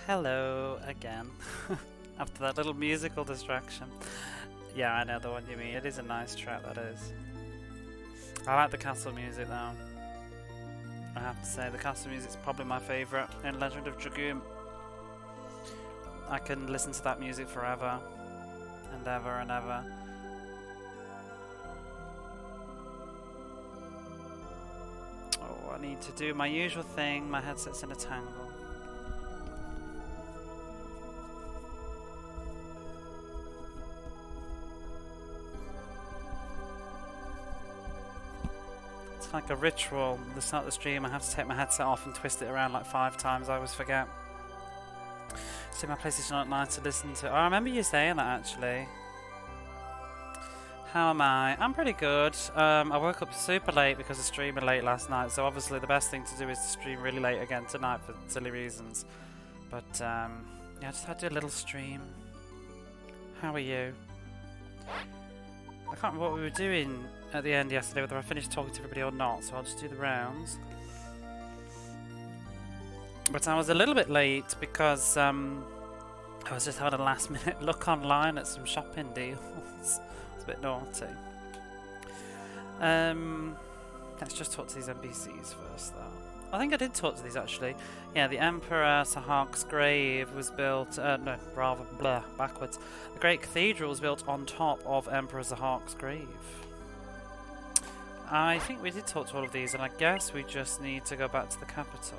Hello again. After that little musical distraction. Yeah, I know the one you mean. It is a nice track, that is. I like the castle music though. I have to say, the castle music is probably my favourite in Legend of Dragoon. I can listen to that music forever and ever and ever. Oh, I need to do my usual thing. My headset's in a tangle. Like a ritual. At the start of the stream I have to take my headset off and twist it around like 5 times. I always forget. See my PlayStation at night to listen to. Oh, I remember you saying that actually. How am I? I'm pretty good. I woke up super late because of streaming late last night, so obviously the best thing to do is to stream really late again tonight for silly reasons. But yeah, I just had to do a little stream. How are you? I can't remember what we were doing at the end yesterday, whether I finished talking to everybody or not, so I'll just do the rounds. But I was a little bit late because I was just having a last minute look online at some shopping deals. It's a bit naughty. Let's just talk to these NPCs first though. I think I did talk to these actually. Yeah, the Emperor Sahak's grave was built, backwards. The Great Cathedral was built on top of Emperor Sahak's grave. I think we did talk to all of these, and I guess we just need to go back to the capital.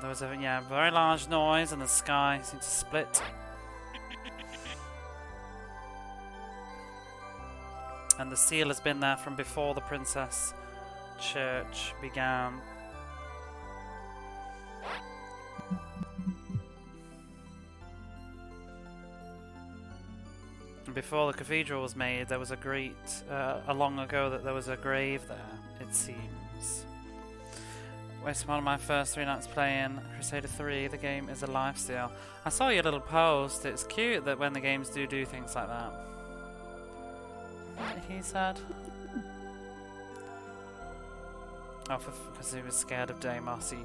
There was a very large noise, and the sky seemed to split. And the seal has been there from before the Princess Church began. Before the cathedral was made, there was a great, long ago that there was a grave there, it seems. It's one of my first 3 nights playing Crusader 3, the game is a lifesteal. I saw your little post, it's cute that when the games do things like that. What he said? Oh, because he was scared of Deimos, he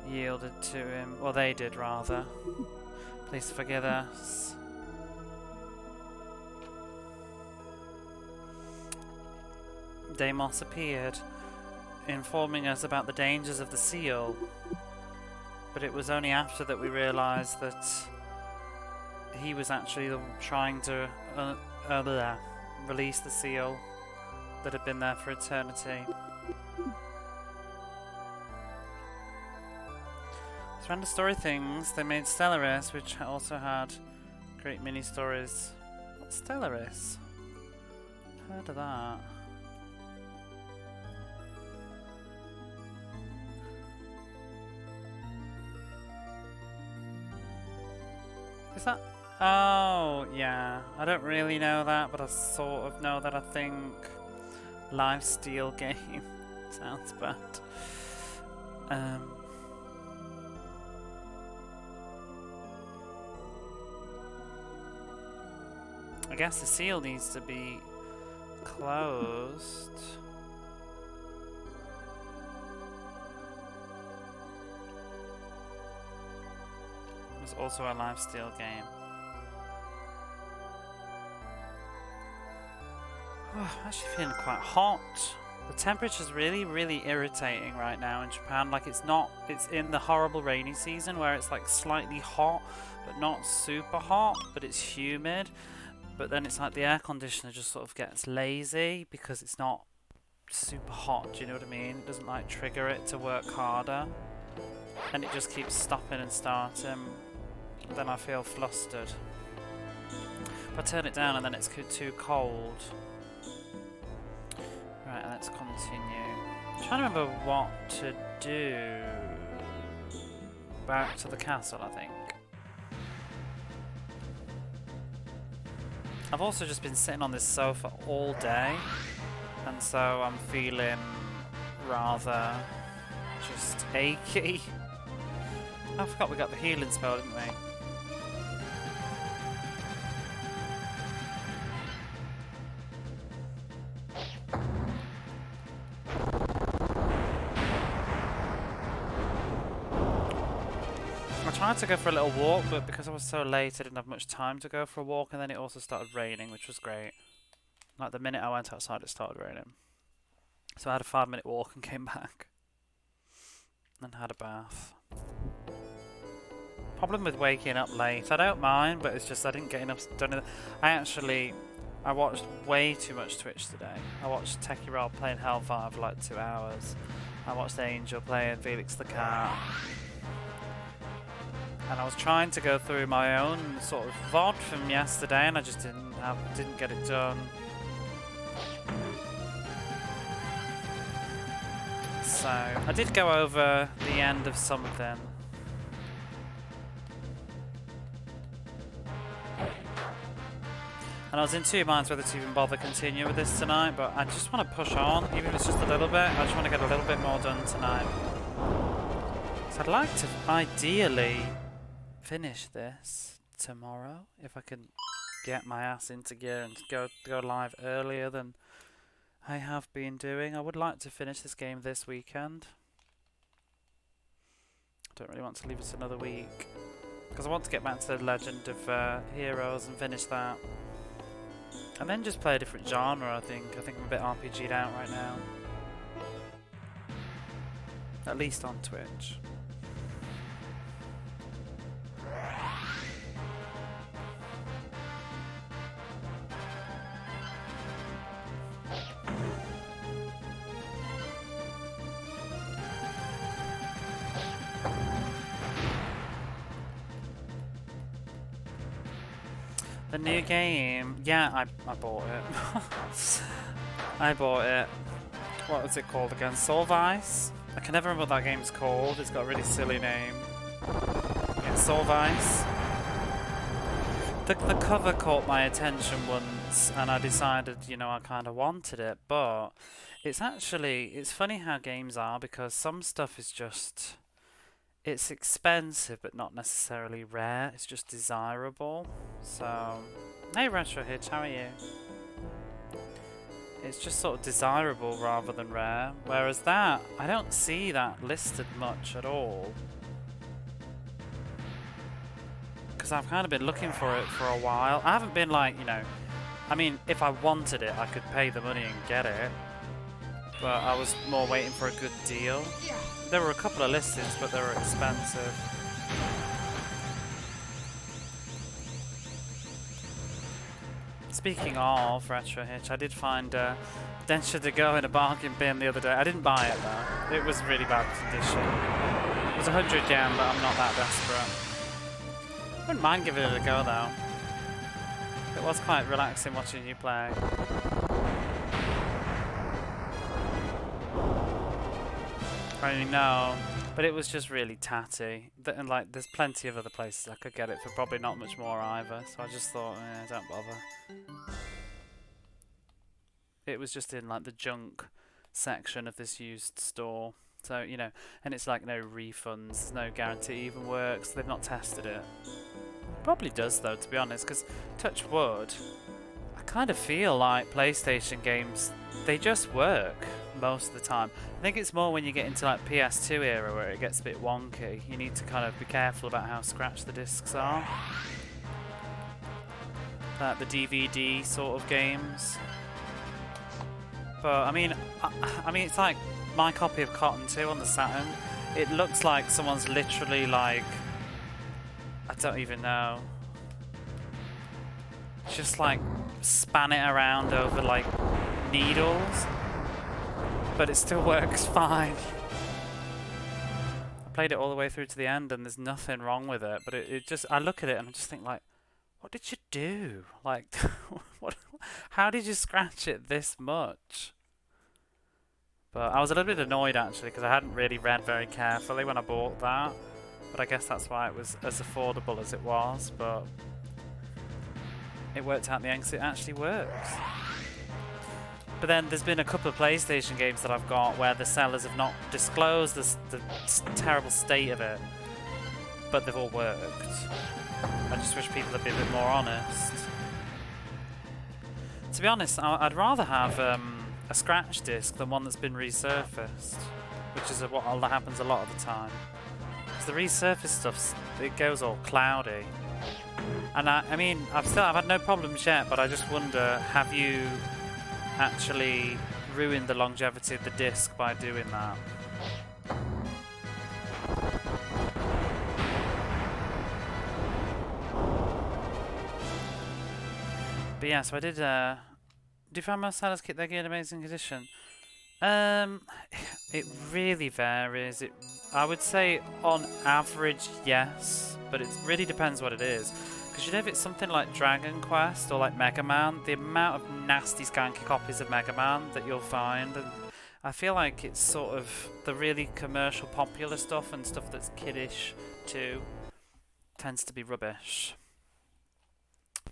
yielded to him. Well, they did rather. Please forgive us. Deimos appeared, informing us about the dangers of the seal, but it was only after that we realised that he was actually trying to release the seal that had been there for eternity. Random story things, they made Stellaris, which also had great mini stories. What's Stellaris? Heard of that. Is that? Oh, yeah. I don't really know that, but I sort of know that. I think lifesteal game sounds bad. I guess the seal needs to be closed. It's also a lifesteal game. Oh, I'm actually feeling quite hot. The temperature's really irritating right now in Japan. Like it's in the horrible rainy season where it's like slightly hot, but not super hot, but it's humid. But then it's like the air conditioner just sort of gets lazy because it's not super hot, do you know what I mean? It doesn't like trigger it to work harder. And it just keeps stopping and starting. Then I feel flustered. If I turn it down and then it's too cold. Right, let's continue. I'm trying to remember what to do. Back to the castle, I think. I've also just been sitting on this sofa all day, and so I'm feeling rather just achy. I forgot we got the healing spell, didn't we? I tried to go for a little walk, but because I was so late, I didn't have much time to go for a walk, and then it also started raining, which was great. Like the minute I went outside, it started raining. So I had a 5-minute walk and came back. And had a bath. Problem with waking up late. I don't mind, but it's just I didn't get enough done. I watched way too much Twitch today. I watched Techie Rob playing Hellfire for like 2 hours. I watched Angel playing Felix the Cat. And I was trying to go through my own sort of VOD from yesterday, and I just didn't get it done. So I did go over the end of something. And I was in two minds whether to even bother continue with this tonight, but I just want to push on, even if it's just a little bit. I just want to get a little bit more done tonight. So I'd like to ideally finish this tomorrow, if I can get my ass into gear and go live earlier than I have been doing. I would like to finish this game this weekend. I don't really want to leave it another week, because I want to get back to the Legend of Heroes and finish that. And then just play a different genre, I think. I think I'm a bit RPG'd out right now. At least on Twitch. The new game, yeah, I bought it. I bought it. What was it called again? Soul Vice? I can never remember what that game's called. It's got a really silly name. Yeah, Soul Vice. The cover caught my attention once, and I decided, you know, I kind of wanted it. But it's funny how games are, because some stuff is just... It's expensive, but not necessarily rare. It's just desirable. So, hey Retro Hitch, how are you? It's just sort of desirable rather than rare. Whereas that, I don't see that listed much at all. Because I've kind of been looking for it for a while. I haven't been like, you know... I mean, if I wanted it, I could pay the money and get it. But I was more waiting for a good deal. There were a couple of listings, but they were expensive. Speaking of Retro Hitch, I did find Densha to Go in a bargain bin the other day. I didn't buy it though. It was really bad condition. It was 100 yen, but I'm not that desperate. I wouldn't mind giving it a go though. It was quite relaxing watching you play. I know, but it was just really tatty. And like, there's plenty of other places I could get it for probably not much more either. So I just thought, don't bother. It was just in like the junk section of this used store. So, you know, and it's like no refunds, there's no guarantee it even works. They've not tested it. Probably does though, to be honest, because touch wood, I kind of feel like PlayStation games, they just work most of the time. I think it's more when you get into like PS2 era where it gets a bit wonky. You need to kind of be careful about how scratched the discs are. Like the DVD sort of games. But I mean, it's like my copy of Cotton 2 on the Saturn. It looks like someone's literally like, I don't even know, just like span it around over like needles, but it still works fine. I played it all the way through to the end and there's nothing wrong with it, but it just, I look at it and I just think like, what did you do? Like, how did you scratch it this much? But I was a little bit annoyed actually because I hadn't really read very carefully when I bought that. But I guess that's why it was as affordable as it was, but it worked out in the end because it actually works. But then there's been a couple of PlayStation games that I've got where the sellers have not disclosed the terrible state of it, but they've all worked. I just wish people would be a bit more honest. To be honest, I'd rather have a scratch disc than one that's been resurfaced, which is what happens a lot of the time. because the resurface stuff, it goes all cloudy. And I mean, I've had no problems yet, but I just wonder, have you actually ruined the longevity of the disc by doing that? But yeah, so I did, do you find most sellers keep their gear in amazing condition? It really varies. I would say on average, yes, but it really depends what it is. Because you know, if it's something like Dragon Quest or like Mega Man, the amount of nasty skanky copies of Mega Man that you'll find, and I feel like it's sort of the really commercial popular stuff and stuff that's kiddish too tends to be rubbish.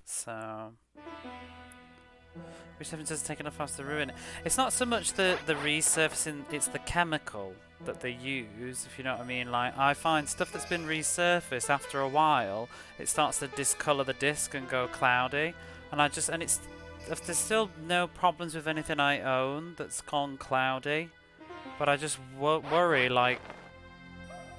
So which haven't just taken enough fast to ruin it. It's not so much the resurfacing, it's the chemical that they use, if you know what I mean. Like, I find stuff that's been resurfaced after a while, it starts to discolour the disc and go cloudy. And it's, if there's still no problems with anything I own that's gone cloudy, but I just worry, like,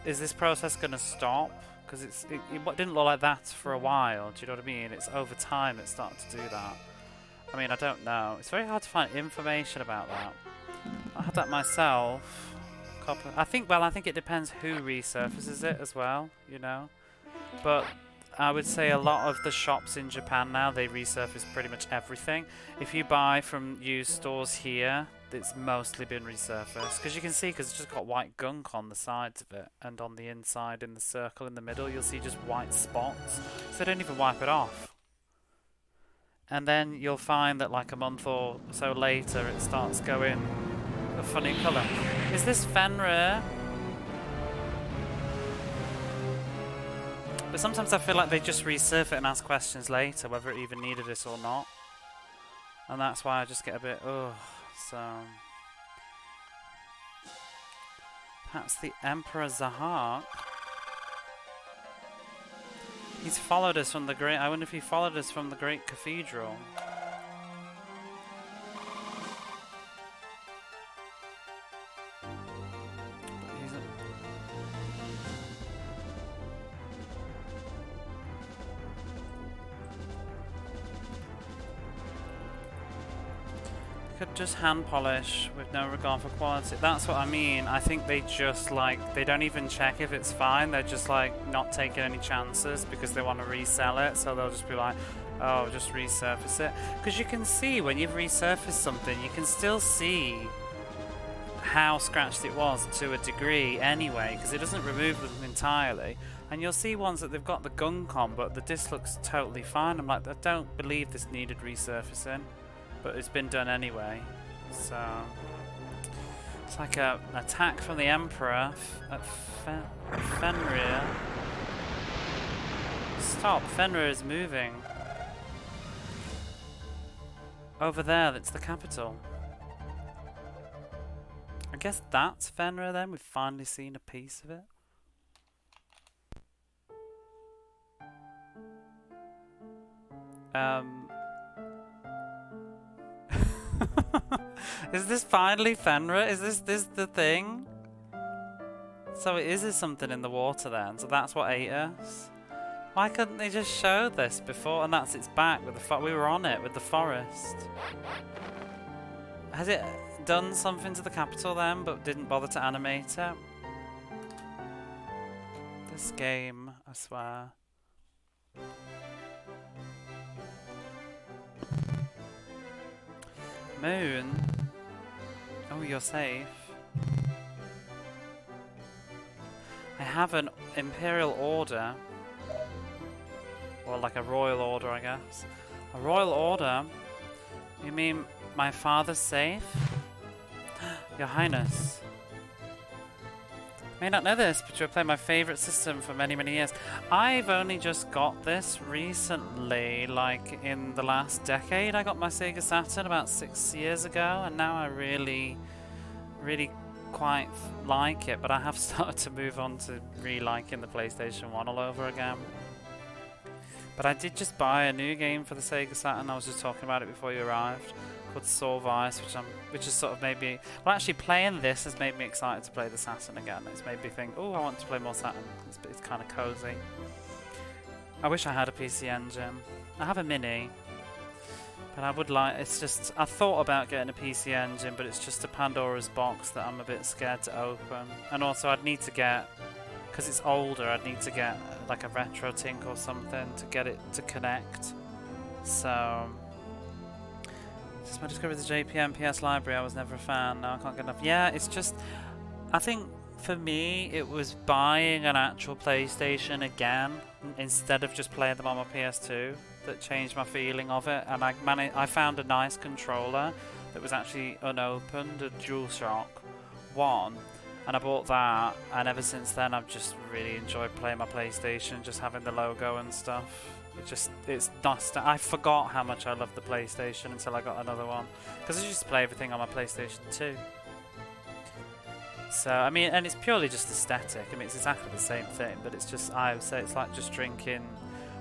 is this process going to stop? Because it didn't look like that for a while, do you know what I mean? It's over time it started to do that. I mean, I don't know. It's very hard to find information about that. I had that myself. I think it depends who resurfaces it as well, you know. But I would say a lot of the shops in Japan now, they resurface pretty much everything. If you buy from used stores here, it's mostly been resurfaced. Because you can see, because it's just got white gunk on the sides of it. And on the inside, in the circle in the middle, you'll see just white spots. So they don't even wipe it off. And then you'll find that like a month or so later it starts going a funny colour. Is this Fenrir? But sometimes I feel like they just resurface it and ask questions later whether it even needed it or not. And that's why I just get a bit, ugh. So perhaps the Emperor Zahak. He's followed us from the great... I wonder if he followed us from the great cathedral. Could just hand polish with no regard for quality. That's what I mean. I think they just like, they don't even check if it's fine. They're just like not taking any chances because they want to resell it. So they'll just be like, oh, just resurface it. Because you can see when you've resurfaced something, you can still see how scratched it was to a degree anyway, because it doesn't remove them entirely. And you'll see ones that they've got the gunk on, but the disc looks totally fine. I'm like, I don't believe this needed resurfacing. But it's been done anyway, so it's like an attack from the Emperor at Fenrir. Stop! Fenrir is moving. Over there, that's the capital. I guess that's Fenrir then. We've finally seen a piece of it. Is this finally Fenrir? Is this the thing? So it is something in the water then. So that's what ate us. Why couldn't they just show this before? And that's its back with the we were on it with the forest. Has it done something to the capital then, but didn't bother to animate it? This game, I swear. Moon? Oh, you're safe. I have an Imperial Order. Or like a Royal Order, I guess. A Royal Order? You mean my father's safe? Your Highness. I may not know this, but you've played my favourite system for many, many years. I've only just got this recently, like in the last decade. I got my Sega Saturn about 6 years ago, and now I really quite like it, but I have started to move on to re-liking the PlayStation 1 all over again. But I did just buy a new game for the Sega Saturn. I was just talking about it before you arrived, called Saw Vice, which is sort of made me. Well, actually, playing this has made me excited to play the Saturn again. It's made me think, oh, I want to play more Saturn. It's kind of cozy. I wish I had a PC Engine. I have a Mini, but I would like. It's just I thought about getting a PC Engine, but it's just a Pandora's box that I'm a bit scared to open. And also, I'd need to get, because it's older, I'd need to get like a RetroTink or something to get it to connect. So. Just my discovery of the JPM PS library, I was never a fan. No, I can't get enough. Yeah, it's just, I think for me it was buying an actual PlayStation again instead of just playing them on my PS2 that changed my feeling of it. And I found a nice controller that was actually unopened, a DualShock 1, and I bought that, and ever since then I've just really enjoyed playing my PlayStation, just having the logo and stuff. It's nostalgic. I forgot how much I loved the PlayStation until I got another one, because I used to play everything on my PlayStation 2. So I mean, and it's purely just aesthetic. I mean, it's exactly the same thing, but it's just, I would say it's like just drinking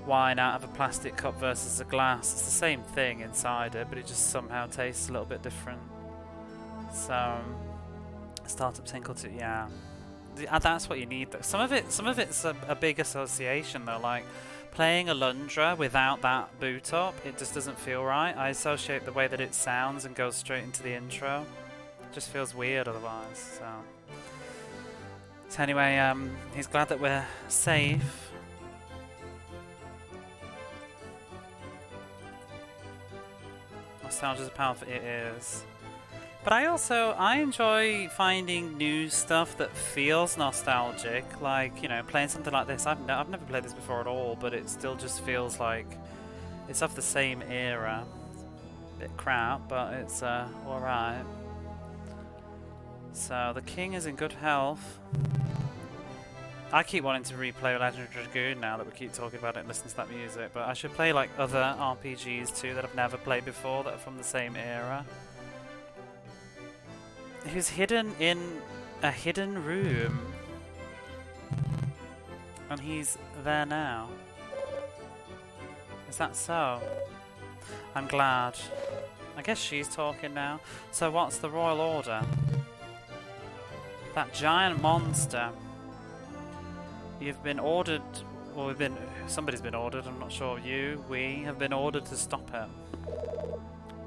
wine out of a plastic cup versus a glass. It's the same thing inside it, but it just somehow tastes a little bit different. So Startup Tinkle too, yeah. That's what you need though. Some of it's a big association though, like playing Alundra without that boot up, it just doesn't feel right. I associate the way that it sounds and goes straight into the intro. It just feels weird otherwise. So anyway, he's glad that we're safe. Nostalgia's powerful, it is. But I enjoy finding new stuff that feels nostalgic, like, you know, playing something like this. I've never played this before at all, but it still just feels like it's of the same era. A bit crap, but it's alright. So the king is in good health. I keep wanting to replay Legend of Dragoon now that we keep talking about it and listen to that music, but I should play like other RPGs too that I've never played before that are from the same era. He was hidden in a hidden room, and he's there now. Is that so? I'm glad. I guess she's talking now. So what's the royal order? That giant monster. You've been ordered, or somebody's been ordered, I'm not sure, we have been ordered to stop it.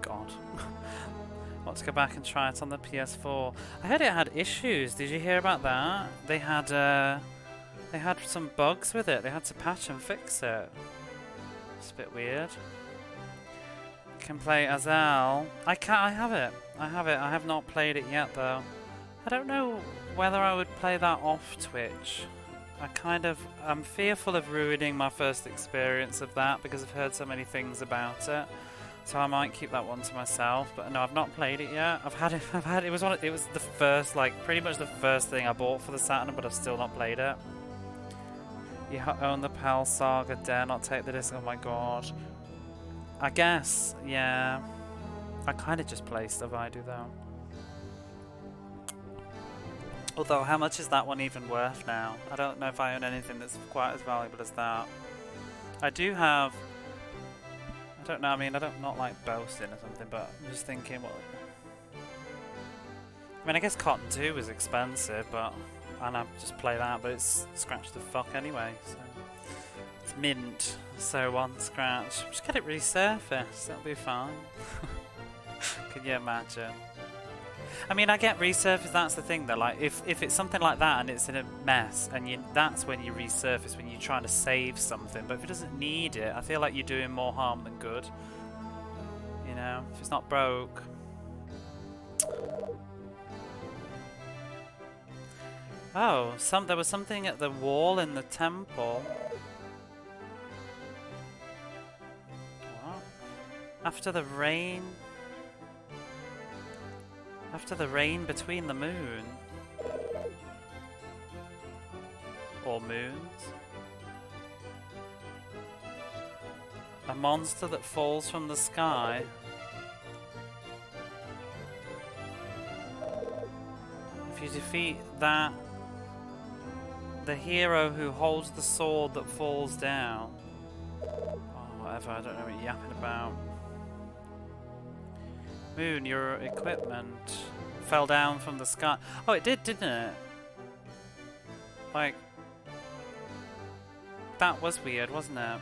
God. Let's go back and try it on the PS4. I heard it had issues. Did you hear about that? They had some bugs with it. They had to patch and fix it. It's a bit weird. You can play Azel. I have it. I have not played it yet though. I don't know whether I would play that off Twitch. I'm fearful of ruining my first experience of that because I've heard so many things about it. So I might keep that one to myself, but no, I've not played it yet. It was the first, like, pretty much the first thing I bought for the Saturn, but I've still not played it. You own the PAL Saga, dare not take the disc, oh my god. I guess, yeah. I kind of just play stuff I do though. Although, how much is that one even worth now? I don't know if I own anything that's quite as valuable as that. I do have... I don't know, I mean, not like boasting or something, but I'm just thinking, what... I mean, I guess Cotton 2 was expensive, and I just play that, but it's scratched the fuck anyway, so... It's mint, so one scratch. Just get it resurfaced, that'll be fine. Can you imagine? I mean, I get resurfaced, that's the thing though, like, if it's something like that and it's in a mess, and that's when you resurface, when you're trying to save something, but if it doesn't need it, I feel like you're doing more harm than good. You know, if it's not broke. Oh, there was something at the wall in the temple. What? After the rain between the moon. Or moons. A monster that falls from the sky. If you defeat that, the hero who holds the sword that falls down. Oh, whatever, I don't know what you're yapping about. Moon, your equipment fell down from the sky. Oh, it did, didn't it? Like, that was weird, wasn't it?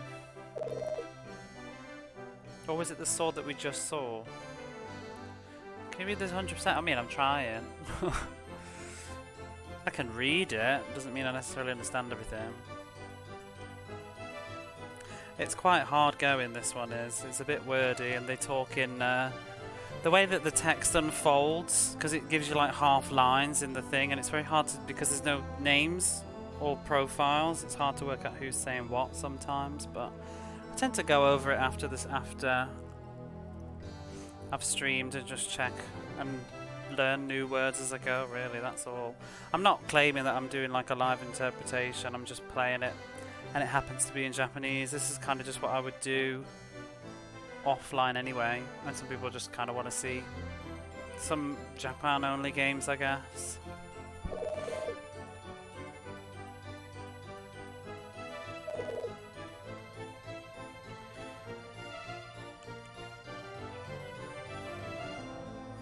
Or was it the sword that we just saw? Can you read this 100%? I mean, I'm trying. I can read it, doesn't mean I necessarily understand everything. It's quite hard going, this one is. It's a bit wordy, and they talk in the way that the text unfolds, because it gives you like half lines in the thing, and it's very hard to, because there's no names or profiles, it's hard to work out who's saying what sometimes, but I tend to go over it after I've streamed and just check and learn new words as I go, really, that's all. I'm not claiming that I'm doing like a live interpretation, I'm just playing it, and it happens to be in Japanese. This is kind of just what I would do offline anyway, and some people just kind of want to see some Japan only games, I guess.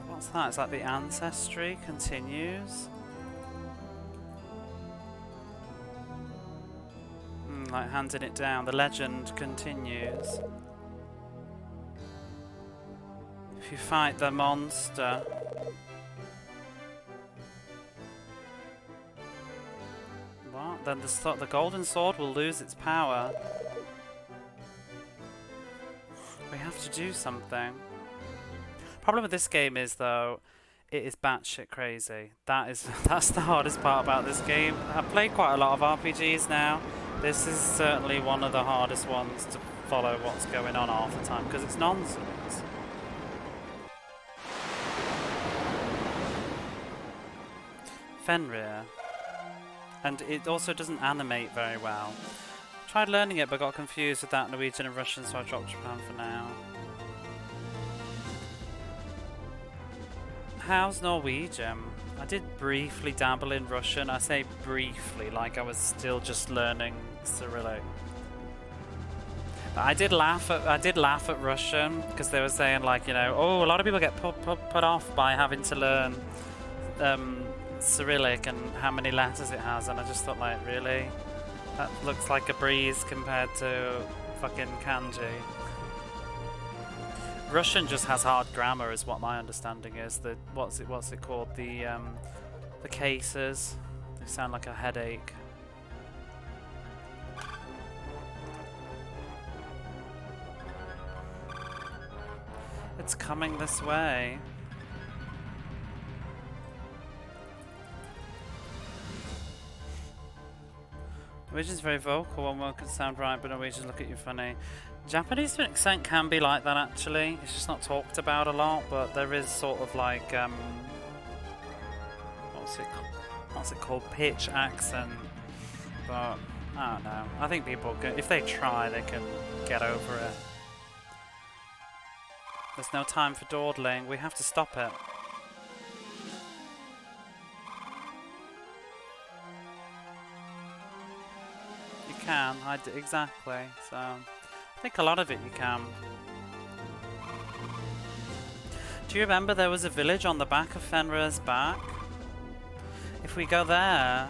What's that? It's like the ancestry continues. Like handing it down. The legend continues. If you fight the monster. What? Then the golden sword will lose its power. We have to do something. Problem with this game is, though, it is batshit crazy. That's the hardest part about this game. I've played quite a lot of RPGs now. This is certainly one of the hardest ones to follow what's going on half the time, because it's nonsense. Fenrir. And it also doesn't animate very well. Tried learning it but got confused with that Norwegian and Russian, so I dropped Japan for now. How's Norwegian? I did briefly dabble in Russian. I say briefly, like I was still just learning Cyrillic. But I did laugh at Russian because they were saying, like, you know, oh, a lot of people get put off by having to learn Cyrillic and how many letters it has, and I just thought, like, really? That looks like a breeze compared to fucking kanji. Russian just has hard grammar, is what my understanding is. The what's it called? The cases. They sound like a headache. It's coming this way. Norwegian's very vocal, one word can sound right, but Norwegians look at you funny. Japanese to an extent can be like that, actually. It's just not talked about a lot, but there is sort of like, what's it called? Pitch accent. But, I don't know. I think people can, if they try, they can get over it. There's no time for dawdling. We have to stop it. You can, exactly. So, I think a lot of it you can. Do you remember there was a village on the back of Fenrir's back? If we go there,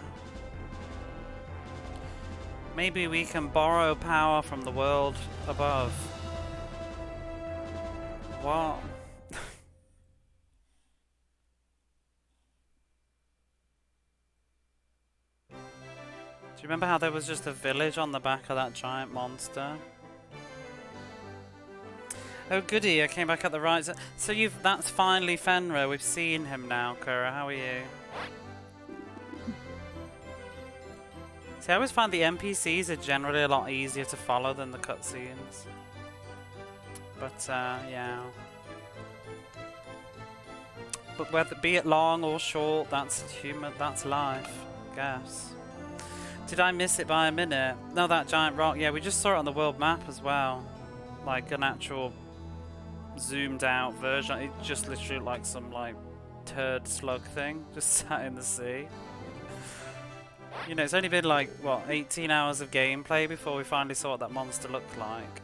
maybe we can borrow power from the world above. What? Do you remember how there was just a village on the back of that giant monster? Oh goody, I came back at the right time. So that's finally Fenrir, we've seen him now, Kura, how are you? See, I always find the NPCs are generally a lot easier to follow than the cutscenes. But, yeah. But whether be it long or short, that's that's life, I guess. Did I miss it by a minute? No, that giant rock, yeah, we just saw it on the world map as well. Like an actual zoomed out version. It just literally looked like some like turd slug thing just sat in the sea. You know, it's only been like, what, 18 hours of gameplay before we finally saw what that monster looked like.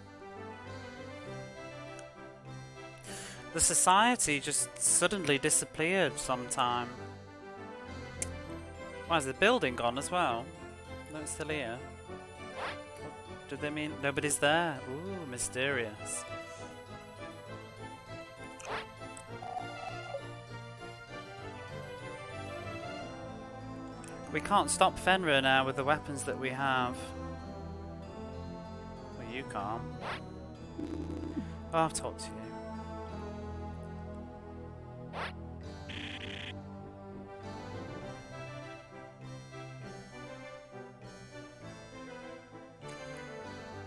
The society just suddenly disappeared sometime. Why is the building gone as well? No, it's still here. Did they mean nobody's there? Ooh, mysterious. We can't stop Fenrir now with the weapons that we have. Well, you can't. Oh, I'll talk to you.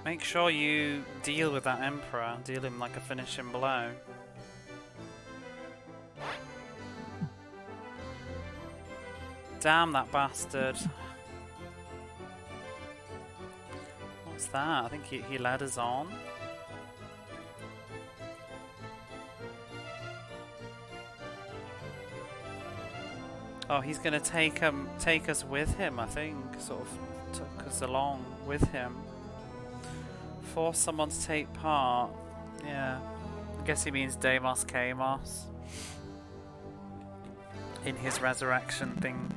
Make sure you deal with that Emperor. Deal him like a finishing blow. Damn that bastard. What's that? I think he led us on. Oh, he's gonna take us with him, I think. Sort of took us along with him. Force someone to take part. Yeah. I guess he means Deimos Kamos. In his resurrection thing.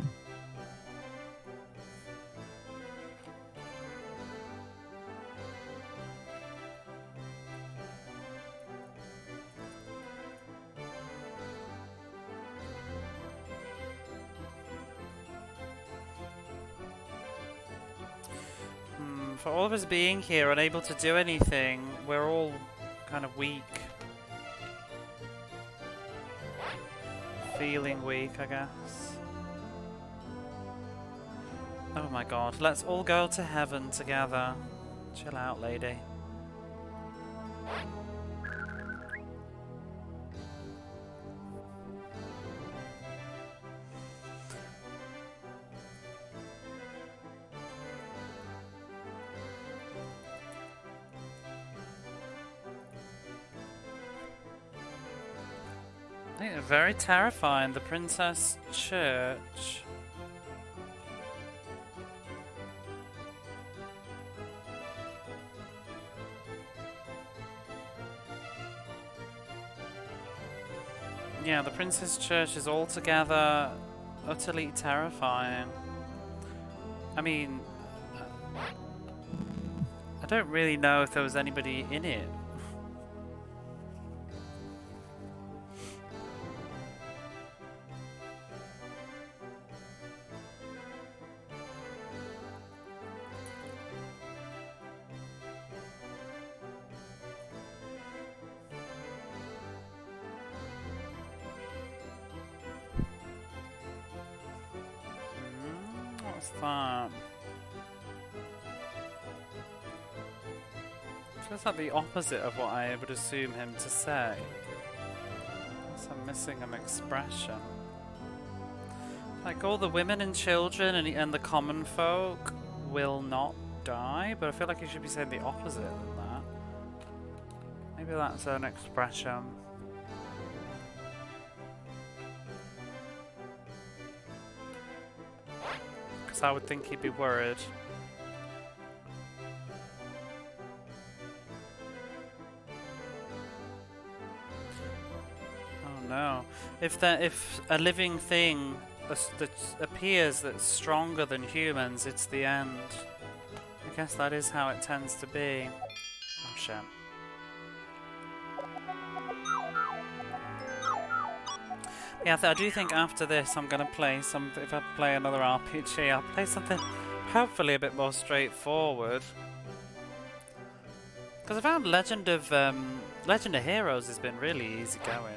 For all of us being here, unable to do anything, we're all kind of weak. Feeling weak, I guess. Oh my god, let's all go to heaven together. Chill out, lady. Very terrifying, the Princess Church. Yeah, the Princess Church is altogether utterly terrifying. I mean, I don't really know if there was anybody in it. What's that? Feels like the opposite of what I would assume him to say. Guess I'm missing an expression. Like all the women and children and the common folk will not die, but I feel like he should be saying the opposite than that. Maybe that's an expression. Because I would think he'd be worried. Oh no. If a living thing that appears that's stronger than humans, it's the end. I guess that is how it tends to be. Oh shit. Yeah, I do think after this I'm gonna play some. If I play another RPG, I'll play something hopefully a bit more straightforward. Because I found Legend of Heroes has been really easy going.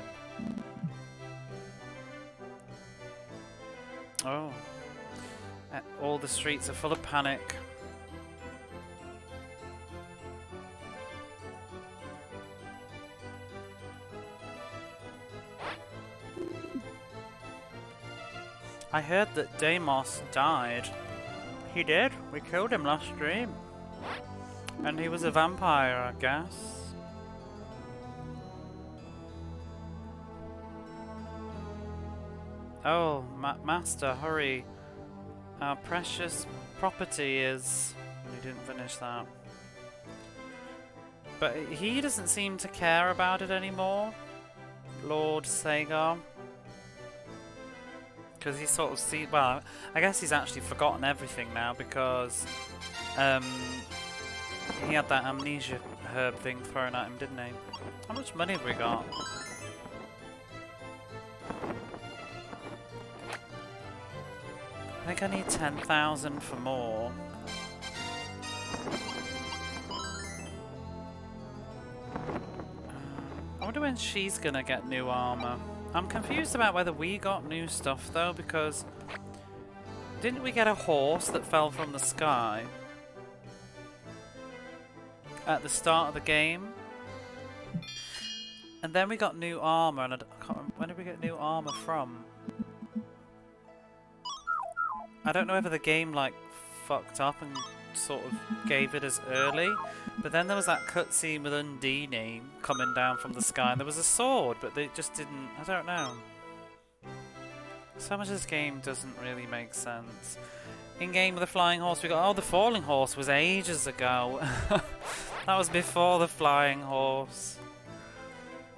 Oh, all the streets are full of panic. I heard that Deimos died. He did. We killed him last stream. And he was a vampire, I guess. Oh, Master, hurry. Our precious property is... We didn't finish that. But he doesn't seem to care about it anymore. Lord Sega. Because he sort of well, I guess he's actually forgotten everything now because he had that amnesia herb thing thrown at him, didn't he? How much money have we got? I think I need 10,000 for more. I wonder when she's gonna get new armor. I'm confused about whether we got new stuff though, because didn't we get a horse that fell from the sky at the start of the game? And then we got new armor, and I can't remember, when did we get new armor from? I don't know whether the game like fucked up and sort of gave it as early, but then there was that cutscene with Undine coming down from the sky, and there was a sword, but they just didn't. I don't know. So much of this game doesn't really make sense. In game with the flying horse, we got. Oh, the falling horse was ages ago. That was before the flying horse.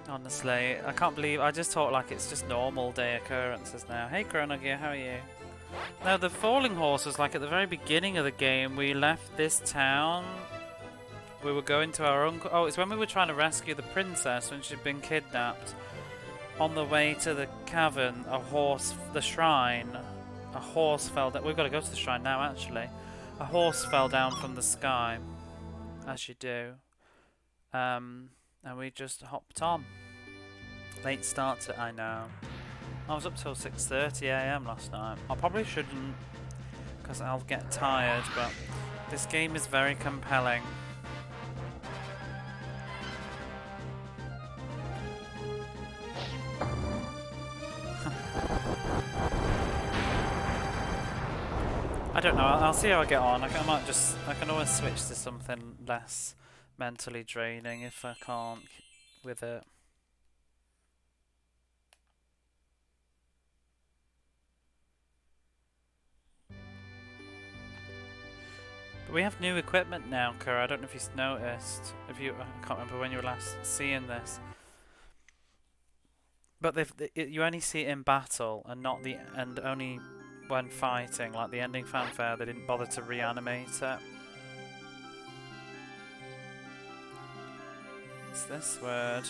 Honestly, I can't believe I just talk like it's just normal day occurrences now. Hey, Chronogear, how are you? No, the falling horse was like at the very beginning of the game. We left this town. We were going to our uncle. Oh, it's when we were trying to rescue the princess when she'd been kidnapped. On the way to the cavern, the shrine, a horse fell down. We've got to go to the shrine now, actually. A horse fell down from the sky, as you do. And we just hopped on. Late start to, I know. I was up till 6:30 AM last night. I probably shouldn't, because I'll get tired, but this game is very compelling. I don't know, I'll see how I get on. I can always switch to something less mentally draining if I can't with it. But we have new equipment now, Kerr. I don't know if you've noticed. I can't remember when you were last seeing this. But you only see it in battle and only when fighting. Like the ending fanfare, they didn't bother to reanimate it. What's this word?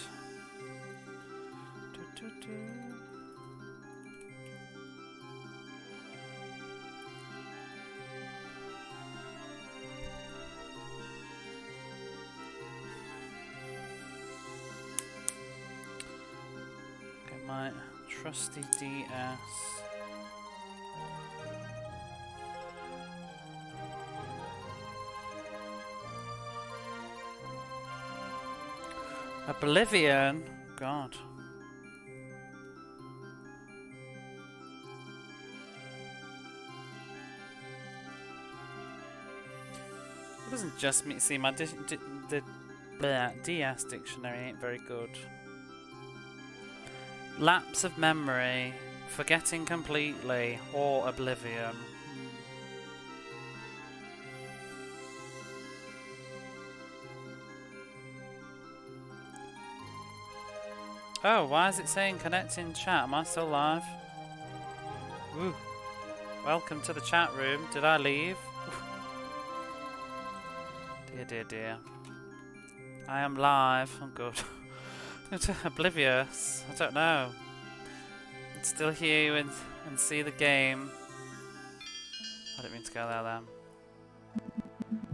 Get my trusty DS. Oblivion? God. It doesn't just see my the DS dictionary ain't very good. Lapse of memory, forgetting completely, or oblivion. Oh, why is it saying connect in chat? Am I still live? Ooh. Welcome to the chat room. Did I leave? Dear, dear, dear. I am live. I'm good. Oblivious. I don't know. I can still hear you and see the game. I didn't mean to go there then.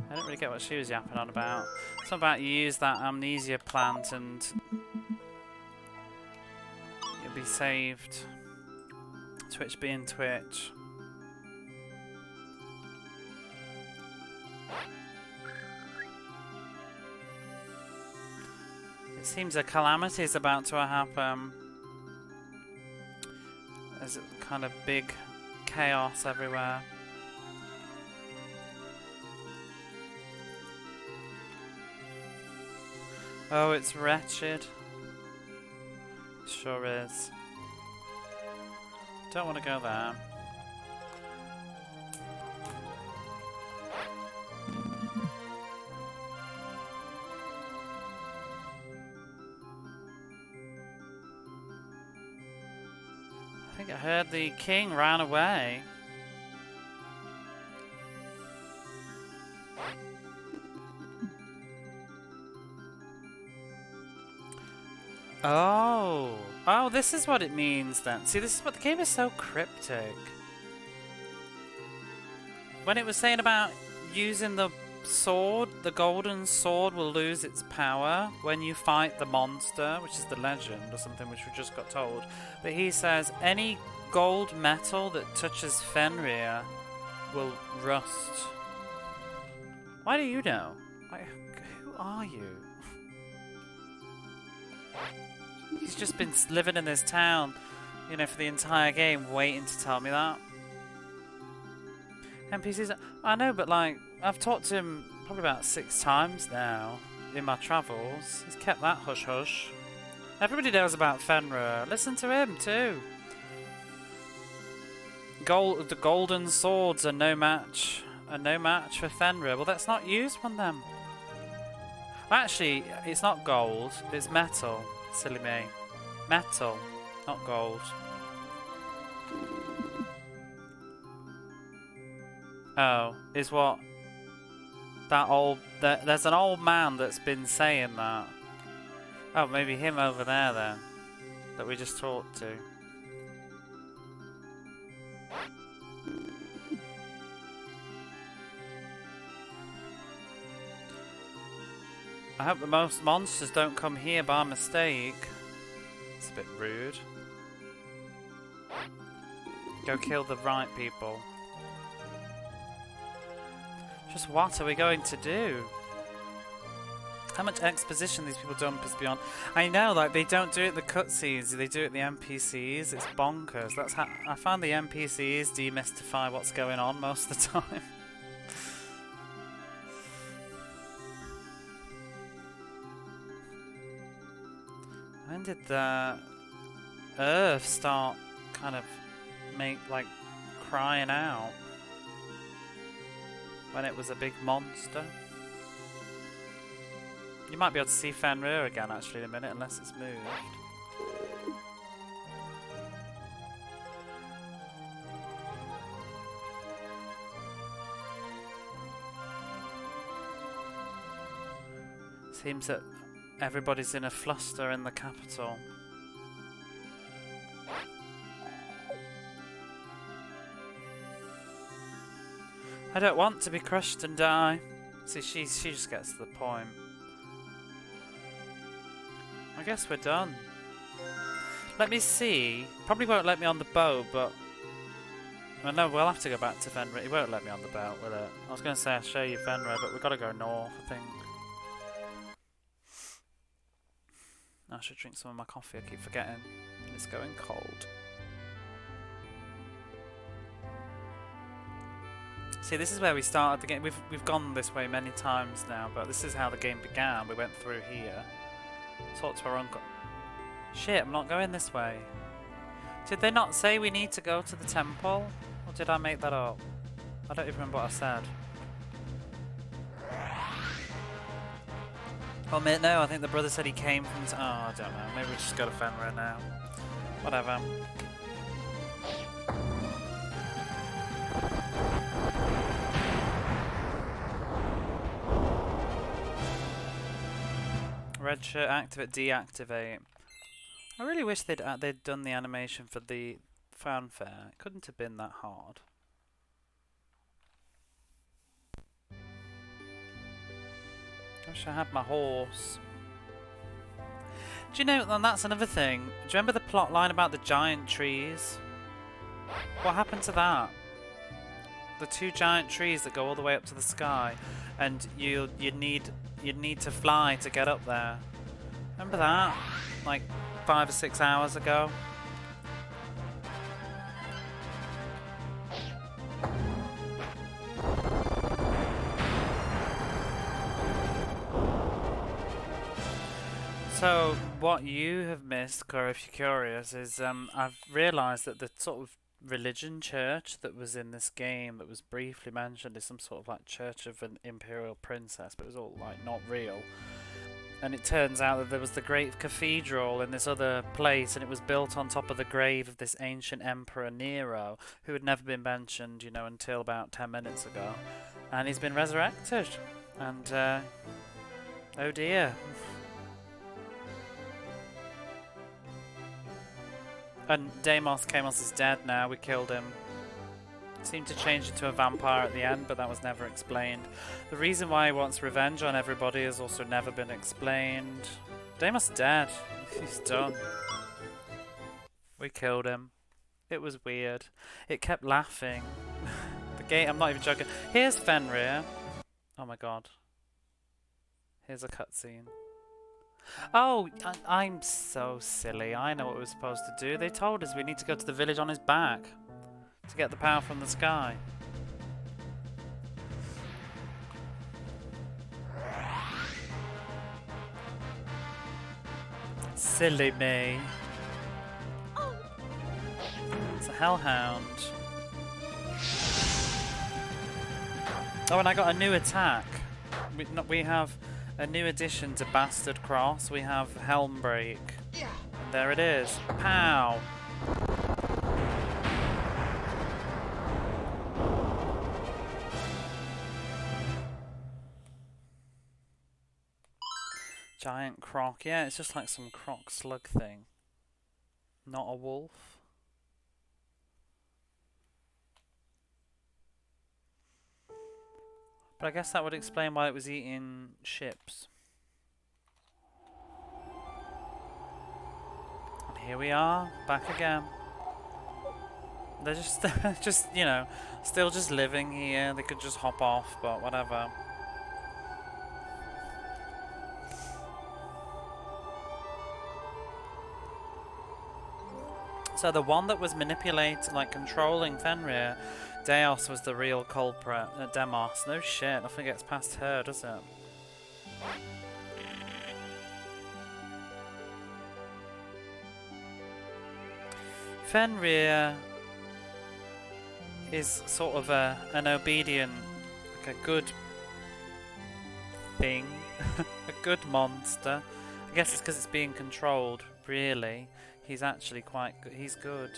I didn't really get what she was yapping on about. Something about you use that amnesia plant and you'll be saved. Twitch being Twitch. It seems a calamity is about to happen. There's kind of big chaos everywhere. Oh, it's wretched. It sure is. Don't want to go there. think I heard the king ran away. Oh. Oh, this is what it means then. See, this is what the game is so cryptic. When it was saying about using the sword, the golden sword will lose its power when you fight the monster, which is the legend or something which we just got told. But he says any gold metal that touches Fenrir will rust. Why do you know? Like, who are you? He's just been living in this town, you know, for the entire game, waiting to tell me that. NPCs, I know, but like, I've talked to him probably about 6 times now in my travels. He's kept that hush hush. Everybody knows about Fenrir. Listen to him too. The golden swords are no match. For Fenrir. Well, let's not use one then. Actually, it's not gold. It's metal. Silly me. Metal, not gold. Oh, is what that old... There's an old man that's been saying that. Oh, maybe him over there then, that we just talked to. I hope the most monsters don't come here by mistake. It's a bit rude. Go kill the right people. Just what are we going to do? How much exposition these people dump is beyond. I know, like, they don't do it in the cutscenes, they do it in the NPCs. It's bonkers. That's how I find the NPCs demystify what's going on most of the time. When did the earth start kind of crying out? When it was a big monster? You might be able to see Fenrir again actually in a minute, unless it's moved. Seems that everybody's in a fluster in the capital. I don't want to be crushed and die. See, she just gets to the point. I guess we're done. Let me see. Probably won't let me on the boat, but... Well, no, we'll have to go back to Fenrir. He won't let me on the boat, will it? I was going to say I'll show you Fenrir, but we've got to go north, I think. I should drink some of my coffee, I keep forgetting. It's going cold. See, this is where we started the game. We've gone this way many times now, but this is how the game began. We went through here. Talked to our uncle. Shit, I'm not going this way. Did they not say we need to go to the temple? Or did I make that up? I don't even remember what I said. Oh, mate, no, I think the brother said he came from... Oh, I don't know. Maybe we just go to Fenrir now. Whatever. Red shirt, activate, deactivate. I really wish they'd done the animation for the fanfare. It couldn't have been that hard. I wish I had my horse. Do you know, and that's another thing. Do you remember the plot line about the giant trees? What happened to that? The 2 giant trees that go all the way up to the sky, and you'd need to fly to get up there. Remember that? Like 5 or 6 hours ago. So what you have missed, Cora, if you're curious, is I've realised that the sort of religion church that was in this game that was briefly mentioned is some sort of like church of an imperial princess, but it was all like not real. and it turns out that there was the great cathedral in this other place, and it was built on top of the grave of this ancient emperor Nero, who had never been mentioned, you know, until about 10 minutes ago. And he's been resurrected. And, oh dear. And Deimos Kamos is dead now, we killed him. Seemed to change into a vampire at the end, but that was never explained. The reason why he wants revenge on everybody has also never been explained. Deimos dead. He's done. We killed him. It was weird. It kept laughing. The game, I'm not even joking. Here's Fenrir. Oh my god. Here's a cutscene. Oh, I'm so silly. I know what we're supposed to do. They told us we need to go to the village on his back to get the power from the sky. Silly me. It's a hellhound. Oh, and I got a new attack. We have a new addition to Bastard Cross. We have Helm Break. And there it is. Pow! Giant croc. Yeah, it's just like some croc slug thing. Not a wolf. But I guess that would explain why it was eating ships. And here we are, back again. They're just, you know, still just living here. They could just hop off, but whatever. So the one that was manipulating, like controlling Fenrir, Deos was the real culprit. Demos. No shit, nothing gets past her, does it? Fenrir is sort of an obedient, like a good thing, a good monster. I guess it's because it's being controlled, really. He's actually quite good. He's good.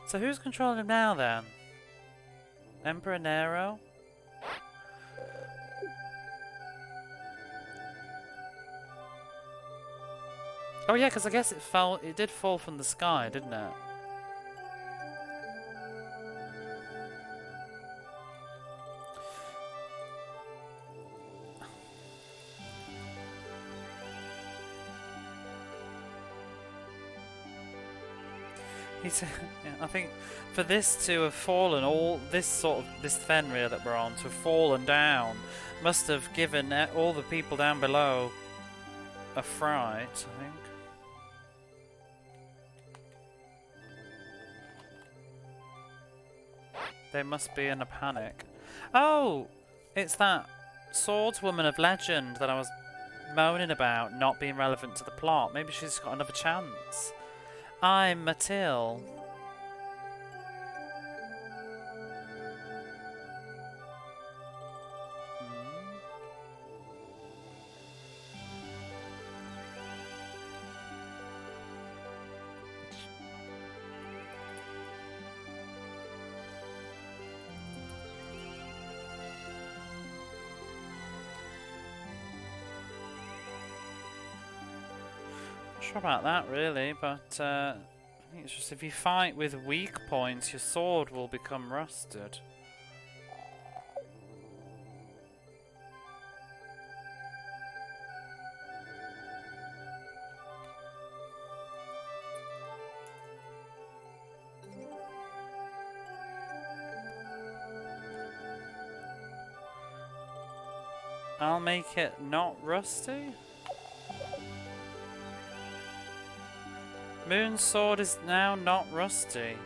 So who's controlling him now then? Emperor Nero? Oh yeah, because I guess it did fall from the sky, didn't it? Yeah, I think for this to have fallen, all this Fenrir that we're on to have fallen down must have given all the people down below a fright, I think. They must be in a panic. Oh! It's that swordswoman of legend that I was moaning about not being relevant to the plot. Maybe she's got another chance. I'm Matil. Sure about that really, but I think it's just if you fight with weak points, your sword will become rusted. I'll make it not rusty. Moon's sword is now not rusty.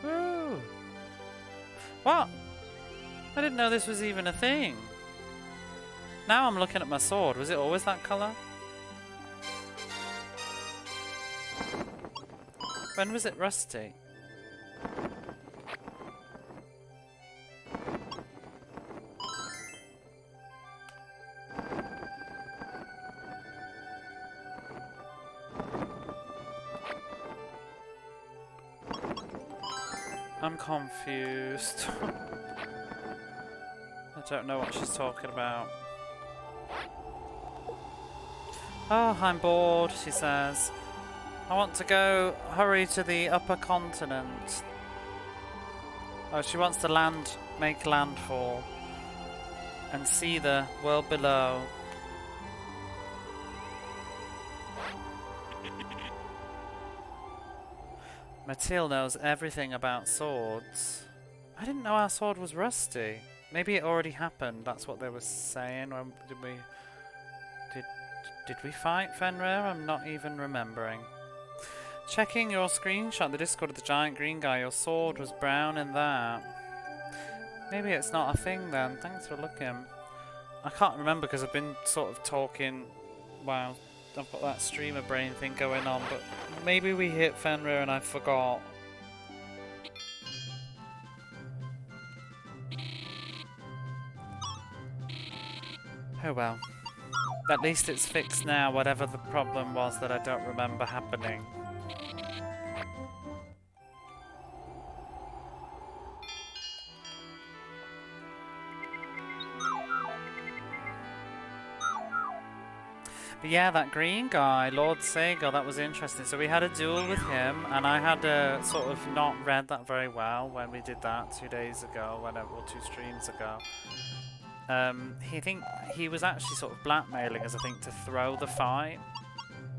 Woo! What? I didn't know this was even a thing. Now I'm looking at my sword. Was it always that colour? When was it rusty? I'm confused. I don't know what she's talking about. Oh, I'm bored, she says. I want to go hurry to the upper continent. Oh, she wants to make landfall and see the world below. Mathilde knows everything about swords. I didn't know our sword was rusty. Maybe it already happened. That's what they were saying. When did we fight Fenrir? I'm not even remembering. Checking your screenshot, the Discord of the giant green guy. Your sword was brown in that. Maybe it's not a thing then. Thanks for looking. I can't remember because I've been sort of talking. Wow, I've got that streamer brain thing going on, but maybe we hit Fenrir and I forgot. Oh well. At least it's fixed now, whatever the problem was that I don't remember happening. But yeah, that green guy, Lord Sega, that was interesting. So we had a duel with him, and I had sort of not read that very well when we did that 2 days ago, or 2 streams ago. He was actually sort of blackmailing us, I think, to throw the fight.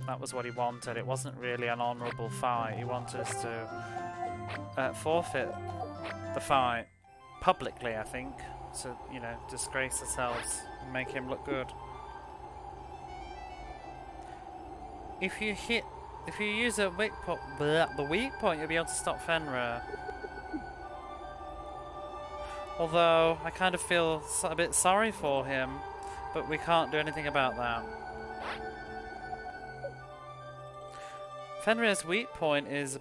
That was what he wanted. It wasn't really an honourable fight. He wanted us to forfeit the fight publicly, I think, to, you know, disgrace ourselves and make him look good. If you use a weak point, you'll be able to stop Fenrir. Although, I kind of feel a bit sorry for him, but we can't do anything about that. Fenrir's weak point is...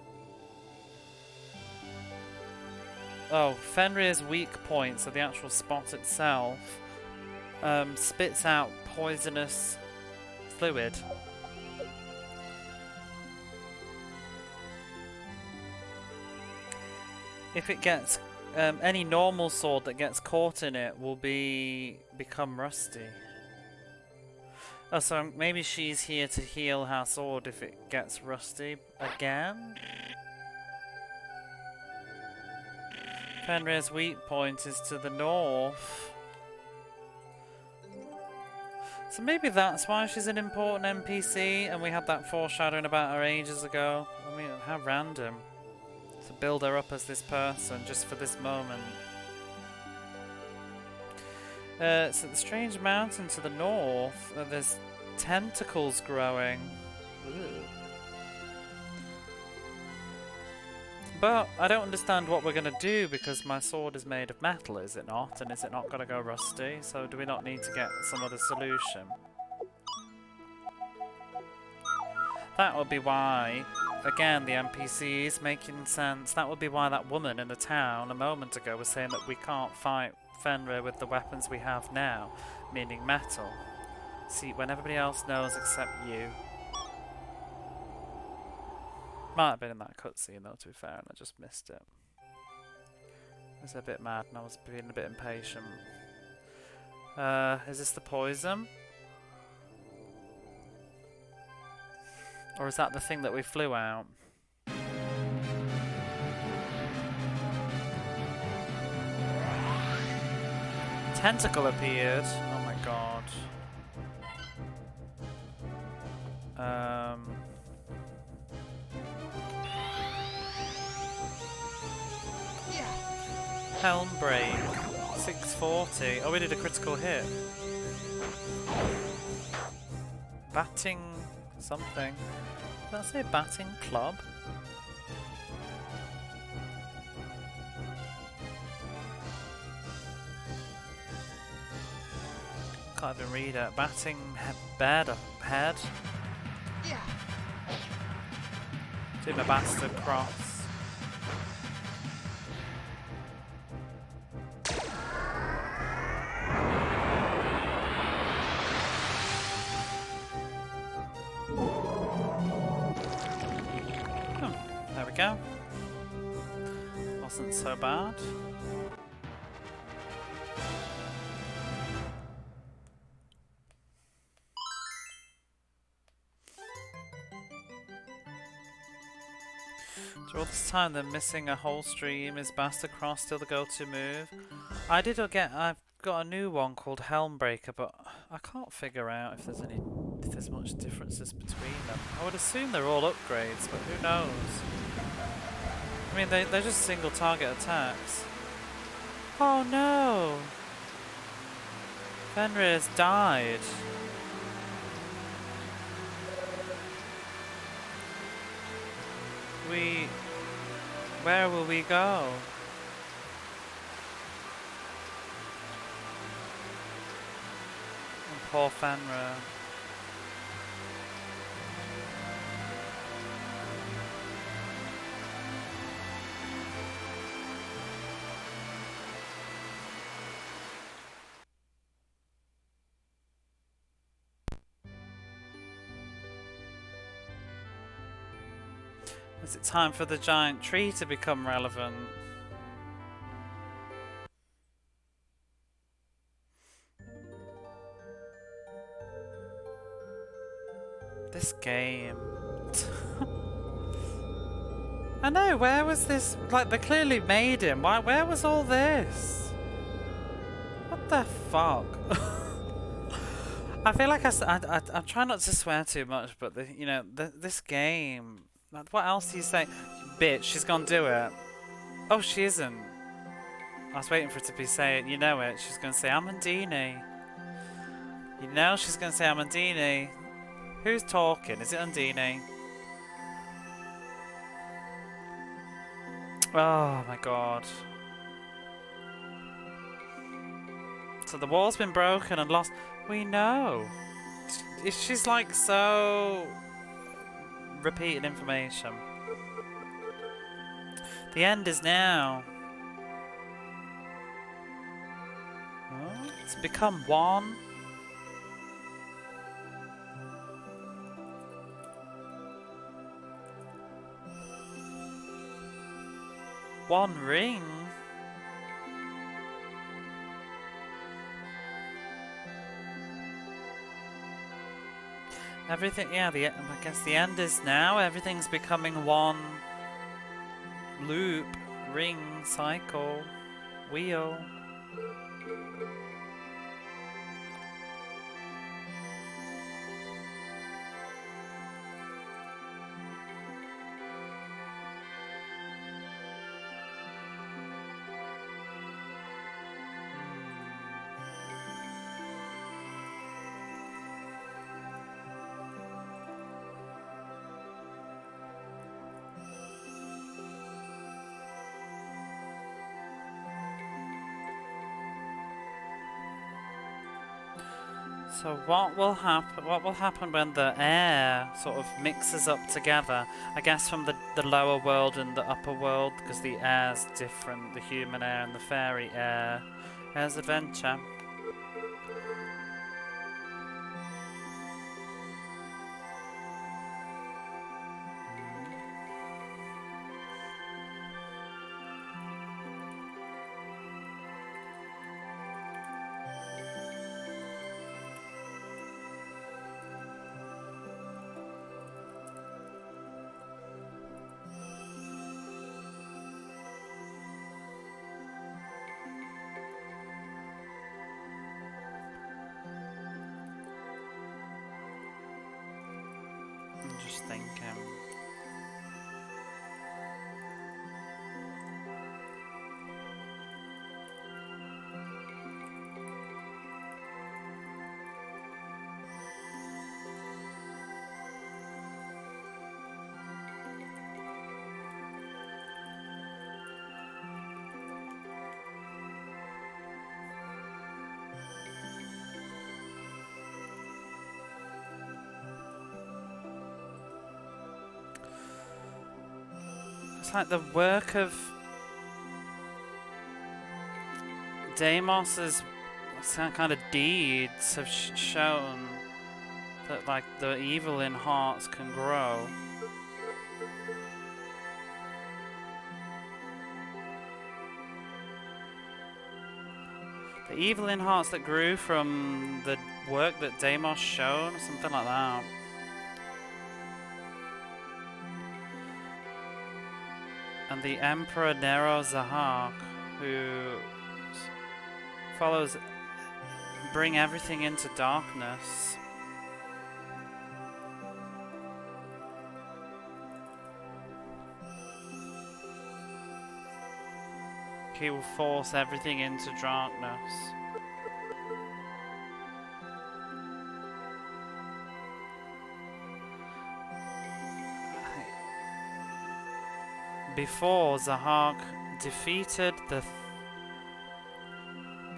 Oh, Fenrir's weak point, so the actual spot itself, spits out poisonous fluid. If it gets... any normal sword that gets caught in it will become rusty. Oh, so maybe she's here to heal her sword if it gets rusty again? Fenrir's weak point is to the north. So maybe that's why she's an important NPC and we had that foreshadowing about her ages ago. I mean, how random. To build her up as this person just for this moment. So the strange mountain to the north, there's tentacles growing. Ooh. But I don't understand what we're going to do because my sword is made of metal, is it not? And is it not going to go rusty? So do we not need to get some other solution? That would be why, again, the NPC is making sense. That would be why that woman in the town a moment ago was saying that we can't fight Fenrir with the weapons we have now, meaning metal. See, when everybody else knows except you. Might have been in that cutscene though, to be fair, and I just missed it. I was a bit mad and I was being a bit impatient. Is this the poison? Or is that the thing that we flew out? Tentacle appeared. Oh my god. Helm break. 640. Oh, we did a critical hit. Batting something. Did I say batting club? Can't even read it. Batting bed or head? Yeah. Do my bastard cross. wasn't so bad. Through all this time, they're missing a whole stream. Is Bastard Cross still the go-to move? I've got a new one called Helmbreaker, but I can't figure out if there's much differences between them. I would assume they're all upgrades, but who knows? I mean, they're just single target attacks. Oh no! Fenrir's died. Where will we go? And poor Fenrir. Is it time for the giant tree to become relevant? This game. I know, where was this? Like, they clearly made him. Where was all this? What the fuck? I feel like I'm trying not to swear too much, but this game. What else do you say? Bitch, she's gonna do it. Oh, she isn't. I was waiting for it to be saying, you know it. She's gonna say Amandine. You know she's gonna say Amandine. Who's talking? Is it Undine? Oh my god. So the wall's been broken and lost. We know. She's like so repeated information. The end is now. Oh, it's become one. One ring? Everything, yeah, I guess the end is now. Everything's becoming one loop, ring, cycle, wheel. So what will happen? What will happen when the air sort of mixes up together? I guess from the lower world and the upper world, because the air's different. The human air and the fairy air. There's adventure. I'm just thinking. It's like the work of Deimos's kind of deeds have shown that, like, the evil in hearts can grow. The evil in hearts that grew from the work that Deimos shown, something like that. And the Emperor Nero Zahak, who follows bring everything into darkness. He will force everything into darkness. Before Zahak defeated the...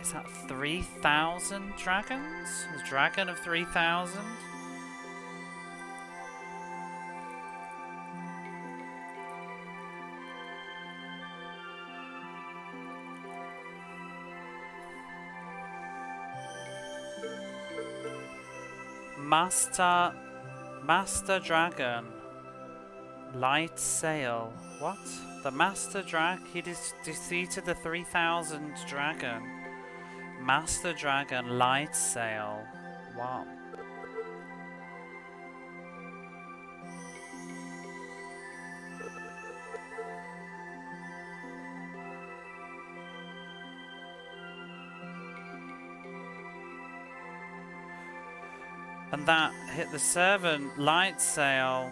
is that 3,000 dragons? The dragon of 3,000? Master Dragon. Light Sail. What? The Master he defeated the 3,000 dragon. Master Dragon Light Sail. What? And that hit the servant Light Sail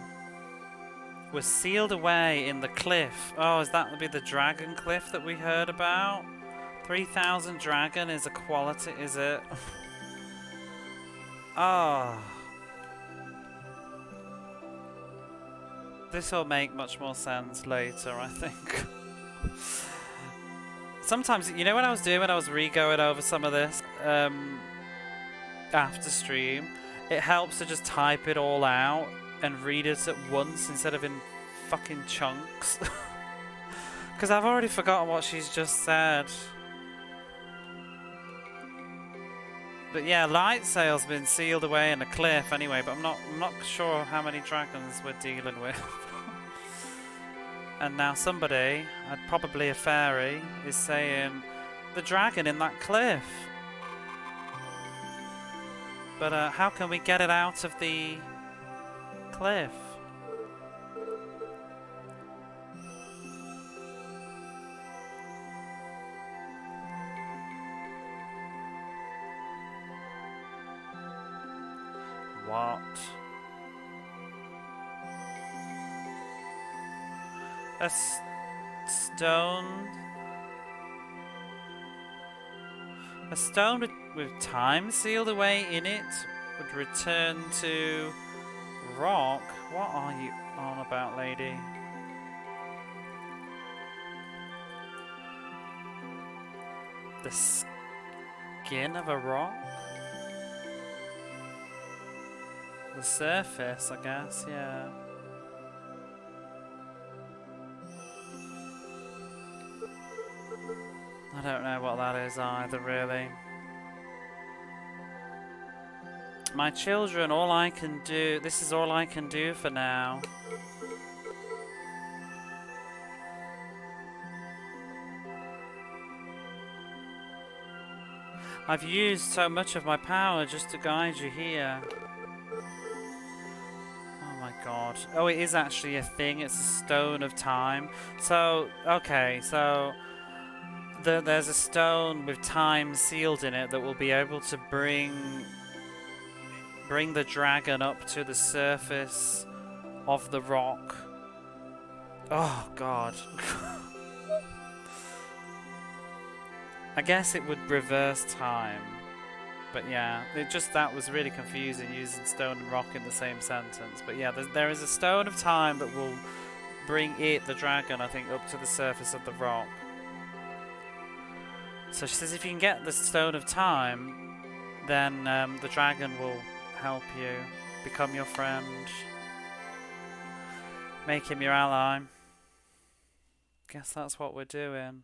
was sealed away in the cliff. Oh, is that be the dragon cliff that we heard about? 3,000 dragon is a quality, is it? Oh. This will make much more sense later, I think. Sometimes, you know what I was doing when I was re-going over some of this after stream? It helps to just type it all out and read it at once instead of in fucking chunks. Because I've already forgotten what she's just said. But yeah, Light Sail's been sealed away in a cliff anyway, but I'm not sure how many dragons we're dealing with. And now somebody, probably a fairy, is saying the dragon in that cliff. But how can we get it out of the cliff? What? A stone? A stone with time sealed away in it would return to rock? What are you on about, lady? The skin of a rock? The surface, I guess, yeah. I don't know what that is either, really. My children, all I can do... This is all I can do for now. I've used so much of my power just to guide you here. Oh my god. Oh, it is actually a thing. It's a stone of time. So, okay, so... There's a stone with time sealed in it that will be able to bring the dragon up to the surface of the rock. Oh god. I guess it would reverse time. But yeah, that was really confusing using stone and rock in the same sentence. But yeah, there is a stone of time that will bring the dragon, I think, up to the surface of the rock. So she says if you can get the stone of time, then the dragon will help you, become your friend, make him your ally. Guess that's what we're doing.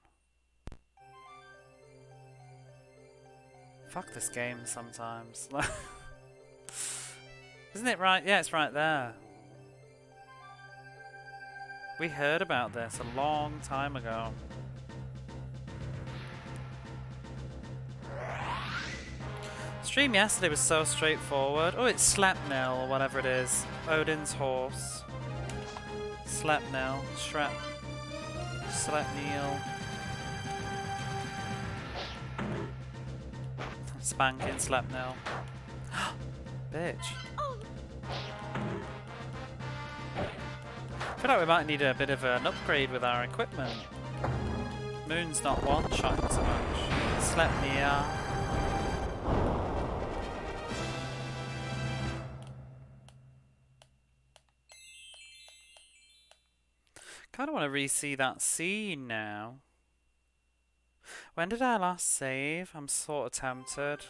Fuck this game sometimes. Isn't it right? Yeah, it's right there. We heard about this a long time ago. Stream yesterday was so straightforward. Oh, it's Sleipnir or whatever it is. Odin's horse. Sleipnir. Sleipnir. Spanking Sleipnir. Bitch. I feel like we might need a bit of an upgrade with our equipment. Moon's not one-shotting so much. Sleipnir. Kind of want to re-see that scene now. When did I last save? I'm sort of tempted.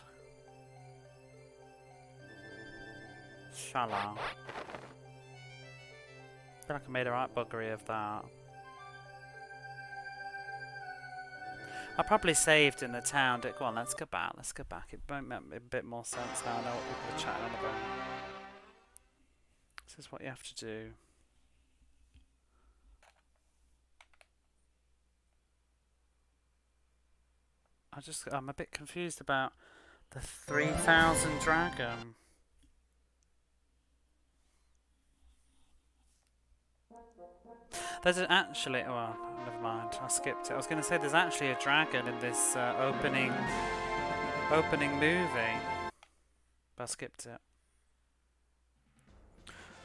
Shala. I feel like I made a right buggery of that. I probably saved in the town. Go on, let's go back. Let's go back. It might make a bit more sense now. I know what people are chatting on about. This is what you have to do. I'm a bit confused about the 3000 dragon. There's actually, well, never mind, I skipped it. I was going to say there's actually a dragon in this opening movie, but I skipped it.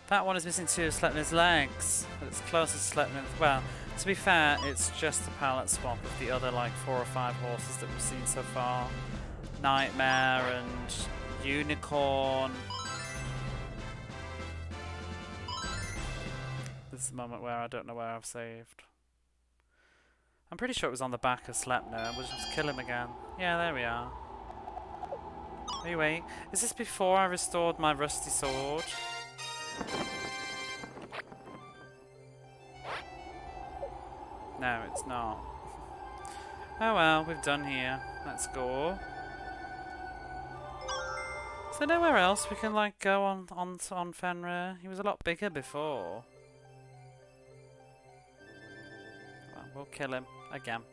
That one is missing 2 of Sleipnir's legs, but it's closest to Sleipnir. Well, to be fair, it's just a palette swap of the other like 4 or 5 horses that we've seen so far. Nightmare and Unicorn. This is the moment where I don't know where I've saved. I'm pretty sure it was on the back of Sleipnir. We'll just kill him again. Yeah, there we are. Wait. Is this before I restored my rusty sword? No, it's not. Oh well, we've done here. Let's go. Is there nowhere else we can like go on Fenrir? He was a lot bigger before. Well, we'll kill him again.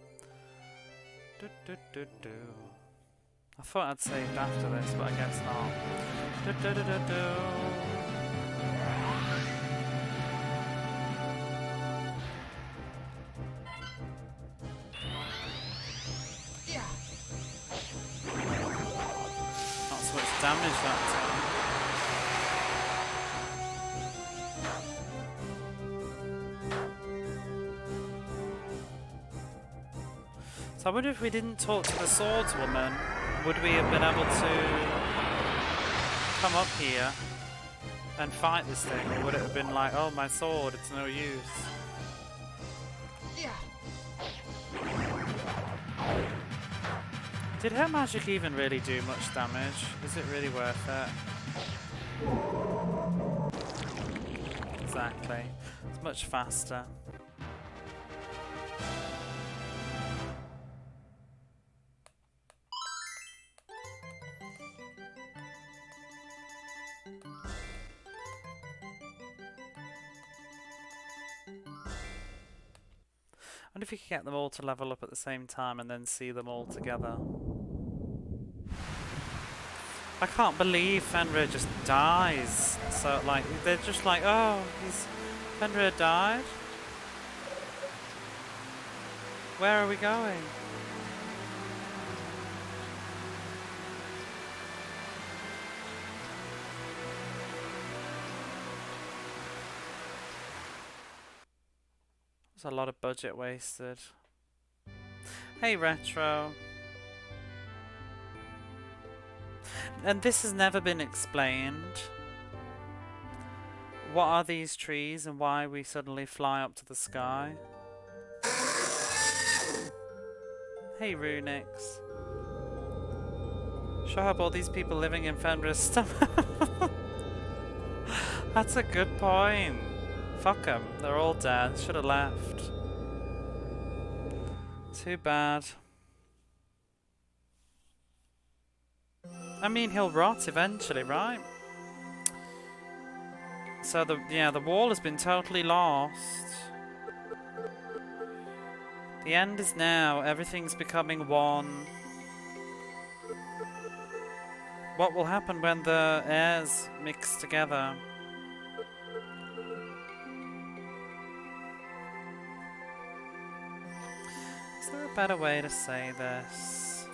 I thought I'd saved after this, but I guess not. Damage that time. So I wonder if we didn't talk to the swordswoman, would we have been able to come up here and fight this thing, or would it have been like, oh my sword, it's no use? Did her magic even really do much damage? Is it really worth it? Exactly. It's much faster. I wonder if you could get them all to level up at the same time and then see them all together. I can't believe Fenrir just dies. So, like, they're just like, oh, Fenrir died? Where are we going? There's a lot of budget wasted. Hey, Retro. And this has never been explained. What are these trees and why we suddenly fly up to the sky? Hey, Runix. Sure hope all these people living in Fenrir's stomach. That's a good point. Fuck them. They're all dead. Should have left. Too bad. I mean, he'll rot eventually, right? So the wall has been totally lost. The end is now. Everything's becoming one. what will happen when the airs mix together? Is there a better way to say this?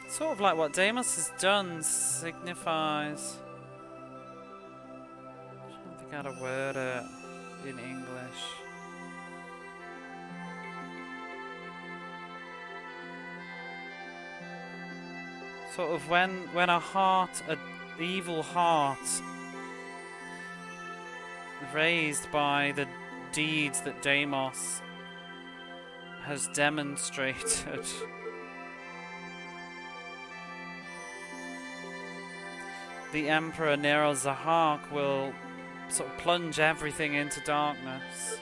Sort of like what Deimos has done signifies. I don't think how to word it in English. Sort of when a heart, an evil heart, raised by the deeds that Deimos has demonstrated. The Emperor Nero Zahak will sort of plunge everything into darkness.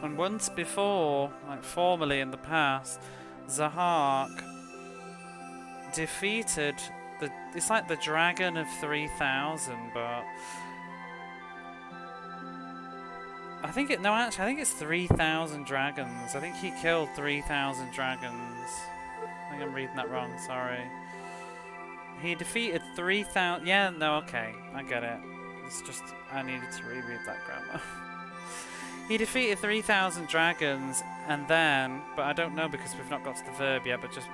And once before, like formerly in the past, Zahak defeated the... It's like the Dragon of 3000, but... I think it... No, actually, I think it's 3000 dragons. I think he killed 3000 dragons. I think I'm reading that wrong, sorry. He defeated 3000... Yeah, no, okay. I get it. It's just... I needed to reread that grammar. He defeated 3000 dragons, and then... But I don't know because we've not got to the verb yet, but just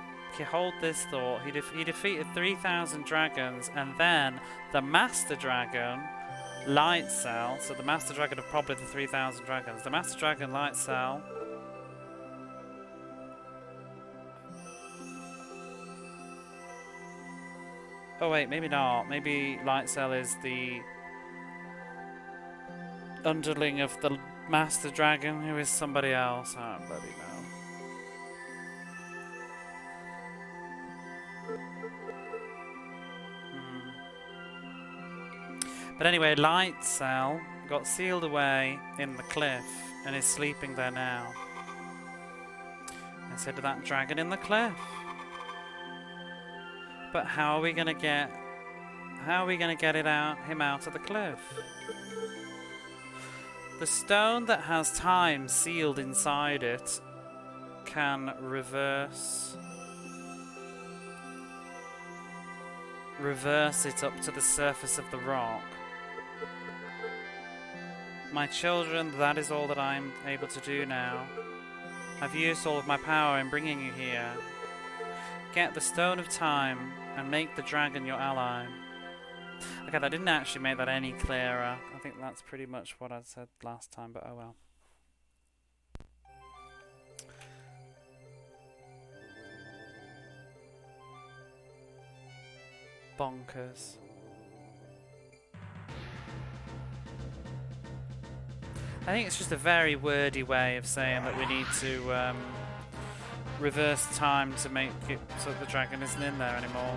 hold this thought. He defeated 3000 dragons, and then the Master Dragon, Light Cell, so the Master Dragon of probably the 3000 dragons, the Master Dragon, Light Cell... Oh wait, maybe not. Maybe Light Cell is the underling of the Master Dragon, who is somebody else. I don't bloody know. But anyway, Light Cell got sealed away in the cliff and is sleeping there now. Instead of that dragon in the cliff. But how are we gonna get him out of the cliff? The stone that has time sealed inside it can reverse it up to the surface of the rock. My children, that is all that I'm able to do now. I've used all of my power in bringing you here. Get the Stone of Time and make the dragon your ally. Okay, that didn't actually make that any clearer. I think that's pretty much what I said last time, but oh well. Bonkers. I think it's just a very wordy way of saying that we need to reverse time to make it so the dragon isn't in there anymore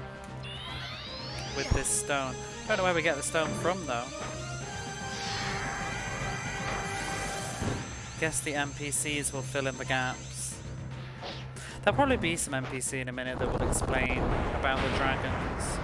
with this stone. I don't know where we get the stone from though. Guess the NPCs will fill in the gaps. There'll probably be some NPC in a minute that will explain about the dragons.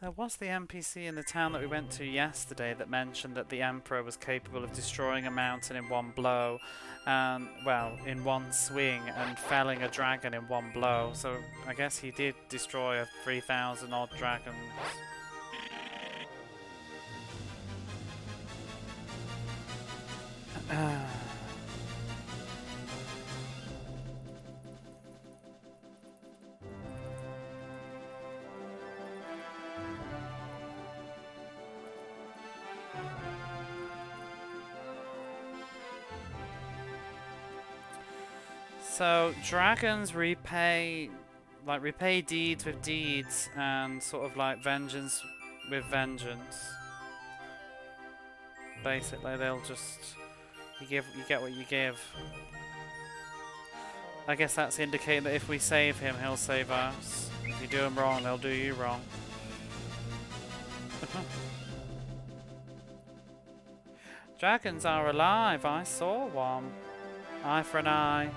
There was the NPC in the town that we went to yesterday that mentioned that the Emperor was capable of destroying a mountain in one blow, and, well, in one swing, and felling a dragon in one blow. So I guess he did destroy 3,000 odd dragons. So dragons repay deeds with deeds, and sort of like vengeance with vengeance. basically. They'll just you get what you give. I guess that's indicating that if we save him, he'll save us. If you do him wrong, they'll do you wrong. Dragons are alive. I saw one. Eye for an eye.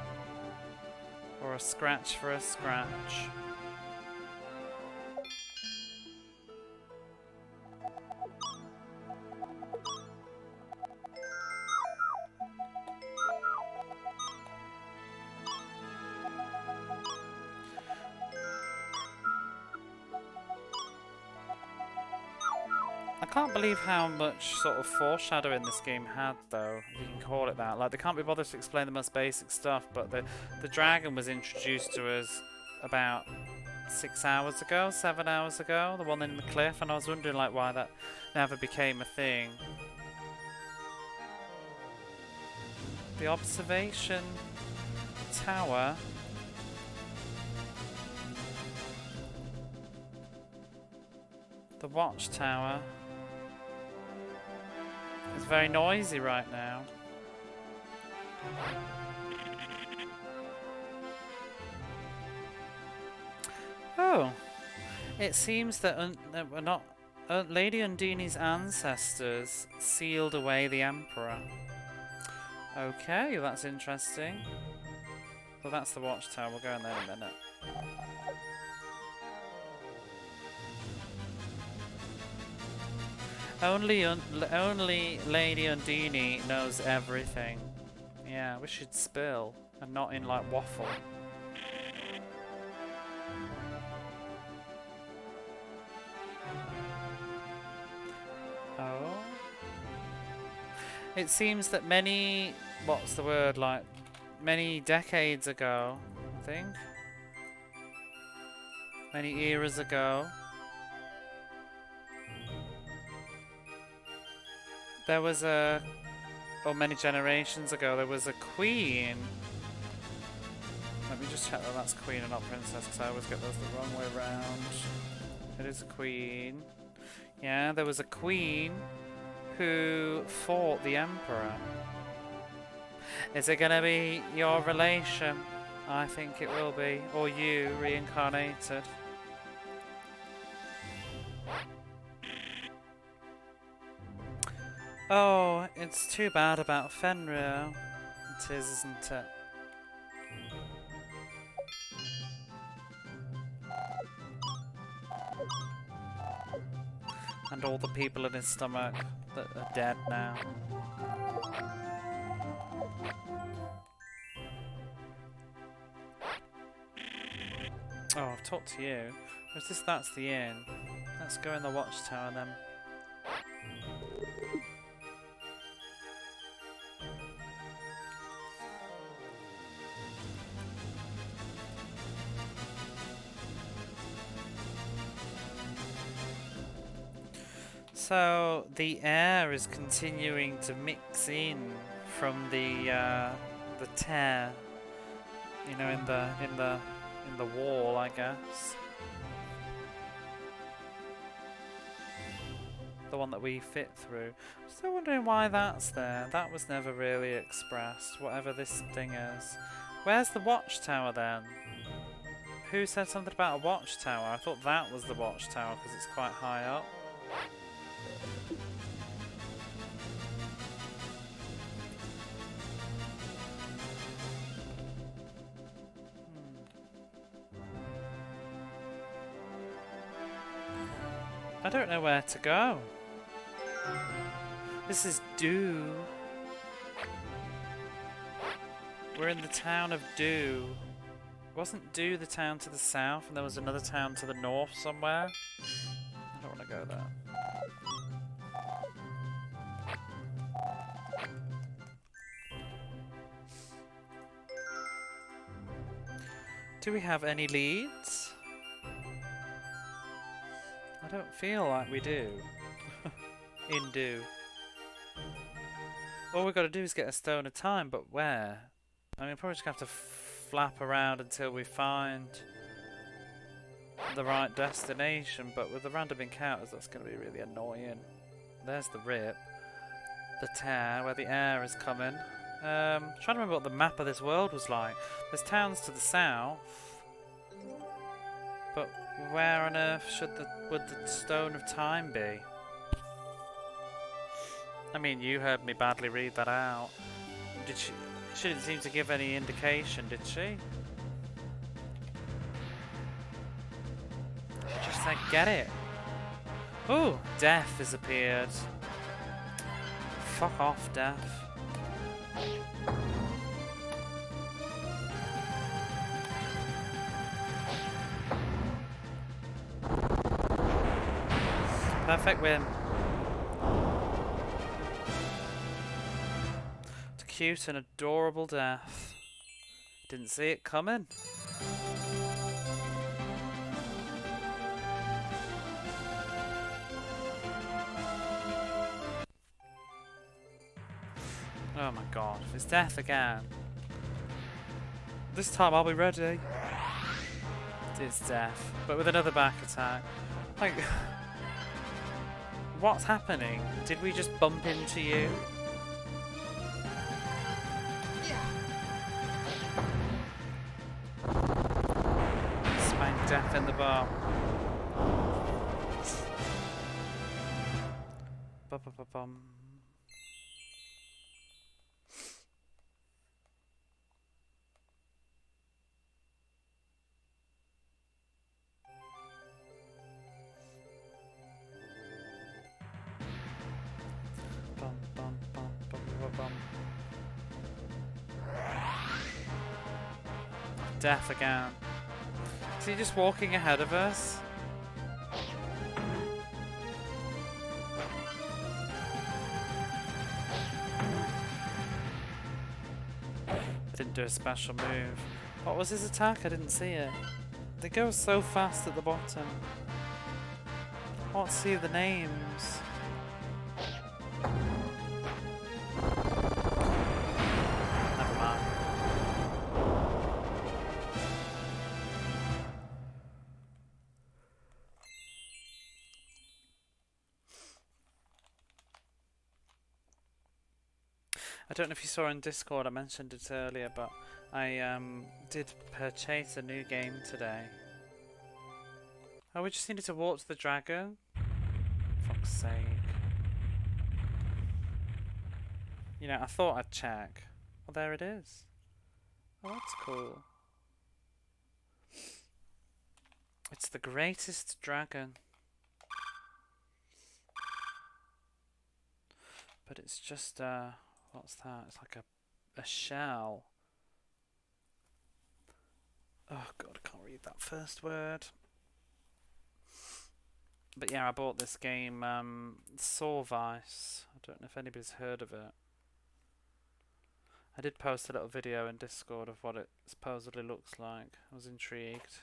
Or a scratch for a scratch. I can't believe how much sort of foreshadowing this game had, though, if you can call it that. Like, they can't be bothered to explain the most basic stuff, but the dragon was introduced to us about 6 hours ago, 7 hours ago, the one in the cliff, and I was wondering, like, why that never became a thing. The observation tower. The watchtower. It's very noisy right now. Oh, it seems that we're not. Lady Undini's ancestors sealed away the Emperor. Okay, that's interesting. Well, that's the watchtower. We'll go in there in a minute. Only Lady Undini knows everything. Yeah, we should spill and not in like waffle. Oh. It seems that many, what's the word, like many decades ago, I think. Many eras ago. There was a, or many generations ago, there was a queen. Let me just check that that's queen and not princess, because I always get those the wrong way around. It is a queen. Yeah, there was a queen who fought the emperor. Is it going to be your relation? I think it will be. Or you, reincarnated. Oh, it's too bad about Fenrir. It is, isn't it? And all the people in his stomach that are dead now. Oh, I've talked to you. Or is this, that's the inn? Let's go in the watchtower then. So the air is continuing to mix in from the tear, you know, in the wall, I guess. The one that we fit through. Still wondering why that's there. That was never really expressed, whatever this thing is. Where's the watchtower then? Who said something about a watchtower? I thought that was the watchtower because it's quite high up. I don't know where to go. This is Dew. We're in the town of Dew. Wasn't Dew the town to the south and there was another town to the north somewhere? I don't want to go there. Do we have any leads? I don't feel like we do. In Dew. All we've got to do is get a stone of time, but where? I mean, probably just have to flap around until we find the right destination, but with the random encounters, that's going to be really annoying. There's the rip. the tear where the air is coming. Trying to remember what the map of this world was like. There's towns to the south, but where on earth would the Stone of Time be? I mean, you heard me badly read that out. She didn't seem to give any indication, did she? She just said, get it. Ooh, death has appeared. Fuck off, death. Perfect win. It's cute and adorable death. Didn't see it coming. Oh my god, if it's death again. This time I'll be ready. It's death, but with another back attack. Like, what's happening? Did we just bump into you? Spank death in the bar. Bum. Death again. Is he just walking ahead of us? Didn't do a special move. What was his attack? I didn't see it. They go so fast at the bottom. I can't see the names. Never mind. I don't know if you saw in Discord, I mentioned it earlier, but I did purchase a new game today. Oh, we just needed to walk to the dragon? Fuck's sake. You know, I thought I'd check. Well, there it is. Oh, that's cool. It's the greatest dragon. But it's just, what's that? It's like a shell. Oh god, I can't read that first word. But yeah, I bought this game, Vice. I don't know if anybody's heard of it. I did post a little video in Discord of what it supposedly looks like. I was intrigued.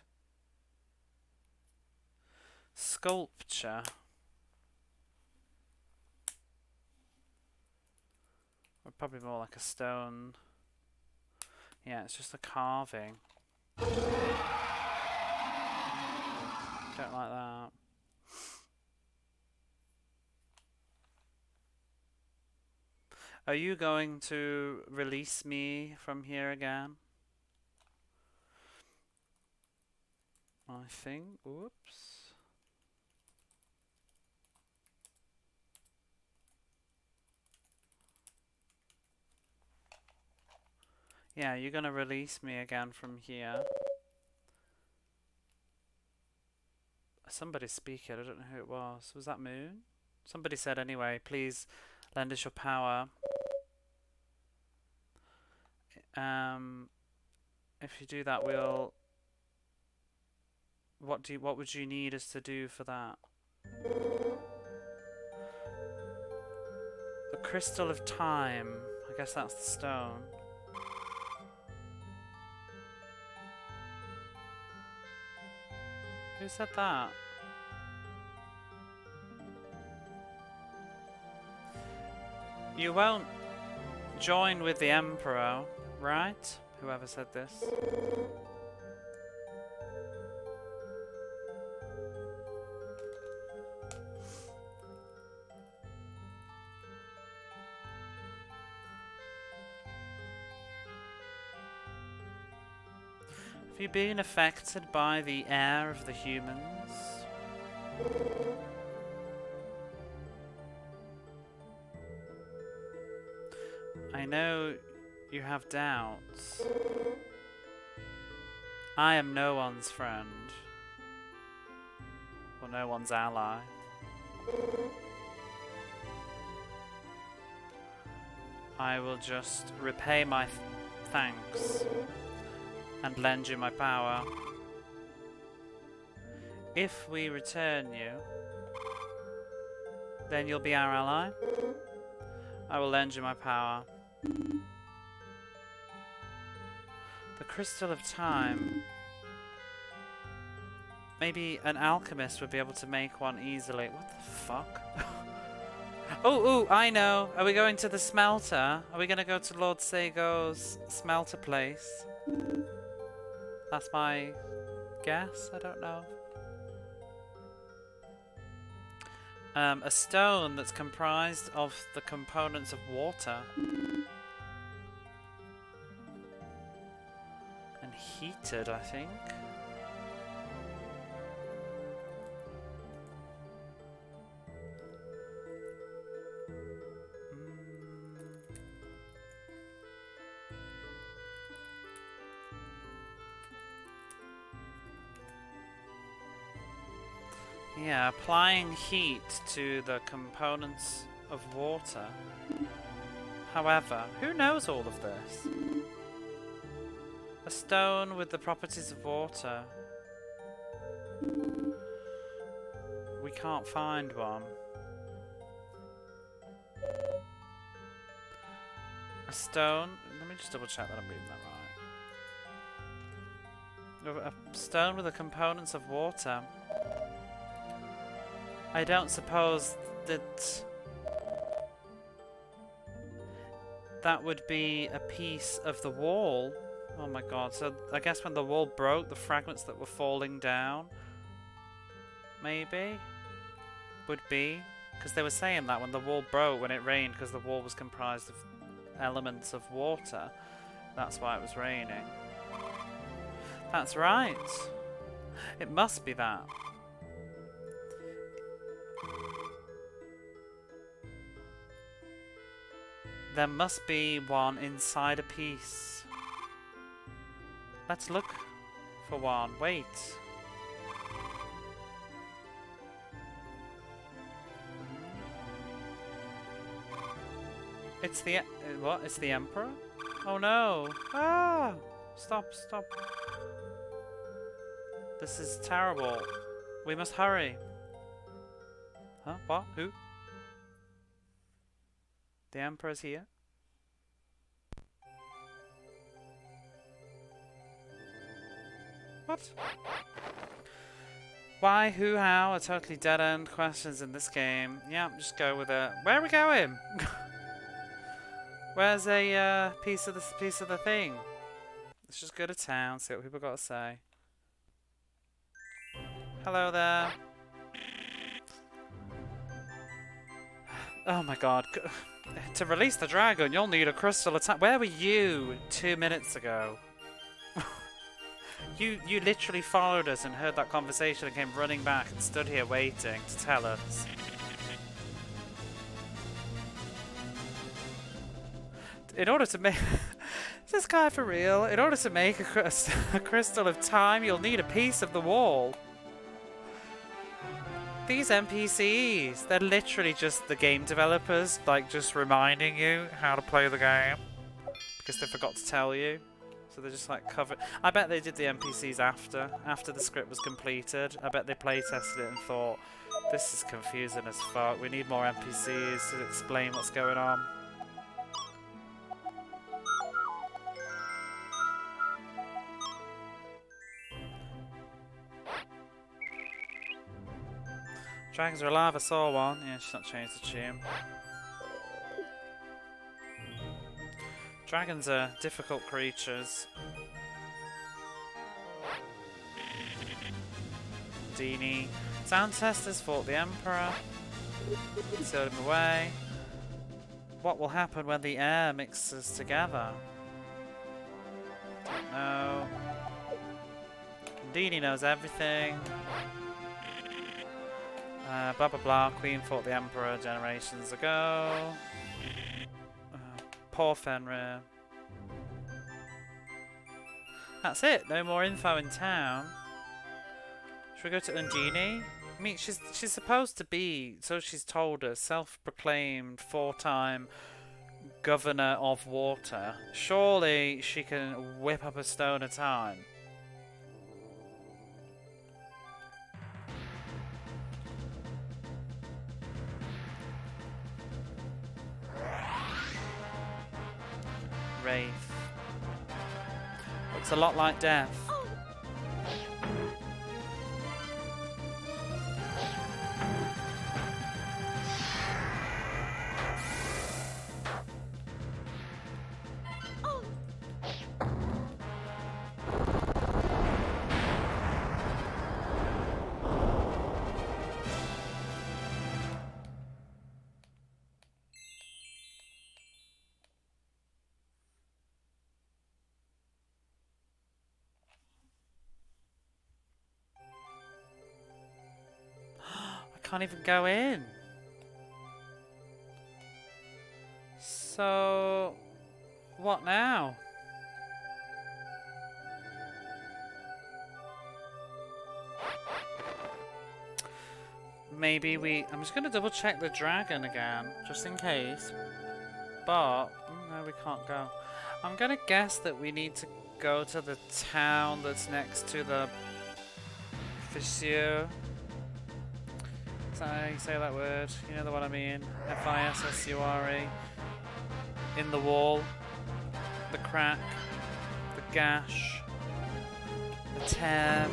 Sculpture. Or probably more like a stone. Yeah, it's just a carving. Don't like that. Are you going to release me from here again? I think. Whoops. Yeah, you're gonna release me again from here. Somebody's speaking, I don't know who it was. Was that Moon? Somebody said anyway, please lend us your power. If you do that, we'll... What would you need us to do for that? The Crystal of Time. I guess that's the stone. Who said that? You won't join with the Emperor, right? Whoever said this. Have you been affected by the air of the humans? I know you have doubts. I am no one's friend. Or no one's ally. I will just repay my thanks and lend you my power. If we return you, then you'll be our ally. I will lend you my power. The Crystal of Time. Maybe an alchemist would be able to make one easily. What the fuck? Oh, I know. Are we going to the smelter? Are we going to go to Lord Sego's smelter place? That's my guess. I don't know. A stone that's comprised of the components of water. And heated, I think. Yeah, applying heat to the components of water. However, who knows all of this? A stone with the properties of water. We can't find one. A stone. Let me just double check that I'm reading that right. A stone with the components of water. I don't suppose that that would be a piece of the wall. Oh my god, so I guess when the wall broke, the fragments that were falling down, maybe, would be. Because they were saying that when the wall broke, when it rained, because the wall was comprised of elements of water, that's why it was raining. That's right. It must be that. There must be one inside a piece. Let's look for one. Wait. It's the... what? It's the Emperor? Oh no! Ah! Stop, stop. This is terrible. We must hurry. Huh? What? Who? The Emperor's here. What? Why, who, how are totally dead-end questions in this game. Yeah, just go with it. Where are we going? Where's a piece of the thing? Let's just go to town, see what people got to say. Hello there. Oh my god. To release the dragon, you'll need a crystal attack. Where were you 2 minutes ago? You literally followed us and heard that conversation and came running back and stood here waiting to tell us. In order to make... Is this guy for real? In order to make a crystal of time, you'll need a piece of the wall. These NPCs, they're literally just the game developers, like just reminding you how to play the game. Because they forgot to tell you. So they're just like covered. I bet they did the NPCs after the script was completed. I bet they play tested it and thought, this is confusing as fuck. We need more NPCs to explain what's going on. Dragons are alive, I saw one. Yeah, she's not changed the tune. Dragons are difficult creatures. Dini. Sound testers fought the Emperor. Sealed him away. What will happen when the air mixes together? Don't know. Undine knows everything. Blah blah blah. Queen fought the Emperor generations ago. Poor Fenrir. That's it. No more info in town. Should we go to Undine? I mean, she's supposed to be, so she's told us, self-proclaimed 4-time governor of water. Surely she can whip up a stone a time. Wraith. Looks a lot like death. Can't even go in. So, what now? Maybe I'm just gonna double check the dragon again, just in case. But, no, we can't go. I'm gonna guess that we need to go to the town that's next to the Fissure. Is that how you say that word? You know the one I mean? F-I-S-S-U-R-E. In the wall. The crack. The gash. The tear.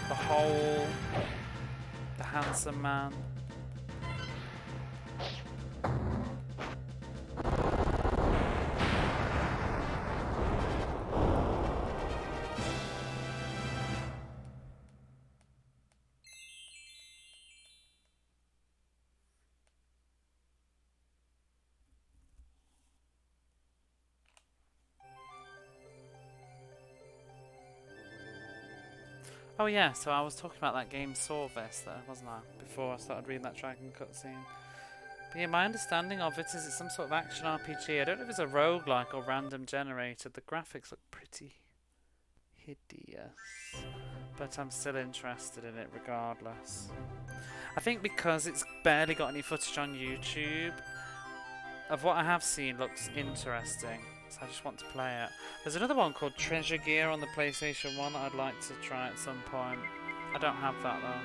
The hole. The handsome man. Oh yeah, so I was talking about that game Sorvis there, wasn't I? Before I started reading that dragon cutscene. But yeah, my understanding of it is it's some sort of action RPG. I don't know if it's a roguelike or random generated. The graphics look pretty hideous. But I'm still interested in it regardless. I think because it's barely got any footage on YouTube, of what I have seen looks interesting. So I just want to play it. There's another one called Treasure Gear on the PlayStation 1 that I'd like to try at some point. I don't have that though.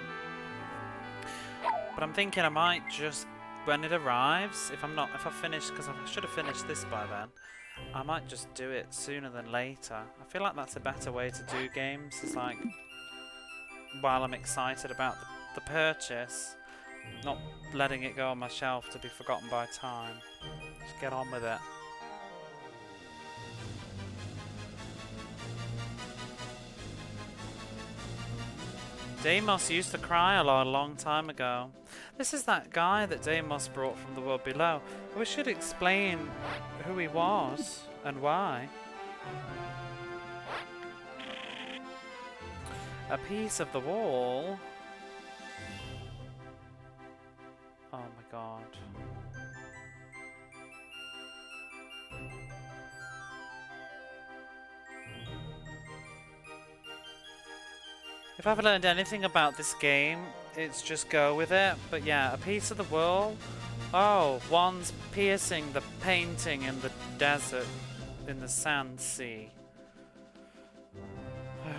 But I'm thinking I might just, when it arrives, if I finish, because I should have finished this by then, I might just do it sooner than later. I feel like that's a better way to do games. It's like, while I'm excited about the purchase, not letting it go on my shelf to be forgotten by time. Just get on with it. Deimos used to cry a lot a long time ago. This is that guy that Deimos brought from the world below. We should explain who he was and why. A piece of the wall. Oh my god. If I've learned anything about this game, it's just go with it. But yeah, a piece of the world. Oh, one's piercing the painting in the desert, in the sand sea.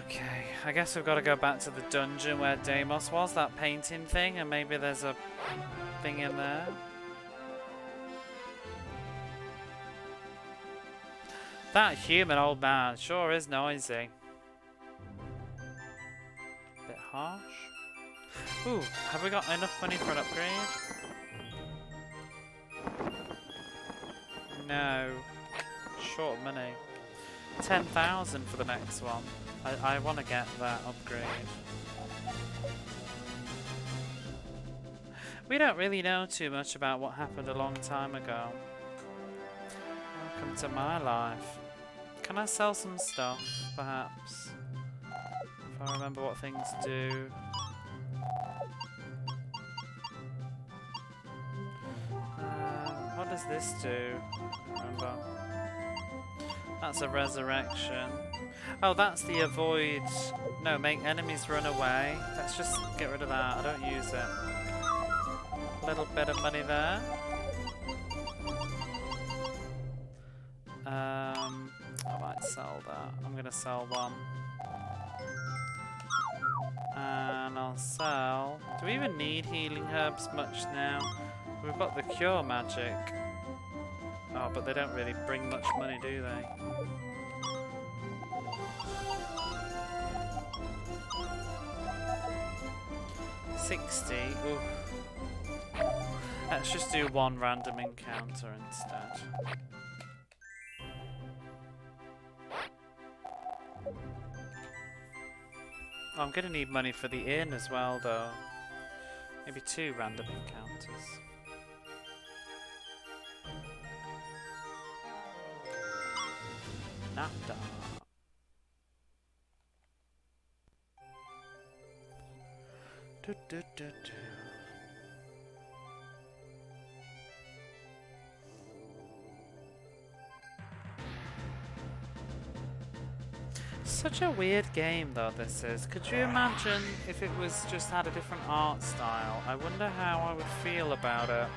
Okay, I guess we've got to go back to the dungeon where Deimos was, that painting thing, and maybe there's a thing in there. That human old man sure is noisy. Bit harsh. Ooh, have we got enough money for an upgrade? No. Short of money. 10,000 for the next one. I want to get that upgrade. We don't really know too much about what happened a long time ago. Welcome to my life. Can I sell some stuff, perhaps? If I remember what things do. What does this do? Remember. That's a resurrection. Oh, that's the avoid... No, make enemies run away. Let's just get rid of that. I don't use it. A little bit of money there. I might sell that. I'm gonna sell one. And I'll sell... Do we even need healing herbs much now? We've got the cure magic. Oh, but they don't really bring much money, do they? $60. Ooh. Let's just do one random encounter instead. Oh, I'm gonna need money for the inn as well, though. Maybe 2 random encounters. Nada. Do, do, do, do. Such a weird game though this is. Could you imagine if it was just had a different art style? I wonder how I would feel about it.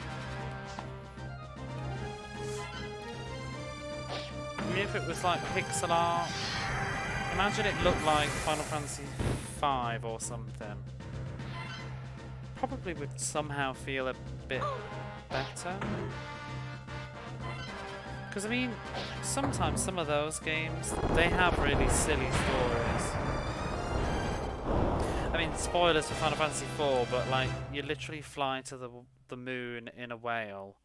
I mean, if it was like pixel art, imagine it looked like Final Fantasy V or something. Probably would somehow feel a bit better. Because I mean, sometimes some of those games, they have really silly stories. I mean, spoilers for Final Fantasy IV, but like, you literally fly to the moon in a whale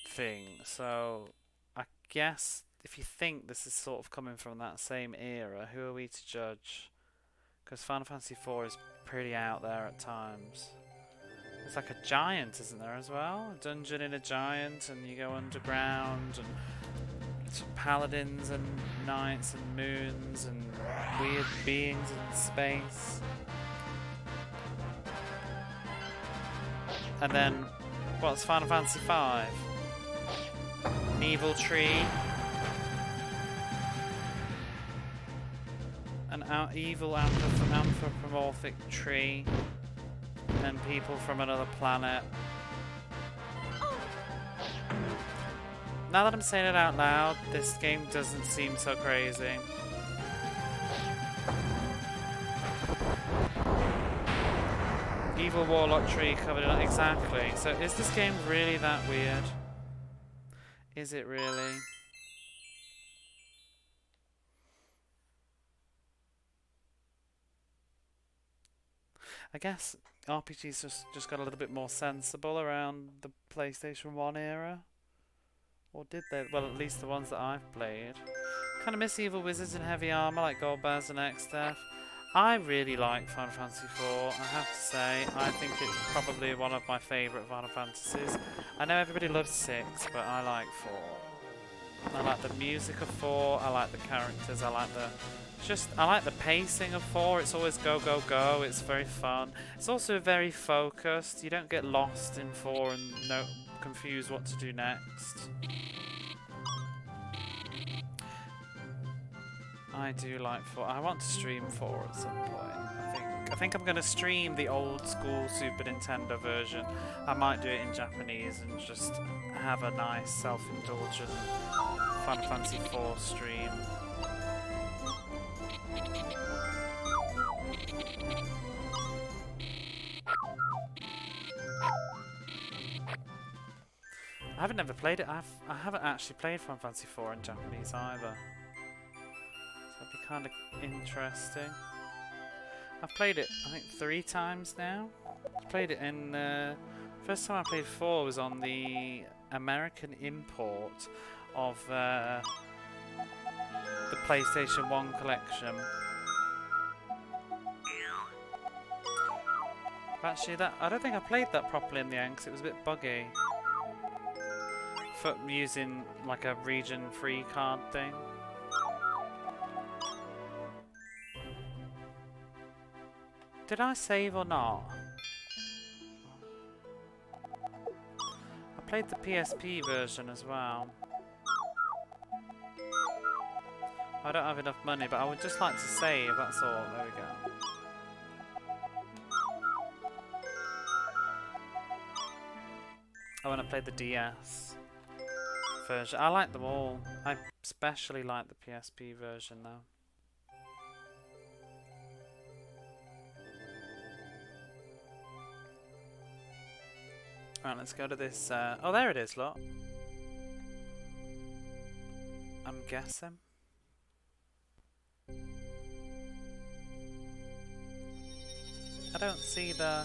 thing. So, I guess if you think this is sort of coming from that same era, who are we to judge? Because Final Fantasy IV is pretty out there at times. There's like a giant, isn't there, as well? A dungeon in a giant, and you go underground, and paladins, and knights, and moons, and weird beings in space. And then, what's Final Fantasy V? An evil tree. An evil anthropomorphic tree. And people from another planet. Now that I'm saying it out loud, this game doesn't seem so crazy. Evil warlock tree covered in... Exactly. So is this game really that weird? Is it really? I guess RPGs just got a little bit more sensible around the PlayStation 1 era. Or did they? Well, at least the ones that I've played. Kind of miss evil wizards in heavy armor like Goldbaz and Exdeath. I really like Final Fantasy IV, I have to say. I think it's probably one of my favourite Final Fantasies. I know everybody loves 6, but I like 4. I like the music of 4, I like the characters, I like the pacing of 4. It's always go, go, go. It's very fun. It's also very focused. You don't get lost in 4 and confused what to do next. I do like 4. I want to stream 4 at some point. I think I'm going to stream the old school Super Nintendo version. I might do it in Japanese and just have a nice self-indulgent Final Fantasy 4 stream. I haven't never played it. I haven't actually played Final Fantasy 4 in Japanese either. So that'd be kind of interesting. I've played it, I think, 3 times now. I played it in... first time I played 4 was on the American import of the PlayStation 1 collection. Actually, I don't think I played that properly in the end because it was a bit buggy. For using like a region free card thing. Did I save or not? I played the PSP version as well. I don't have enough money, but I would just like to save, that's all. There we go. I want to play the DS version. I like them all. I especially like the PSP version though. Right, let's go to this. Oh, there it is, look. I'm guessing. I don't see the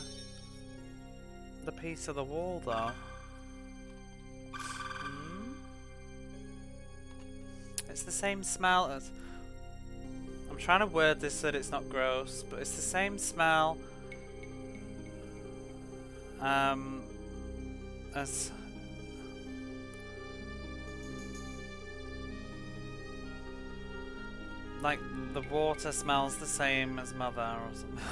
piece of the wall though. It's the same smell as... I'm trying to word this so that it's not gross, but it's the same smell as... Like, the water smells the same as Mother or something.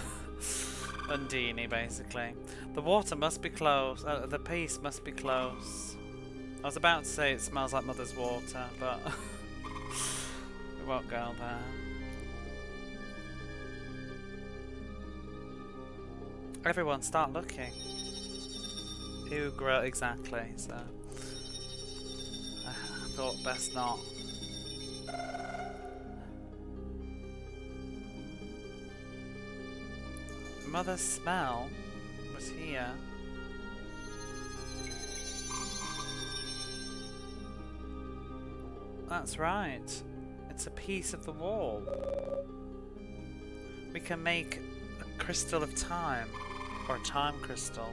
Undine, basically. The water must be close, the piece must be close. I was about to say it smells like Mother's water, but... we won't go there. Everyone start looking. Who grow exactly, so... I thought best not. Mother's smell was here. That's right. It's a piece of the wall. We can make a crystal of time, or a time crystal.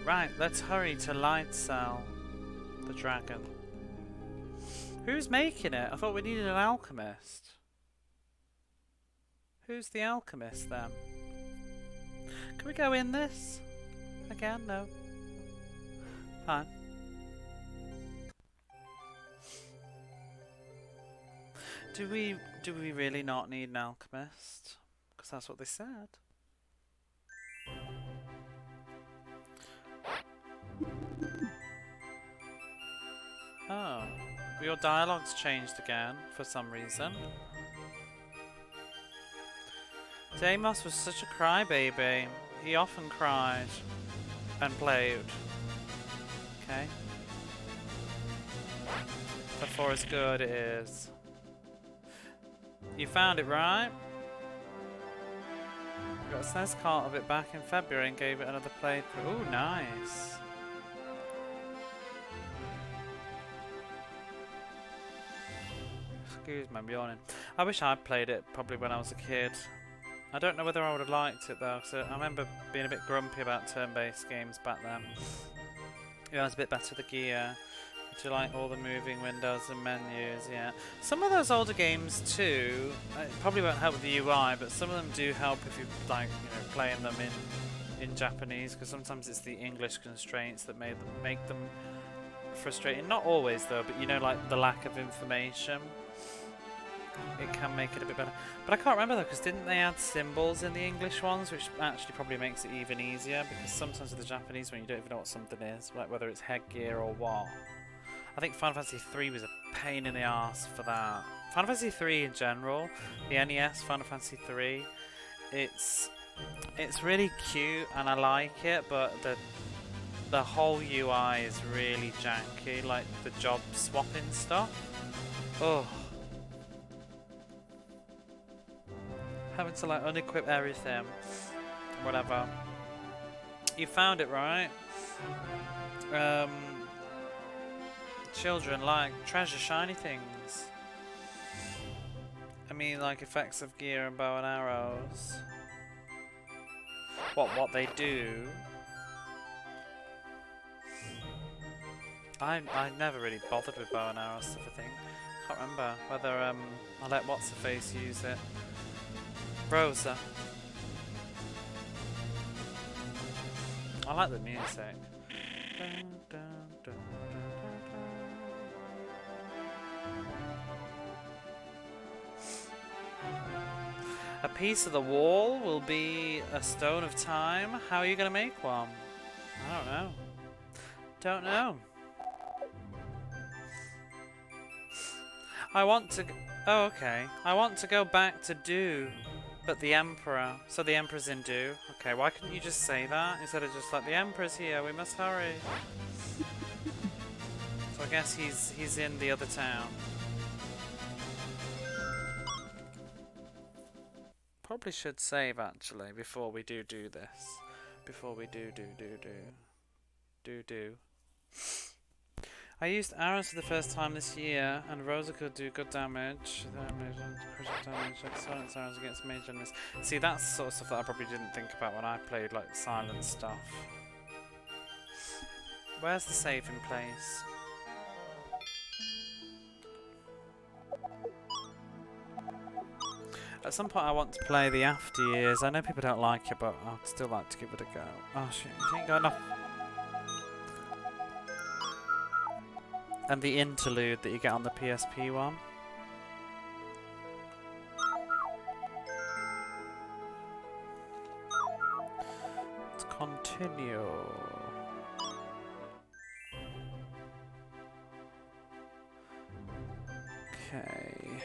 Right, let's hurry to Light Cell, the dragon. Who's making it? I thought we needed an alchemist. Who's the alchemist then? Can we go in this? Again? No. Fine. Do we really not need an alchemist? Because that's what they said. Oh. Your dialogue's changed again for some reason. Deimos was such a crybaby. He often cried and played. Okay. The forest good it is. You found it, right? Got a SNES cart of it back in February and gave it another playthrough. Ooh, nice. Excuse me, I'm yawning. I wish I'd played it probably when I was a kid. I don't know whether I would have liked it though, because I remember being a bit grumpy about turn-based games back then. Yeah, I was a bit better with the gear. Do you like all the moving windows and menus? Yeah. Some of those older games too, it probably won't help with the UI, but some of them do help if you like, you know, playing them in Japanese, because sometimes it's the English constraints that make them frustrating. Not always though, but you know, like the lack of information. It can make it a bit better. But I can't remember though, because didn't they add symbols in the English ones, which actually probably makes it even easier, because sometimes with the Japanese one you don't even know what something is, like whether it's headgear or what. I think Final Fantasy 3 was a pain in the arse for that. Final Fantasy 3 in general, the NES Final Fantasy 3, it's really cute and I like it, but the whole UI is really janky, like the job swapping stuff. Oh. Having to like unequip everything, whatever. You found it, right? Children like treasure shiny things. I mean, like effects of gear and bow and arrows. What they do. I never really bothered with bow and arrow stuff, I think. Can't remember whether I let what's her face use it. Rosa. I like the music. Dun, dun, dun, A piece of the wall will be a stone of time. How are you going to make one? I don't know. Don't know. I want to... Oh, okay. I want to go back to Do, but the Emperor. So the Emperor's in Do. Okay, why couldn't you just say that? Instead of just like, the Emperor's here, we must hurry. So I guess he's in the other town. Probably should save actually before we do this. Before we do. I used arrows for the first time this year, and Rosa could do good damage. Critical damage, like silence arrows against mage enemies. See, that's the sort of stuff that I probably didn't think about when I played like silent stuff. Where's the saving place? At some point I want to play the After Years. I know people don't like it, but I'd still like to give it a go. Oh shit, you ain't got enough. And the interlude that you get on the PSP one. Let's continue. Okay.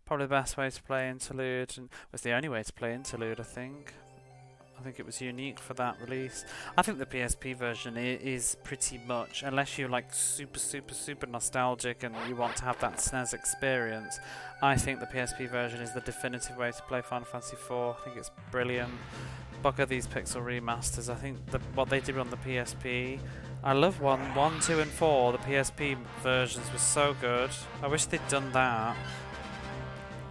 Probably the best way to play Interlude, and was the only way to play Interlude, I think. I think it was unique for that release. I think the PSP version is pretty much, unless you're like super nostalgic and you want to have that SNES experience, I think the PSP version is the definitive way to play Final Fantasy IV. I think it's brilliant. Bugger these pixel remasters. I think what they did on the PSP, I love 1, 2 and 4. The PSP versions were so good. I wish they'd done that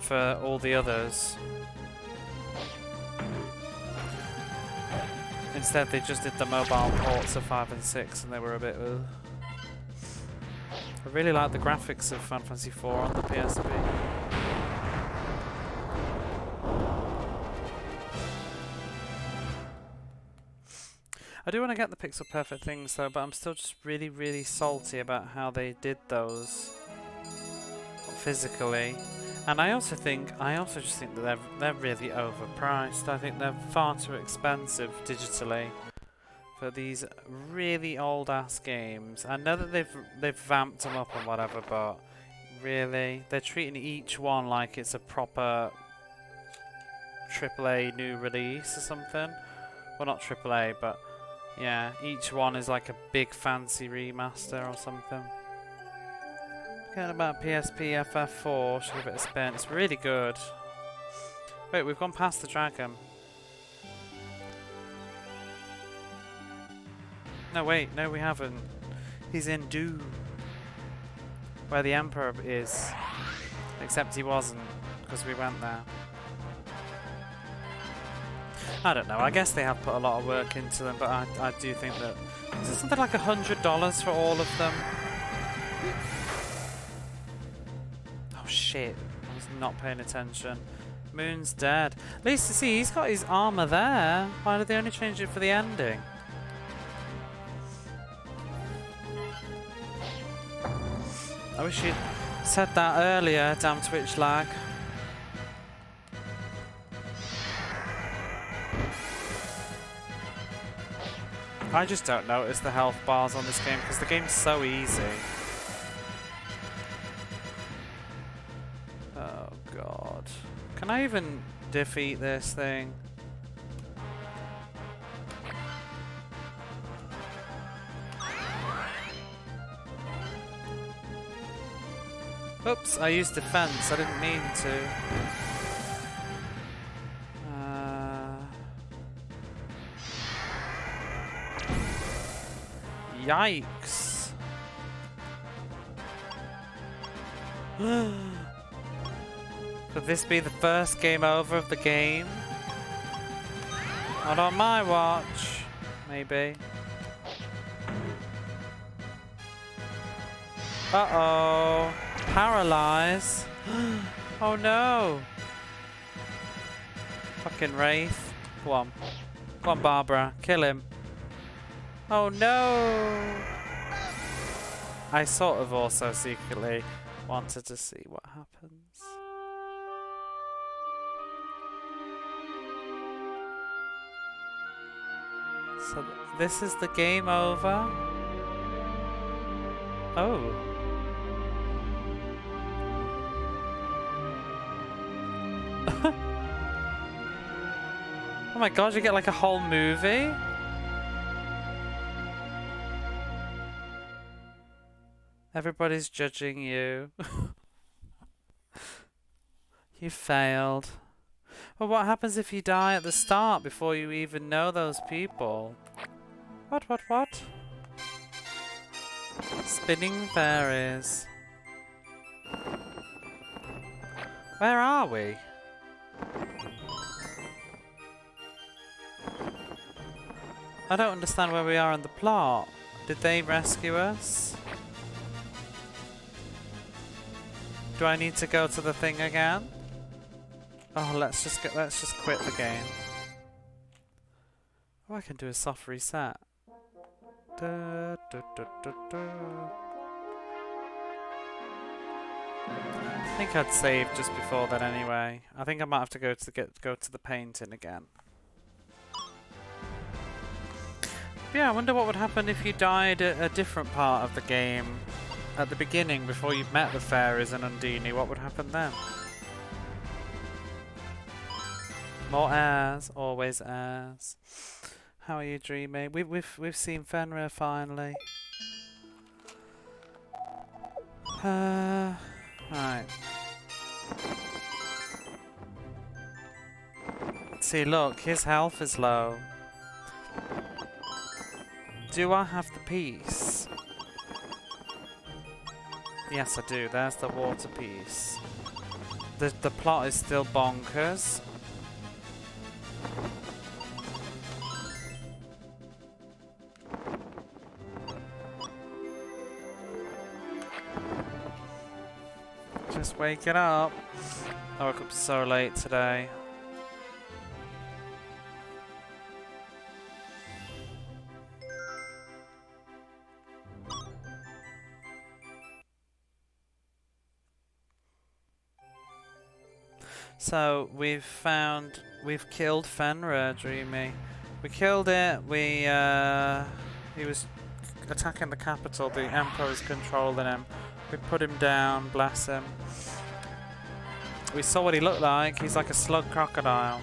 for all the others. Instead they just did the mobile ports of 5 and 6 and they were a bit I really like the graphics of Final Fantasy IV on the PSP. I do want to get the pixel perfect things though, but I'm still just really salty about how they did those physically. And I also just think that they're really overpriced. I think they're far too expensive digitally for these really old ass games. I know that they've vamped them up and whatever, but really, they're treating each one like it's a proper AAA new release or something. Well, not AAA, but yeah, each one is like a big fancy remaster or something. Forgetting about PSP FF4, should give it a spin. It's really good. Wait, we've gone past the dragon. No, wait, no we haven't. He's in Do, where the Emperor is. Except he wasn't, because we went there. I don't know, I guess they have put a lot of work into them, but I do think that... Is it something like $100 for all of them? Shit, I was not paying attention. Moon's dead. At least to see, he's got his armour there. Why did they only change it for the ending? I wish you'd said that earlier, damn Twitch lag. I just don't notice the health bars on this game because the game's so easy. God. Can I even defeat this thing? Oops, I used defense. I didn't mean to. Yikes. Could this be the first game over of the game? Not on my watch. Maybe. Uh-oh. Paralyze. Oh no. Fucking Wraith. Go on. Go on, Barbara. Kill him. Oh no. I sort of also secretly wanted to see what happens. So this is the game over? Oh. Oh my god, you get like a whole movie? Everybody's judging you. You failed. Well, what happens if you die at the start before you even know those people? What? Spinning fairies. Where are we? I don't understand where we are in the plot. Did they rescue us? Do I need to go to the thing again? Oh, let's just quit the game. Oh, I can do a soft reset. Da, da, da, da, da. I think I'd saved just before that anyway. I think I might have to go to the painting again. Yeah, I wonder what would happen if you died at a different part of the game at the beginning before you met the fairies and Undine. What would happen then? More airs, always airs. How are you, Dreamy? We've seen Fenrir finally. Right. See, look, his health is low. Do I have the piece? Yes, I do. There's the water piece. The plot is still bonkers. Just wake it up. I woke up so late today. So we've killed Fenrir, Dreamy. We killed it. He was attacking the capital. The Emperor was controlling him. We put him down, bless him. We saw what he looked like. He's like a slug crocodile.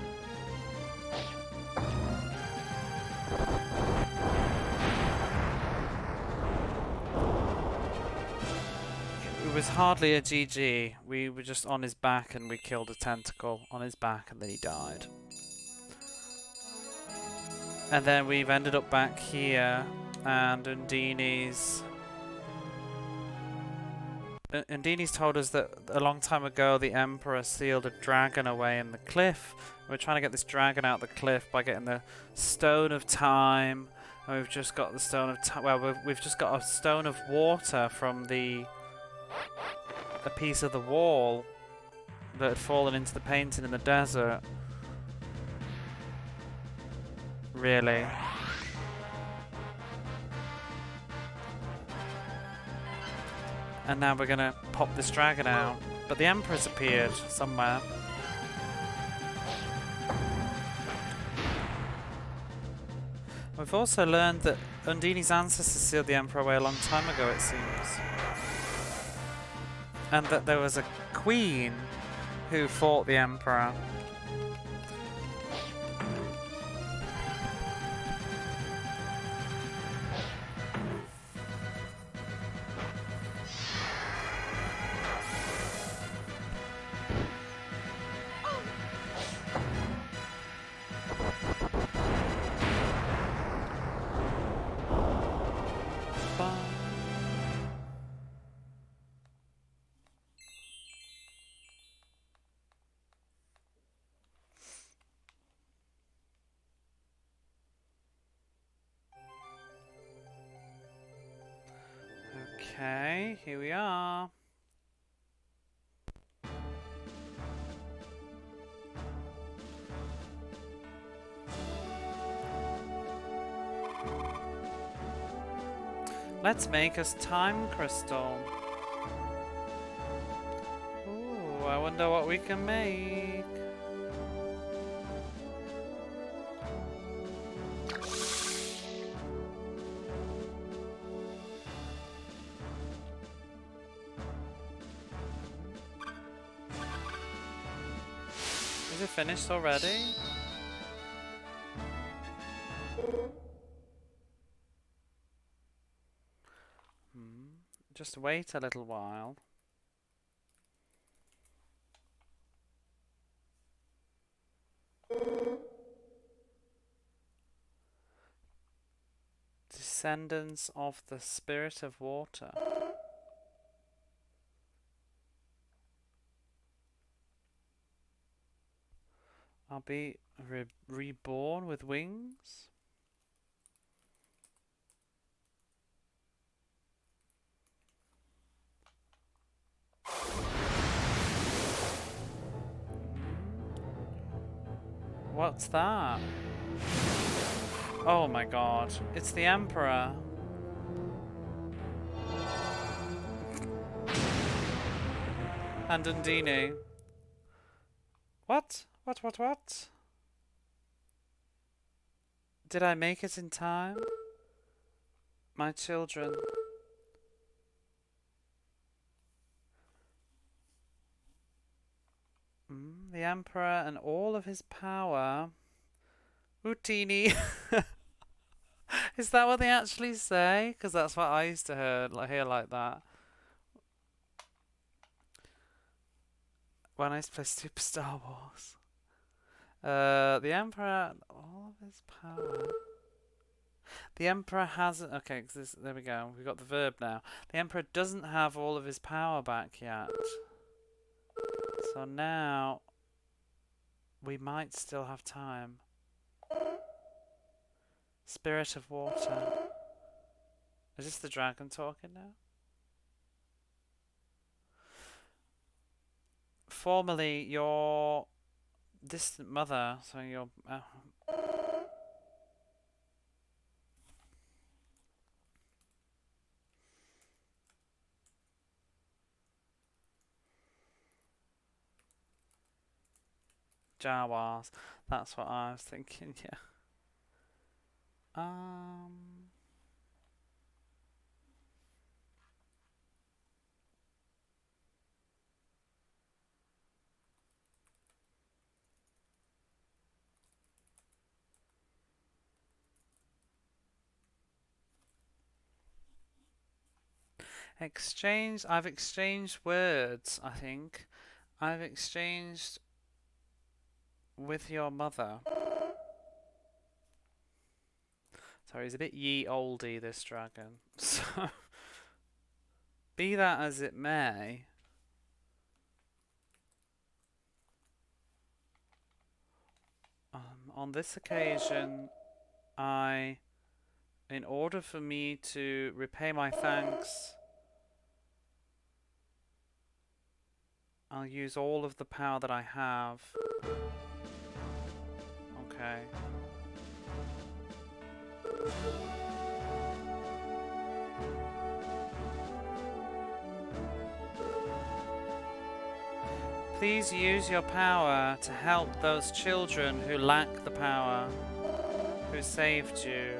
It was hardly a GG. We were just on his back and we killed a tentacle on his back and then he died. And then we've ended up back here and Undine's told us that a long time ago the Emperor sealed a dragon away in the cliff. We're trying to get this dragon out the cliff by getting the Stone of Time. And we've just got the Stone of Time. Well, we've just got a Stone of Water from a piece of the wall that had fallen into the painting in the desert. Really? And now we're gonna pop this dragon out. But the Emperor's appeared somewhere. We've also learned that Undine's ancestors sealed the Emperor away a long time ago, it seems. And that there was a queen who fought the Emperor. Okay, here we are. Let's make us time crystal. Ooh, I wonder what we can make. it finished already? Just wait a little while. Descendants of the Spirit of Water. I'll be reborn with wings. What's that? Oh my god, it's the Emperor. And Undine. What? What? Did I make it in time? My children. The Emperor and all of his power. Utini. Is that what they actually say? Because that's what I used to hear like that. When I used to play Super Star Wars. The Emperor and all of his power. The Emperor hasn't... Okay, there we go. We've got the verb now. The Emperor doesn't have all of his power back yet. So now... we might still have time. Spirit of Water. Is this the dragon talking now? Formerly your distant mother, so your... Jawas. That's what I was thinking, yeah. I've exchanged words, I think. I've exchanged with your mother. Sorry, he's a bit ye oldie, this dragon. So, be that as it may, on this occasion, in order for me to repay my thanks, I'll use all of the power that I have. Okay. Please use your power to help those children who lack the power, who saved you.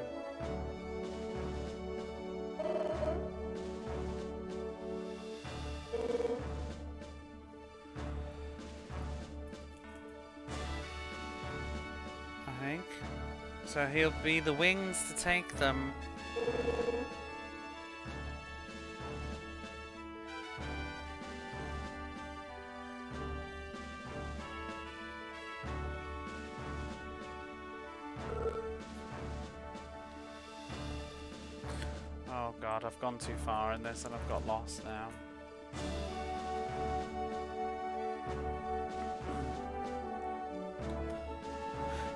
I think. So he'll be the wings to take them. Oh god, I've gone too far in this and I've got lost now.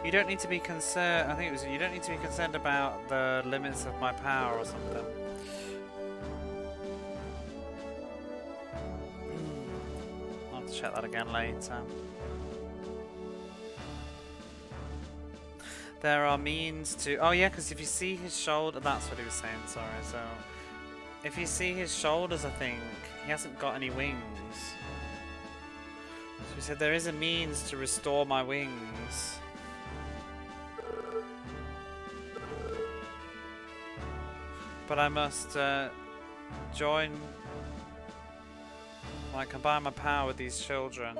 You don't need to be concerned. I think it was. You don't need to be concerned about the limits of my power or something. I'll have to check that again later. There are means to. Oh yeah, because if you see his shoulder, that's what he was saying. Sorry. So, if you see his shoulders, I think he hasn't got any wings. So he said there is a means to restore my wings. But I must combine my power with these children.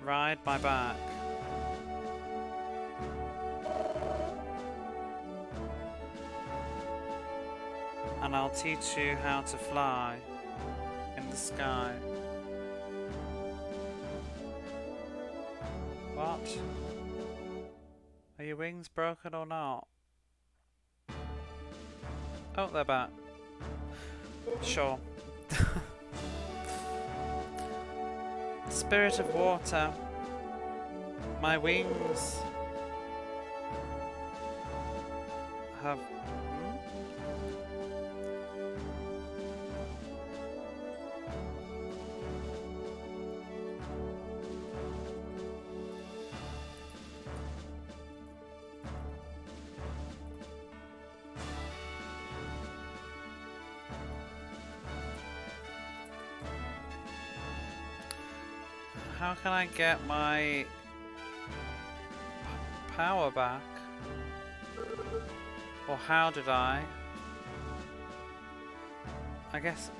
ride my back. And I'll teach you how to fly in the sky. What? Are your wings broken or not? Oh, they're back. Sure. Spirit of water, my wings have... How can I get my power back? Or how did I? I guess...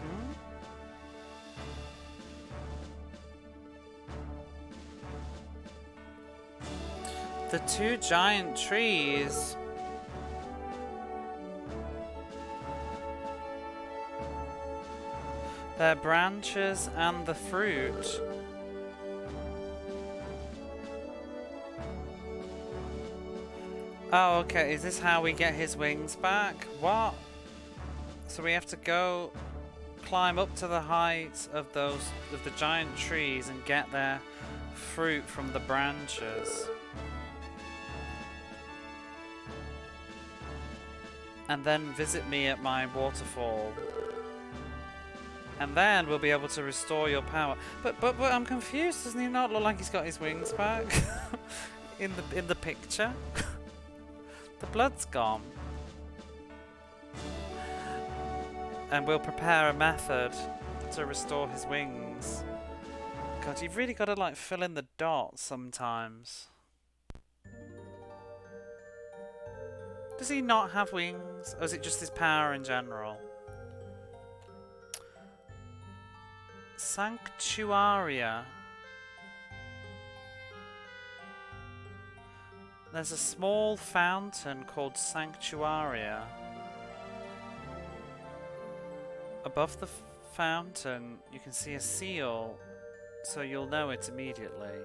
The two giant trees. Their branches and the fruit. Oh, okay. Is this how we get his wings back? What? So we have to go climb up to the height of the giant trees and get their fruit from the branches. And then visit me at my waterfall. And then we'll be able to restore your power. But I'm confused. Doesn't he not look like he's got his wings back in the picture? The blood's gone. And we'll prepare a method to restore his wings. God, you've really got to like fill in the dots sometimes. Does he not have wings? Or is it just his power in general? Sanctuaria. There's a small fountain called Sanctuaria. Above the fountain, you can see a seal, so you'll know it immediately.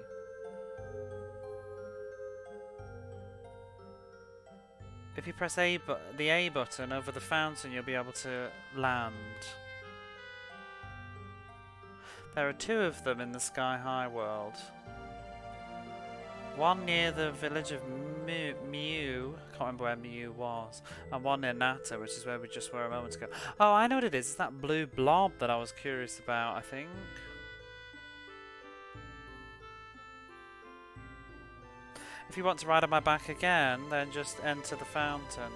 If you press the A button over the fountain, you'll be able to land. There are two of them in the Sky High world. One near the village of Mew, I can't remember where Mew was, and one near Nata, which is where we just were a moment ago. Oh, I know what it is. It's that blue blob that I was curious about, I think. If you want to ride on my back again, then just enter the fountain.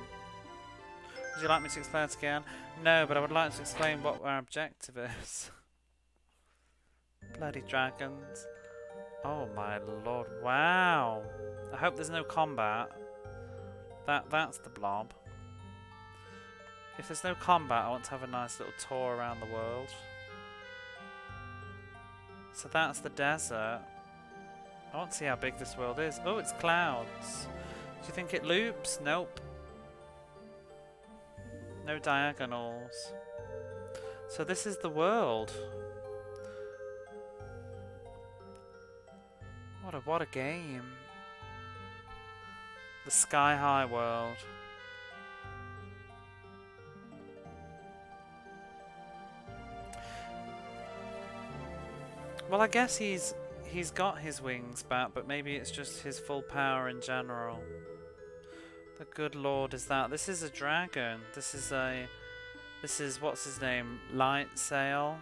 Would you like me to explain it again? No, but I would like to explain what our objective is. Bloody dragons. Oh my lord, wow. I hope there's no combat. That's the blob. If there's no combat, I want to have a nice little tour around the world. So that's the desert. I want to see how big this world is. Oh, it's clouds. Do you think it loops? Nope. No diagonals. So this is the world. What a game. The Sky High world. Well, I guess he's got his wings back, but maybe it's just his full power in general. The good lord is that. This is a dragon. This is what's his name? Lightsail.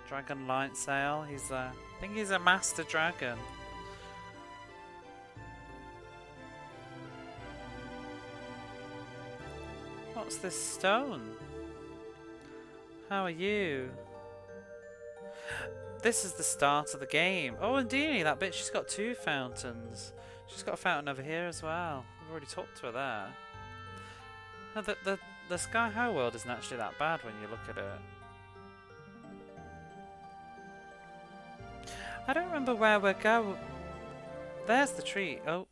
Dragon Lightsail. I think he's a master dragon. What's this stone? How are you? This is the start of the game. Oh, indeed, that bitch, she's got two fountains. She's got a fountain over here as well. We've already talked to her there. No, the Sky High world isn't actually that bad when you look at it. I don't remember where we're going. There's the tree. Oh,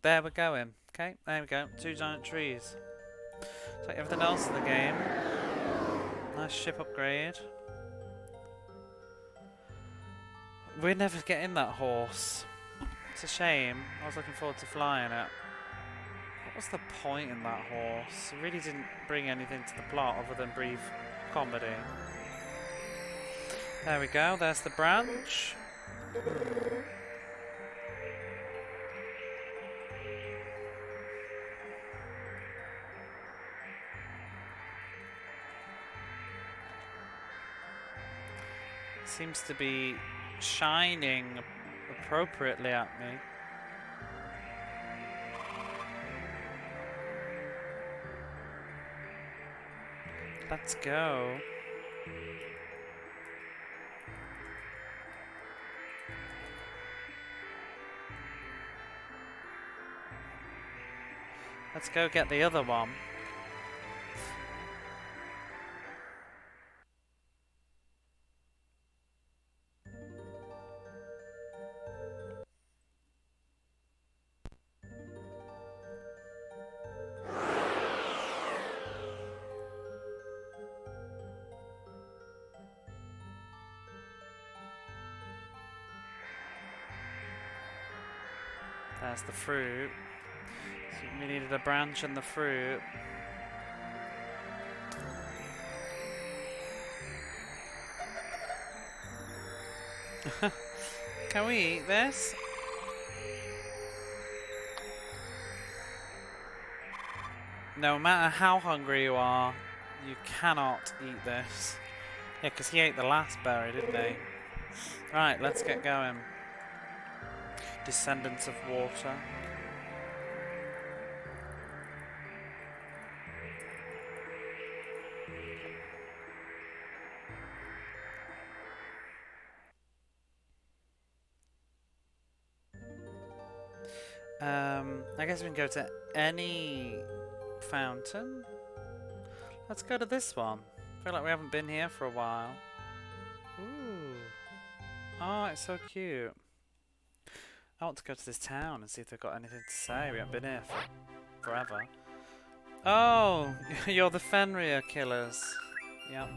there we're going. Okay, there we go. 2 giant trees. It's like everything else in the game. Nice ship upgrade. We're never getting that horse. It's a shame. I was looking forward to flying it. What was the point in that horse? It really didn't bring anything to the plot other than brief comedy. There we go, there's the branch. Seems to be shining appropriately at me. Let's go. Let's go get the other one. There's the fruit. So we needed a branch and the fruit. Can we eat this? No matter how hungry you are, you cannot eat this. Yeah, because he ate the last berry, didn't he? Right, let's get going. Descendants of water. I guess we can go to any fountain. Let's go to this one. I feel like we haven't been here for a while. Ooh. Oh, it's so cute. I want to go to this town and see if they've got anything to say. We haven't been here for forever. Oh, you're the Fenrir killers. Yep.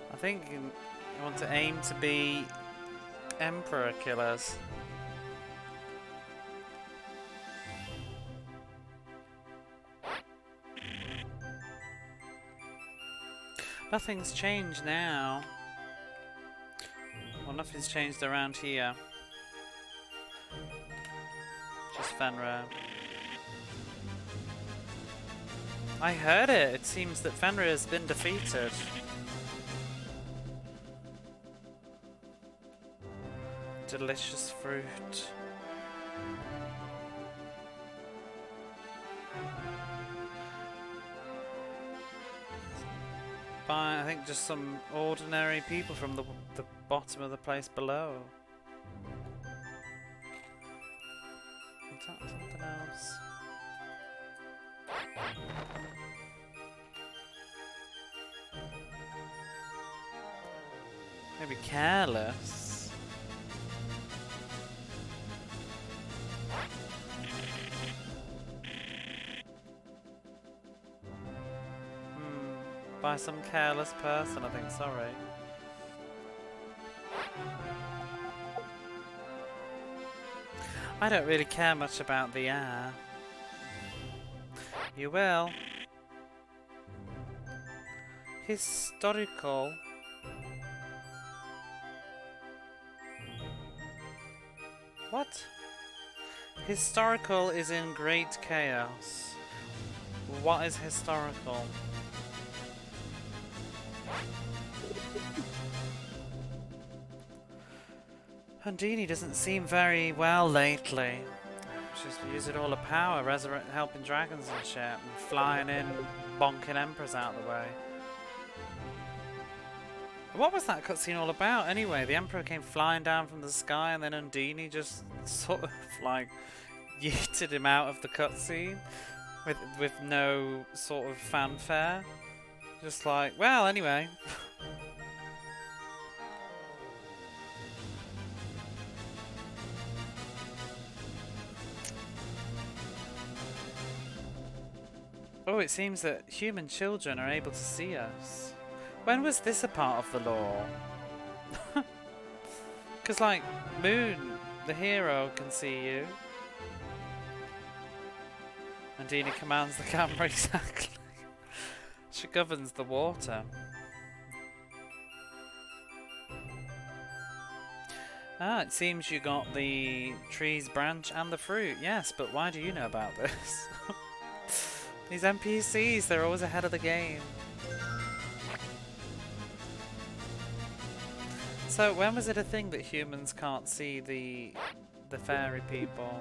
I think you want to aim to be Emperor killers. Nothing's changed now. Well, nothing's changed around here. Just Fenrir. I heard it. It seems that Fenrir has been defeated. Delicious fruit. Fine, I think just some ordinary people from the bottom of the place below. Is that something else? Maybe careless. By some careless person, I think, sorry. I don't really care much about the air. You will. Historical. What? Historical is in great chaos. What is historical? Houdini doesn't seem very well lately. Just using all the power, helping dragons and shit, and flying in, bonking emperors out of the way. What was that cutscene all about anyway? The emperor came flying down from the sky and then Undine just sort of like yeeted him out of the cutscene with no sort of fanfare. Just like, well, anyway. Oh, it seems that human children are able to see us. When was this a part of the law? Because, like, Moon, the hero, can see you. And Dina commands the camera exactly. She governs the water. Ah, it seems you got the tree's branch and the fruit. Yes, but why do you know about this? These NPCs, they're always ahead of the game. So when was it a thing that humans can't see the fairy people?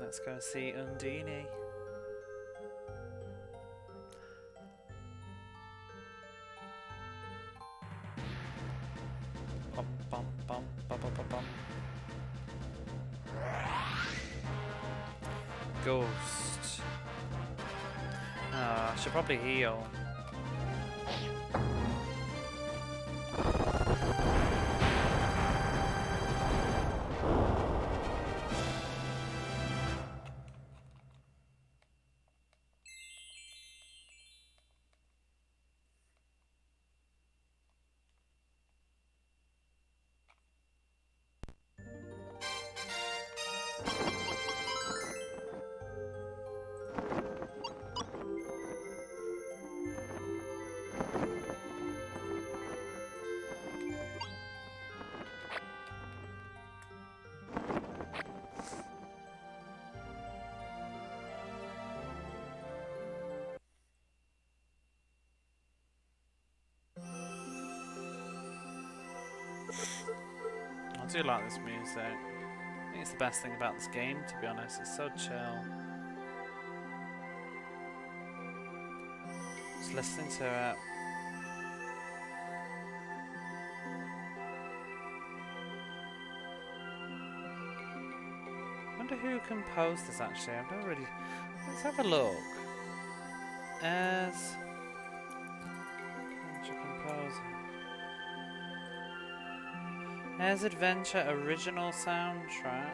Let's go see Undine. Bum, bum, bum, bum, bum, bum, bum. Ghost. I should probably heal. I do like this music. I think it's the best thing about this game, to be honest. It's so chill. Just listening to it. I wonder who composed this actually. I've never really. Let's have a look. As composer. Airs Adventure original soundtrack.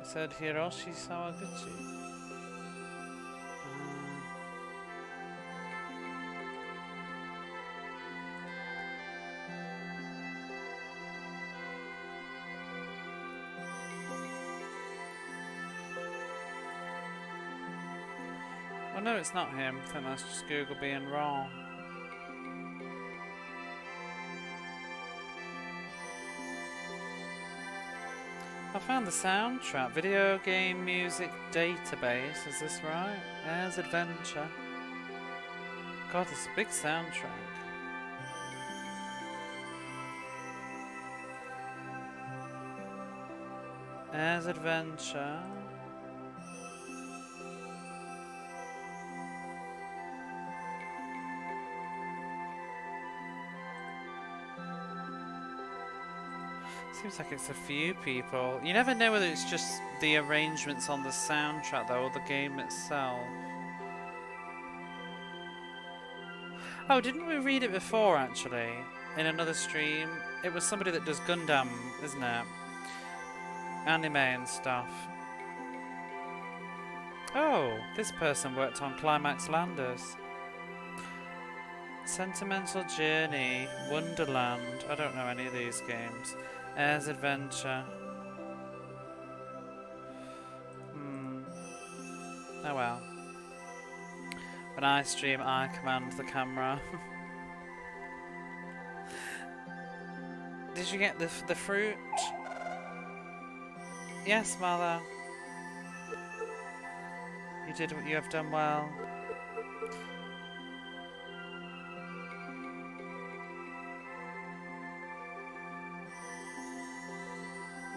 It said Hiroshi Sawaguchi. Oh no, it's not him. I think that's just Google being wrong. I found the soundtrack. Video game music database. Is this right? Airs Adventure. God, it's a big soundtrack. Airs Adventure. Seems like it's a few people. You never know whether it's just the arrangements on the soundtrack though, or the game itself. Oh, didn't we read it before actually? In another stream? It was somebody that does Gundam, isn't it? Anime and stuff. Oh, this person worked on Climax Landers. Sentimental Journey, Wonderland. I don't know any of these games. Airs Adventure. Oh well. When I stream, I command the camera. did you get the fruit? Yes, Mother. You have done well.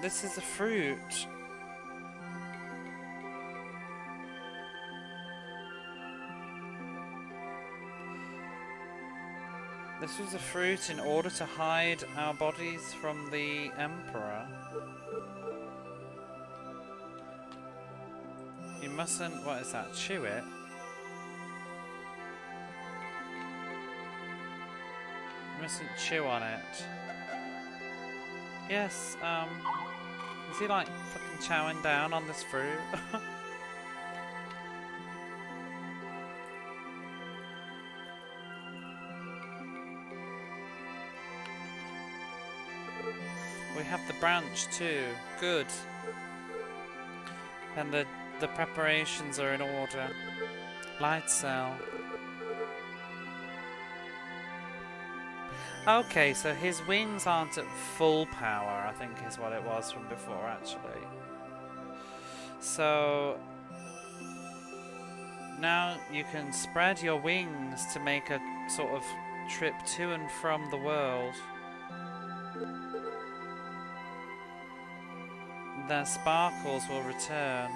This is the fruit. This was a fruit in order to hide our bodies from the Emperor. You mustn't... what is that? Chew it? You mustn't chew on it. Yes, is he like fucking chowing down on this fruit? We have the branch too. Good. And the preparations are in order. Light cell. Okay, so his wings aren't at full power, I think is what it was from before, actually. So now you can spread your wings to make a sort of trip to and from the world. Their sparkles will return.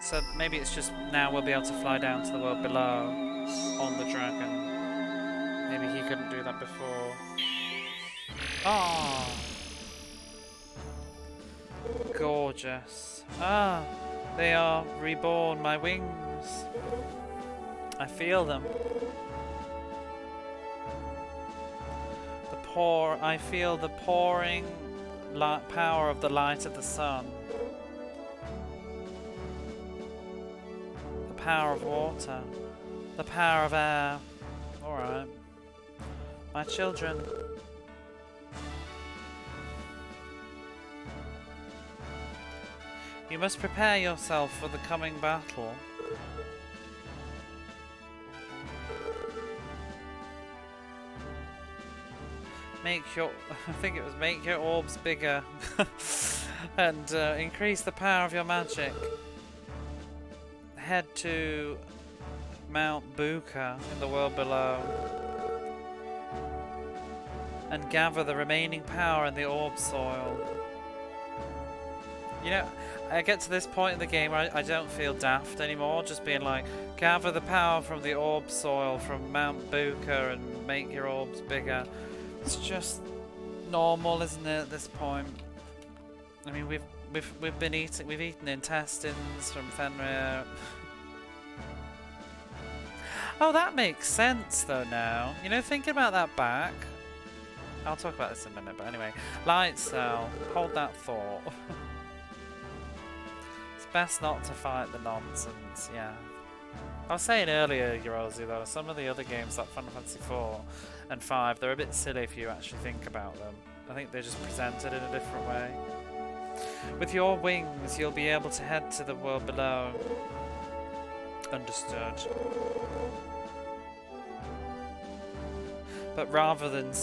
So maybe it's just now we'll be able to fly down to the world below on the dragon. Maybe he couldn't do that before. Oh, gorgeous. Ah, they are reborn, my wings. I feel them. I feel the pouring power of the light of the sun. The power of water. The power of air. Alright. My children. You must prepare yourself for the coming battle. I think it was make your orbs bigger and increase the power of your magic. Head to Mount Buka in the world below and gather the remaining power in the orb soil. You know, I get to this point in the game where I don't feel daft anymore, just being like, gather the power from the orb soil from Mount Buka and make your orbs bigger. It's just normal, isn't it, at this point? I mean, we've eaten intestines from Fenrir. Oh, that makes sense though now. You know, thinking about that back. I'll talk about this in a minute, but anyway. Light cell. Hold that thought. It's best not to fight the nonsense, yeah. I was saying earlier, Eurozzy, though, some of the other games like Final Fantasy 4 and 5, they're a bit silly if you actually think about them. I think they're just presented in a different way. With your wings, you'll be able to head to the world below. Understood. But rather than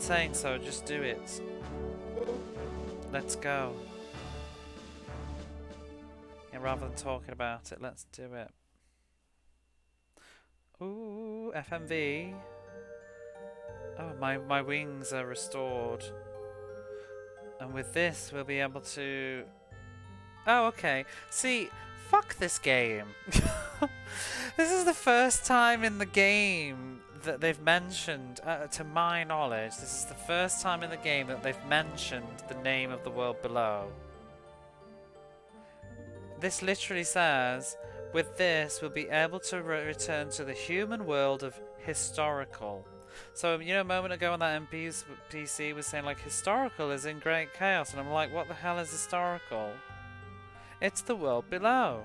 saying so, just do it. Let's go. Yeah, rather than talking about it, let's do it. Ooh, FMV. Oh, my wings are restored. And with this, we'll be able to... Oh, okay. See, fuck this game. This is the first time in the game that they've mentioned, to my knowledge, this is the first time in the game that they've mentioned the name of the world below. This literally says, with this, we'll be able to return to the human world of historical. So, you know, a moment ago on that NPC was saying, like, historical is in great chaos. And I'm like, what the hell is historical? It's the world below.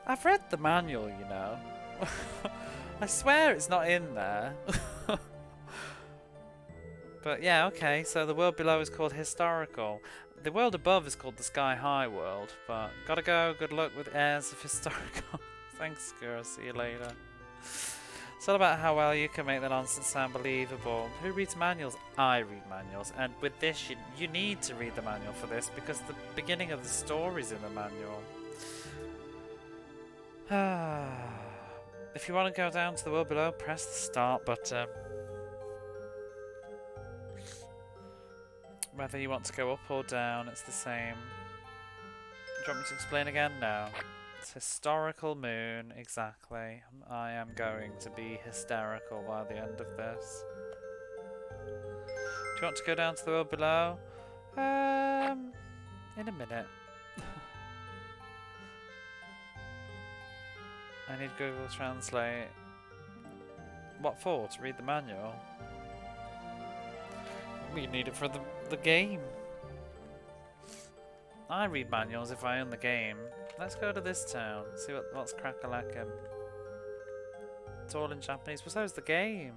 I've read the manual, you know. I swear it's not in there. But yeah, okay, so the world below is called historical. The world above is called the Sky High world, but gotta go. Good luck with heirs of historical. Thanks, girl. See you later. It's all about how well you can make the nonsense sound believable. Who reads manuals? I read manuals, and with this, you need to read the manual for this because the beginning of the story's in the manual. If you want to go down to the world below, press the start button. Whether you want to go up or down, it's the same. Do you want me to explain again? No. It's historical moon, exactly. I am going to be hysterical by the end of this. Do you want to go down to the world below? In a minute. I need Google Translate. What for? To read the manual? We need it for the game. I read manuals if I own the game. Let's go to this town. See what's crack-a-lackin'. It's all in Japanese. But so's the game.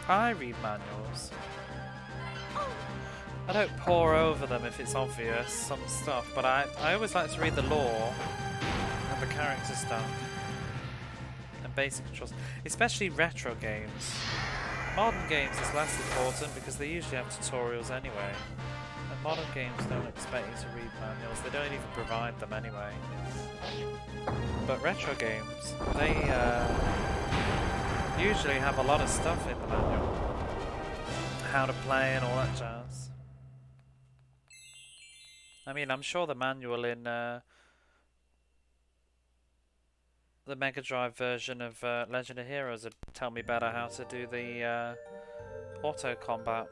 I read manuals. I don't pore over them if it's obvious, some stuff, but I always like to read the lore and the character stuff and basic controls, especially retro games. Modern games is less important because they usually have tutorials anyway, and modern games don't expect you to read manuals, they don't even provide them anyway. But retro games, they usually have a lot of stuff in the manual, how to play and all that jazz. I mean, I'm sure the manual in the Mega Drive version of Legend of Heroes would tell me better how to do the auto combat.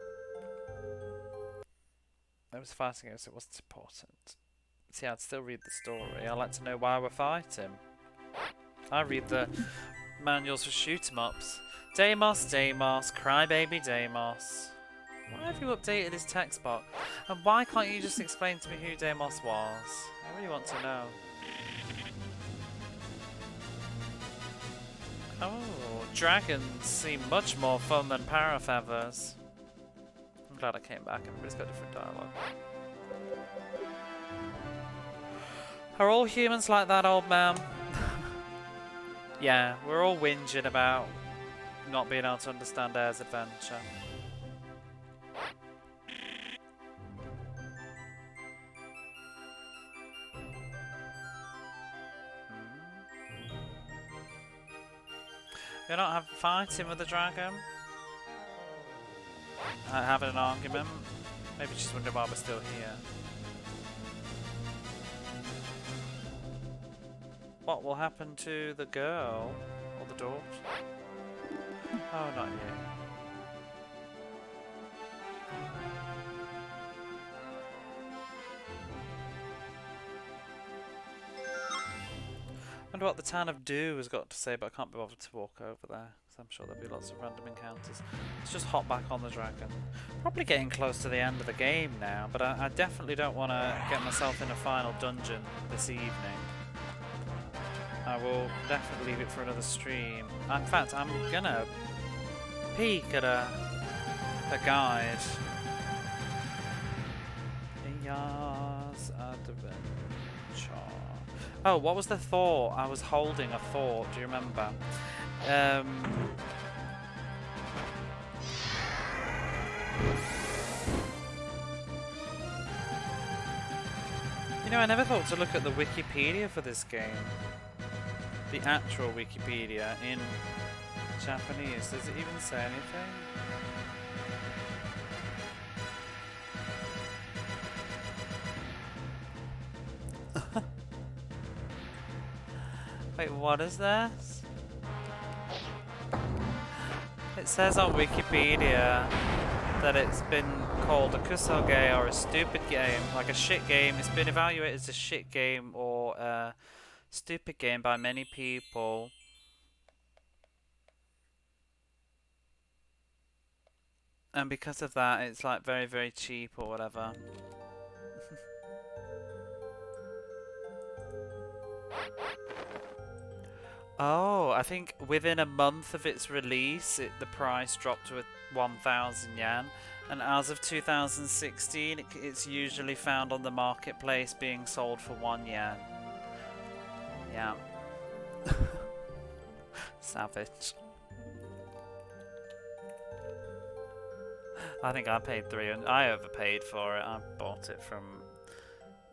It was fighting us, it wasn't important. See, I'd still read the story. I'd like to know why we're fighting. I read the manuals for shoot 'em ups. Deimos, Deimos, crybaby Deimos. Why have you updated this text box? And why can't you just explain to me who Deimos was? I really want to know. Oh, dragons seem much more fun than parafeathers. I'm glad I came back. Everybody's got different dialogue. Are all humans like that, old man? Yeah, we're all whinging about not being able to understand Air's adventure. You're not fighting with the dragon? Having an argument? Maybe she's wondering why we're still here. What will happen to the girl? Or the daughter? Oh, not yet. I wonder what the town of Do has got to say, but I can't be bothered to walk over there, so I'm sure there'll be lots of random encounters. Let's just hop back on the dragon. Probably getting close to the end of the game now, but I definitely don't want to get myself in a final dungeon this evening. I will definitely leave it for another stream. In fact, I'm gonna peek at a guide. Ya's Adventure. Oh, what was the thought? I was holding a thought, do you remember? You know, I never thought to look at the Wikipedia for this game. The actual Wikipedia in Japanese. Does it even say anything? Wait, what is this? It says on Wikipedia that it's been called a kusoge or a stupid game, like a shit game. It's been evaluated as a shit game or a stupid game by many people. And because of that, it's like very, very cheap or whatever. Oh, I think within a month of its release, the price dropped to 1,000 yen. And as of 2016, it's usually found on the marketplace being sold for 1 yen. Yeah. Savage. I think I paid 300. I overpaid for it. I bought it from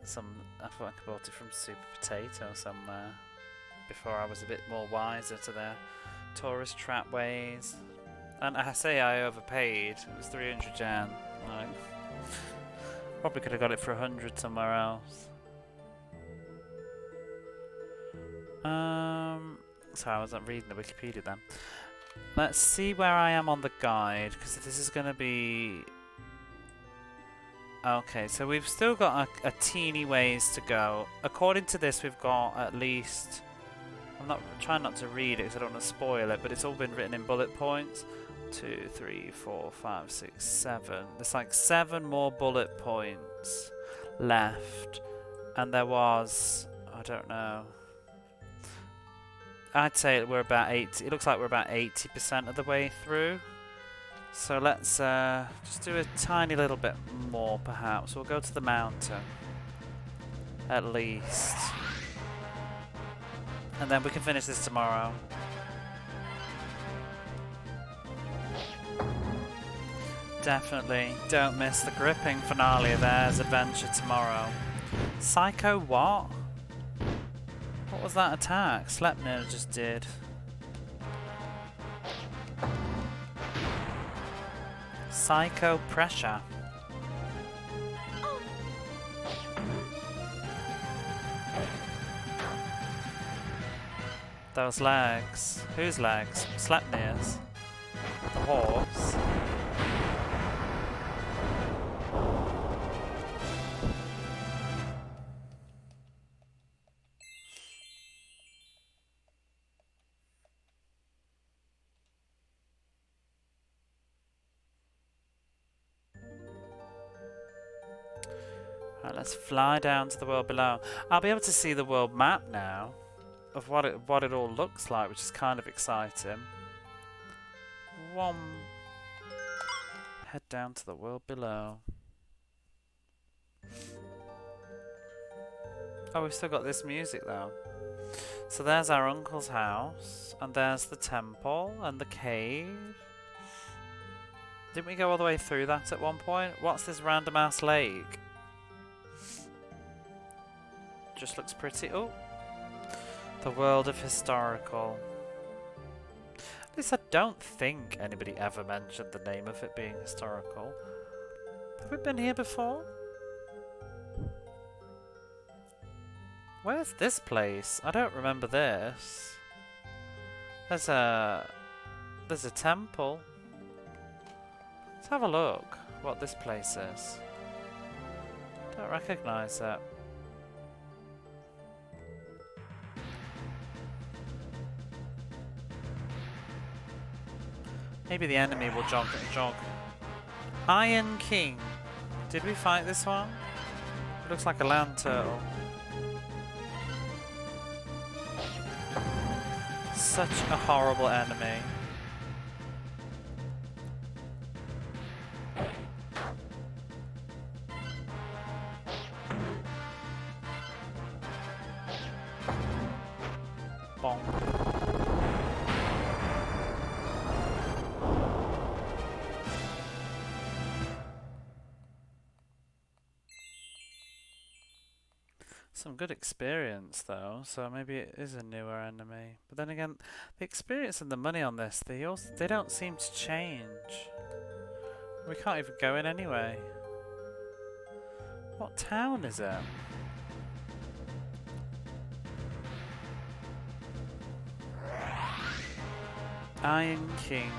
I thought I bought it from Super Potato somewhere before I was a bit more wiser to their tourist trap ways. And I say I overpaid. It was 300 yen. Like, probably could have got it for 100 somewhere else. So I wasn't reading the Wikipedia then. Let's see where I am on the guide, because this is going to be... Okay, so we've still got a teeny ways to go. According to this, we've got at least... I'm not trying not to read it because I don't want to spoil it, but it's all been written in bullet points. 2, 3, 4, 5, 6, 7. There's like 7 more bullet points left. And there was... I don't know... I'd say we're about 80. It looks like we're about 80% of the way through. So let's just do a tiny little bit more, perhaps. We'll go to the mountain, at least, and then we can finish this tomorrow. Definitely don't miss the gripping finale of Air's adventure tomorrow. Psycho what? What was that attack Sleipnir just did? Psycho pressure. Those legs. Whose legs? Sleipnir's. The horse. Right, let's fly down to the world below. I'll be able to see the world map now of what it all looks like, which is kind of exciting. Head down to the world below. Oh, we've still got this music though. So there's our uncle's house, and there's the temple and the cave. Didn't we go all the way through that at one point? What's this random ass lake? Just looks pretty. Oh, the world of historical. At least I don't think anybody ever mentioned the name of it being historical. Have we been here before? Where's this place? I don't remember this. There's a temple. Let's have a look what this place is. Don't recognise it. Maybe the enemy will jog. Iron King. Did we fight this one? It looks like a land turtle. Such a horrible enemy. Bonk. Some good experience though, so maybe it is a newer enemy. But then again, the experience and the money on this, they don't seem to change. We can't even go in anyway. What town is it? Iron King.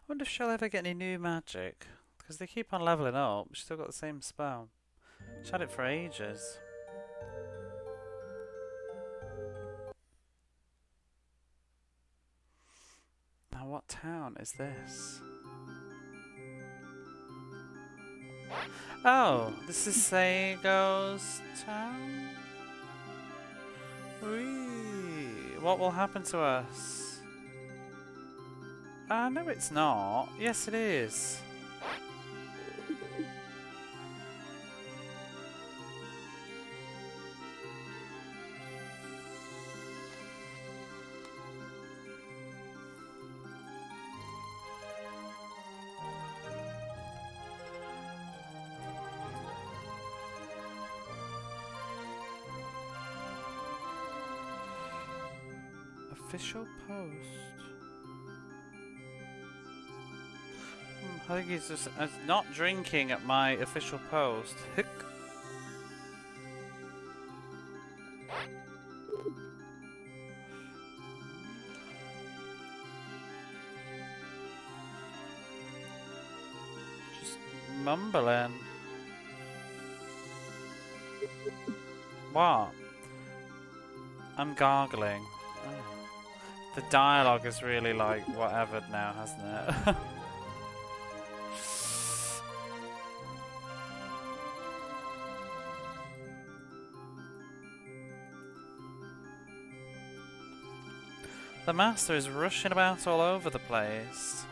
wonder if she'll ever get any new magic. Because they keep on leveling up. She's still got the same spell. She's had it for ages. Now what town is this? Oh, this is Sego's town? Whee! What will happen to us? No it's not. Yes it is. Official post. I think he's just not drinking at my official post. Hick. Just mumbling. What? I'm gargling. Oh. The dialogue is really like whatever now, hasn't it? The master is rushing about all over the place.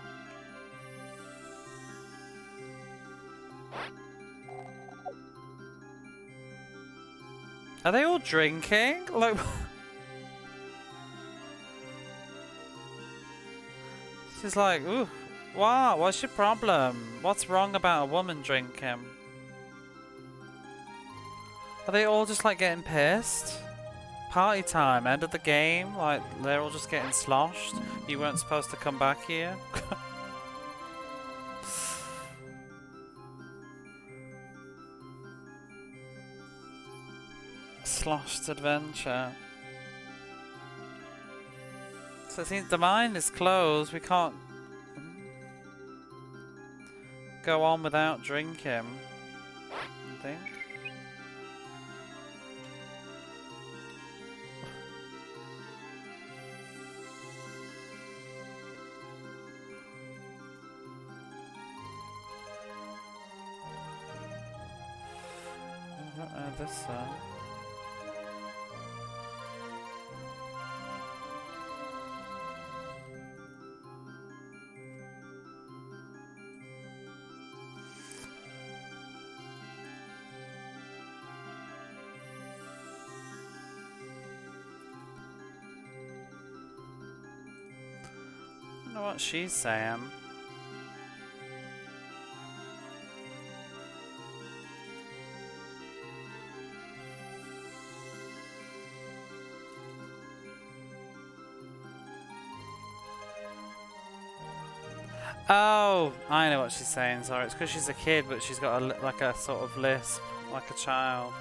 Are they all drinking? Like, she's like, ooh, wow, what's your problem? What's wrong about a woman drinking? Are they all just like getting pissed? Party time, end of the game, like they're all just getting sloshed. You weren't supposed to come back here. Sloshed adventure. So it seems the mine is closed, we can't go on without drinking, I think. This side. I don't know what she's saying. Oh, I know what she's saying. Sorry, it's because she's a kid, but she's got like a sort of lisp, like a child,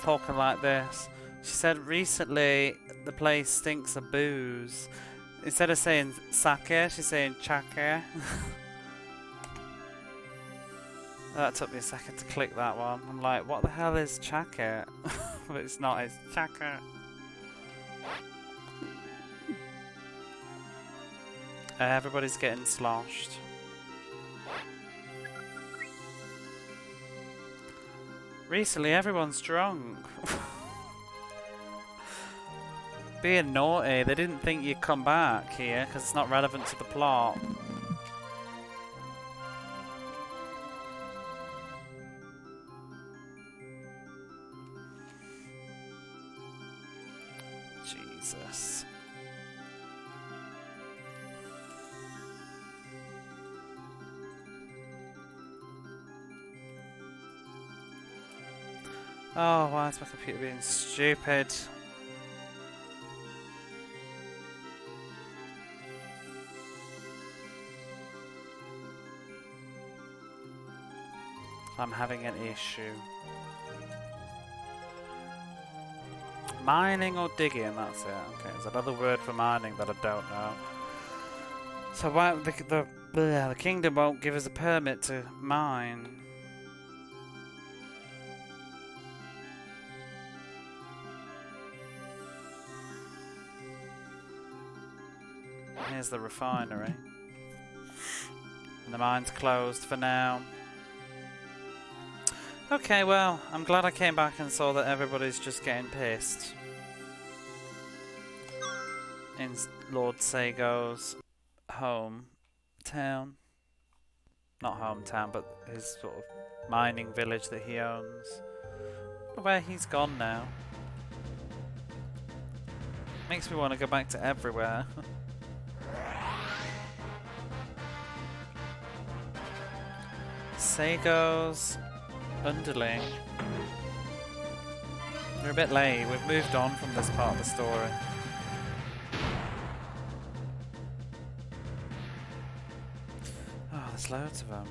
talking like this. She said recently the place stinks of booze. Instead of saying sake, she's saying chake. That took me a second to click that one. I'm like, what the hell is chake? But it's not. It's chake. Everybody's getting sloshed. Recently, everyone's drunk. Being naughty, they didn't think you'd come back here because it's not relevant to the plot. Jesus. Oh, why is my computer being stupid? I'm having an issue. Mining or digging, that's it. Okay, there's another word for mining that I don't know. So why the kingdom won't give us a permit to mine? Here's the refinery. And the mine's closed for now. Okay, well, I'm glad I came back and saw that everybody's just getting pissed. In Lord Sego's hometown. Not hometown, but his sort of mining village that he owns. Where he's gone now. Makes me want to go back to everywhere. Sego's underling. You're a bit late. We've moved on from this part of the story. Oh, there's loads of them.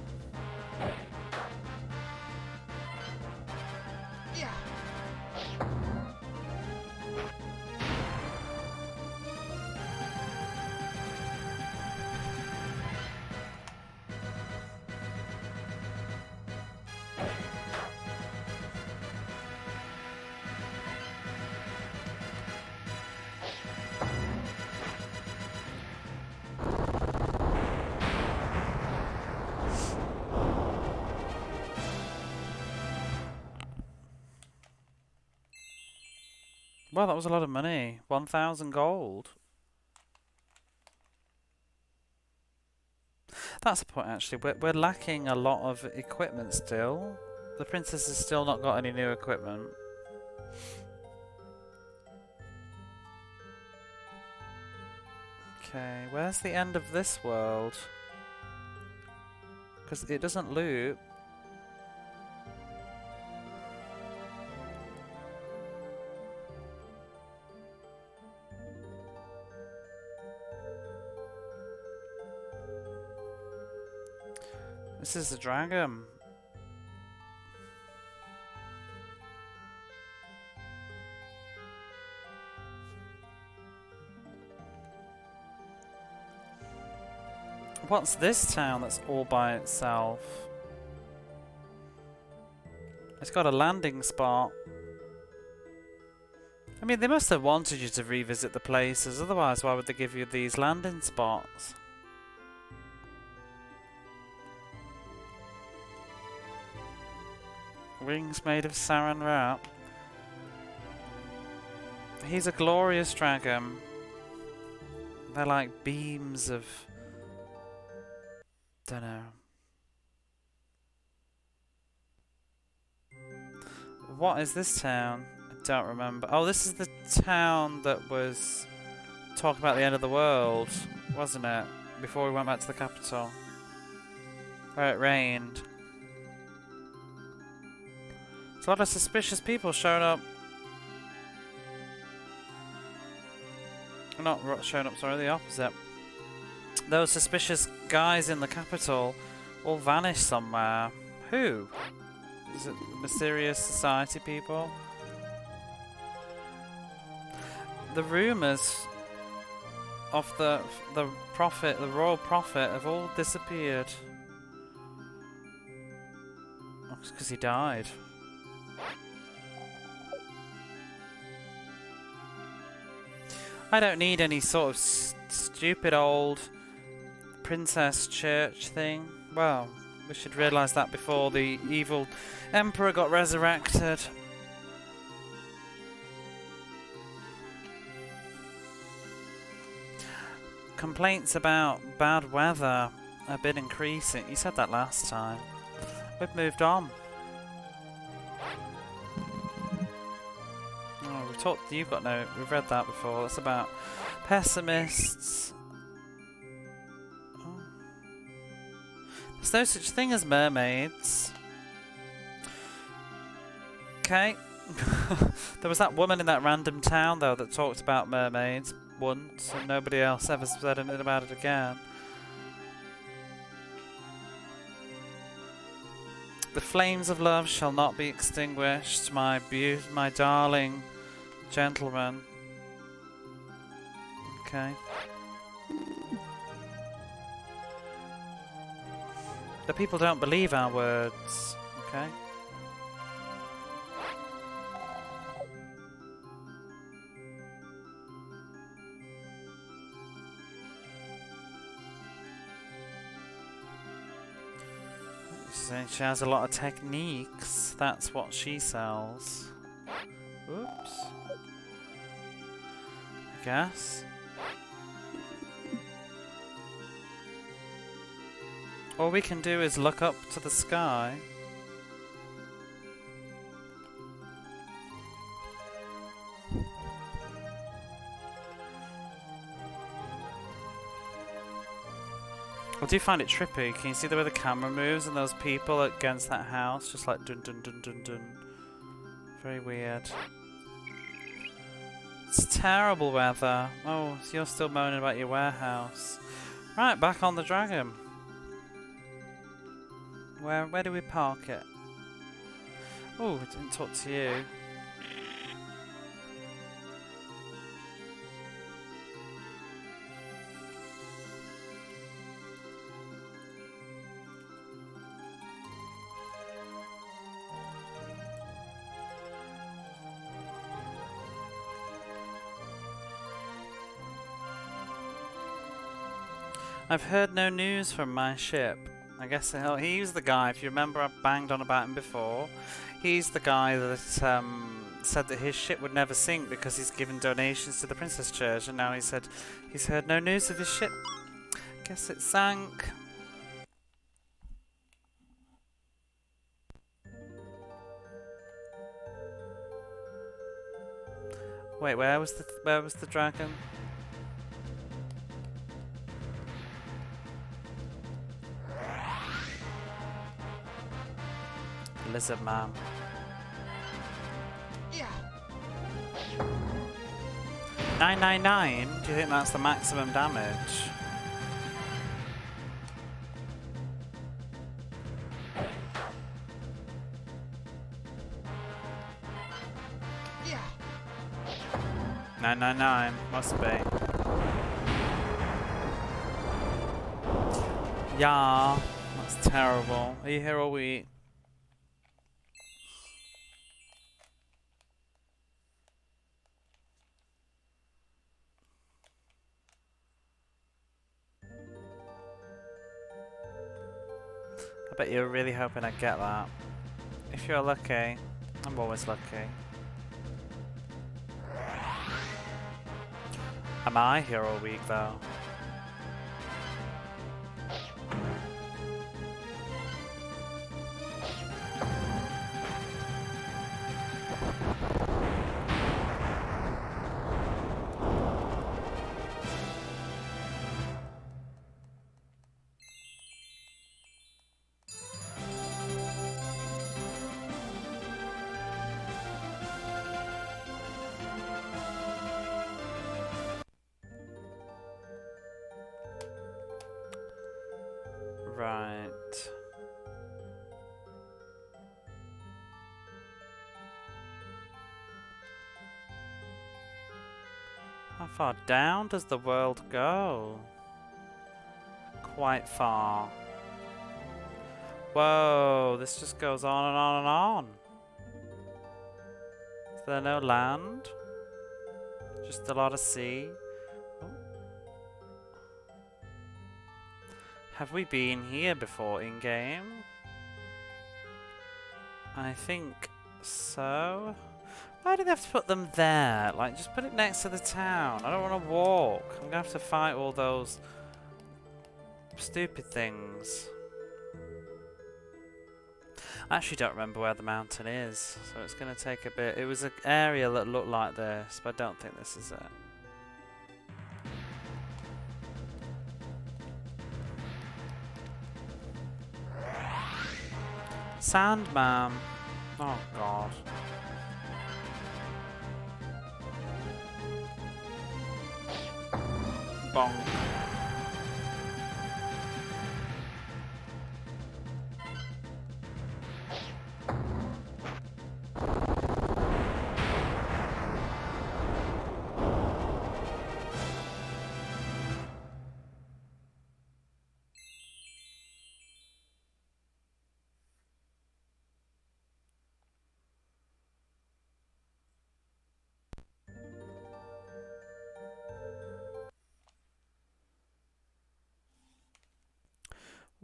Well, that was a lot of money. 1,000 gold. That's a point, actually. We're lacking a lot of equipment still. The princess has still not got any new equipment. Okay, where's the end of this world? Because it doesn't loop. This is the dragon. What's this town that's all by itself? It's got a landing spot. I mean, they must have wanted you to revisit the places, otherwise why would they give you these landing spots? Wings made of saran wrap. He's a glorious dragon. They're like beams of... dunno. What is this town? I don't remember. Oh, this is the town that was talking about the end of the world, wasn't it? Before we went back to the capital. Where it rained. There's a lot of suspicious people showing up. Not showing up, sorry, the opposite. Those suspicious guys in the capital all vanished somewhere. Who? Is it mysterious society people? The rumours of the prophet, the royal prophet, have all disappeared. Oh, it's because he died. I don't need any sort of stupid old princess church thing. Well, we should realise that before the evil emperor got resurrected. Complaints about bad weather have been increasing. You said that last time. We've moved on. Oh, we've talked. You've got no. We've read that before. That's about pessimists. Oh. There's no such thing as mermaids. Okay. There was that woman in that random town though that talked about mermaids once, and nobody else ever said anything about it again. The flames of love shall not be extinguished, my darling gentleman. Okay. The people don't believe our words, okay? She has a lot of techniques. That's what she sells. Oops. I guess. All we can do is look up to the sky. I do find it trippy. Can you see the way the camera moves and those people against that house? Just like dun dun dun dun dun. Very weird. It's terrible weather. Oh, so you're still moaning about your warehouse. Right, back on the dragon. Where do we park it? Oh, I didn't talk to you. I've heard no news from my ship. I guess he's the guy, if you remember I banged on about him before. He's the guy that said that his ship would never sink because he's given donations to the Princess Church, and now he said he's heard no news of his ship. Guess it sank. Wait, where was the dragon? Lizard man. Yeah. 999? Do you think that's the maximum damage? Yeah. 999 must be. Yeah, that's terrible. Are you here all week? I bet you're really hoping I'd get that. If you're lucky, I'm always lucky. Am I here all week though? Right. How far down does the world go? Quite far. Whoa, this just goes on and on and on. Is there no land? Just a lot of sea? Oh. Have we been here before in-game? I think so. Why do they have to put them there? Like, just put it next to the town. I don't want to walk. I'm gonna have to fight all those stupid things. I actually don't remember where the mountain is, so it's gonna take a bit. It was an area that looked like this, but I don't think this is it. Sandman. Oh god. Bonk.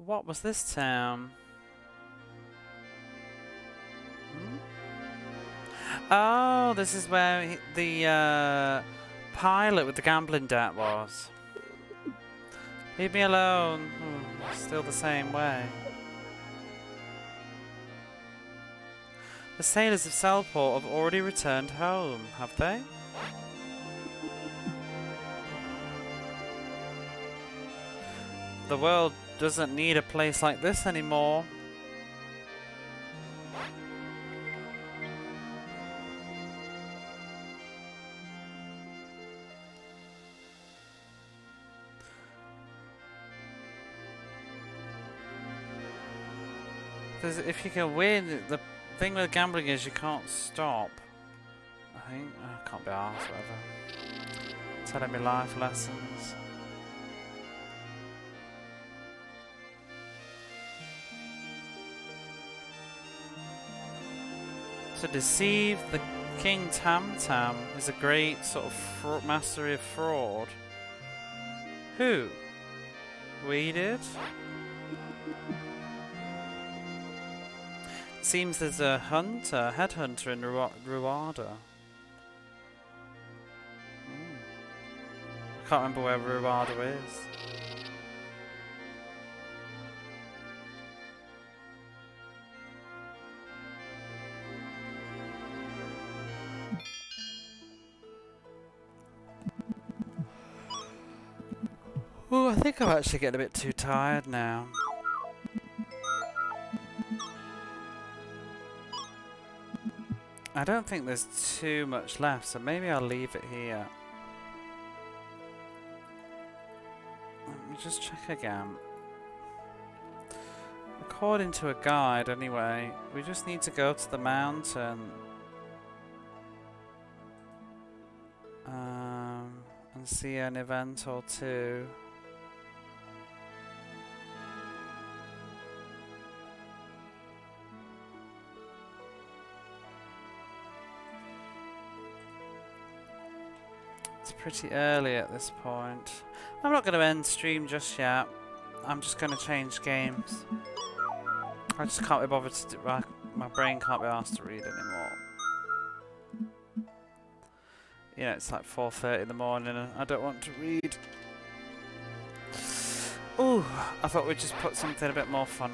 What was this town? Hmm? Oh, this is where the pilot with the gambling debt was. Leave me alone. Still the same way. The sailors of Cellport have already returned home, have they? The world doesn't need a place like this anymore. Because if you can win, the thing with gambling is you can't stop. I think. I can't be arsed, whatever. Telling me life lessons. To deceive the King Tam Tam is a great sort of mastery of fraud. Who? We did? Seems there's a headhunter in Ruada. I can't remember where Ruada is. Oh, I think I'm actually getting a bit too tired now. I don't think there's too much left, so maybe I'll leave it here. Let me just check again. According to a guide, anyway, we just need to go to the mountain. And see an event or two. It's pretty early at this point. I'm not going to end stream just yet. I'm just going to change games. I just can't be bothered to do, my brain can't be asked to read anymore. You know, it's like 4:30 in the morning and I don't want to read. Ooh, I thought we'd just put something a bit more fun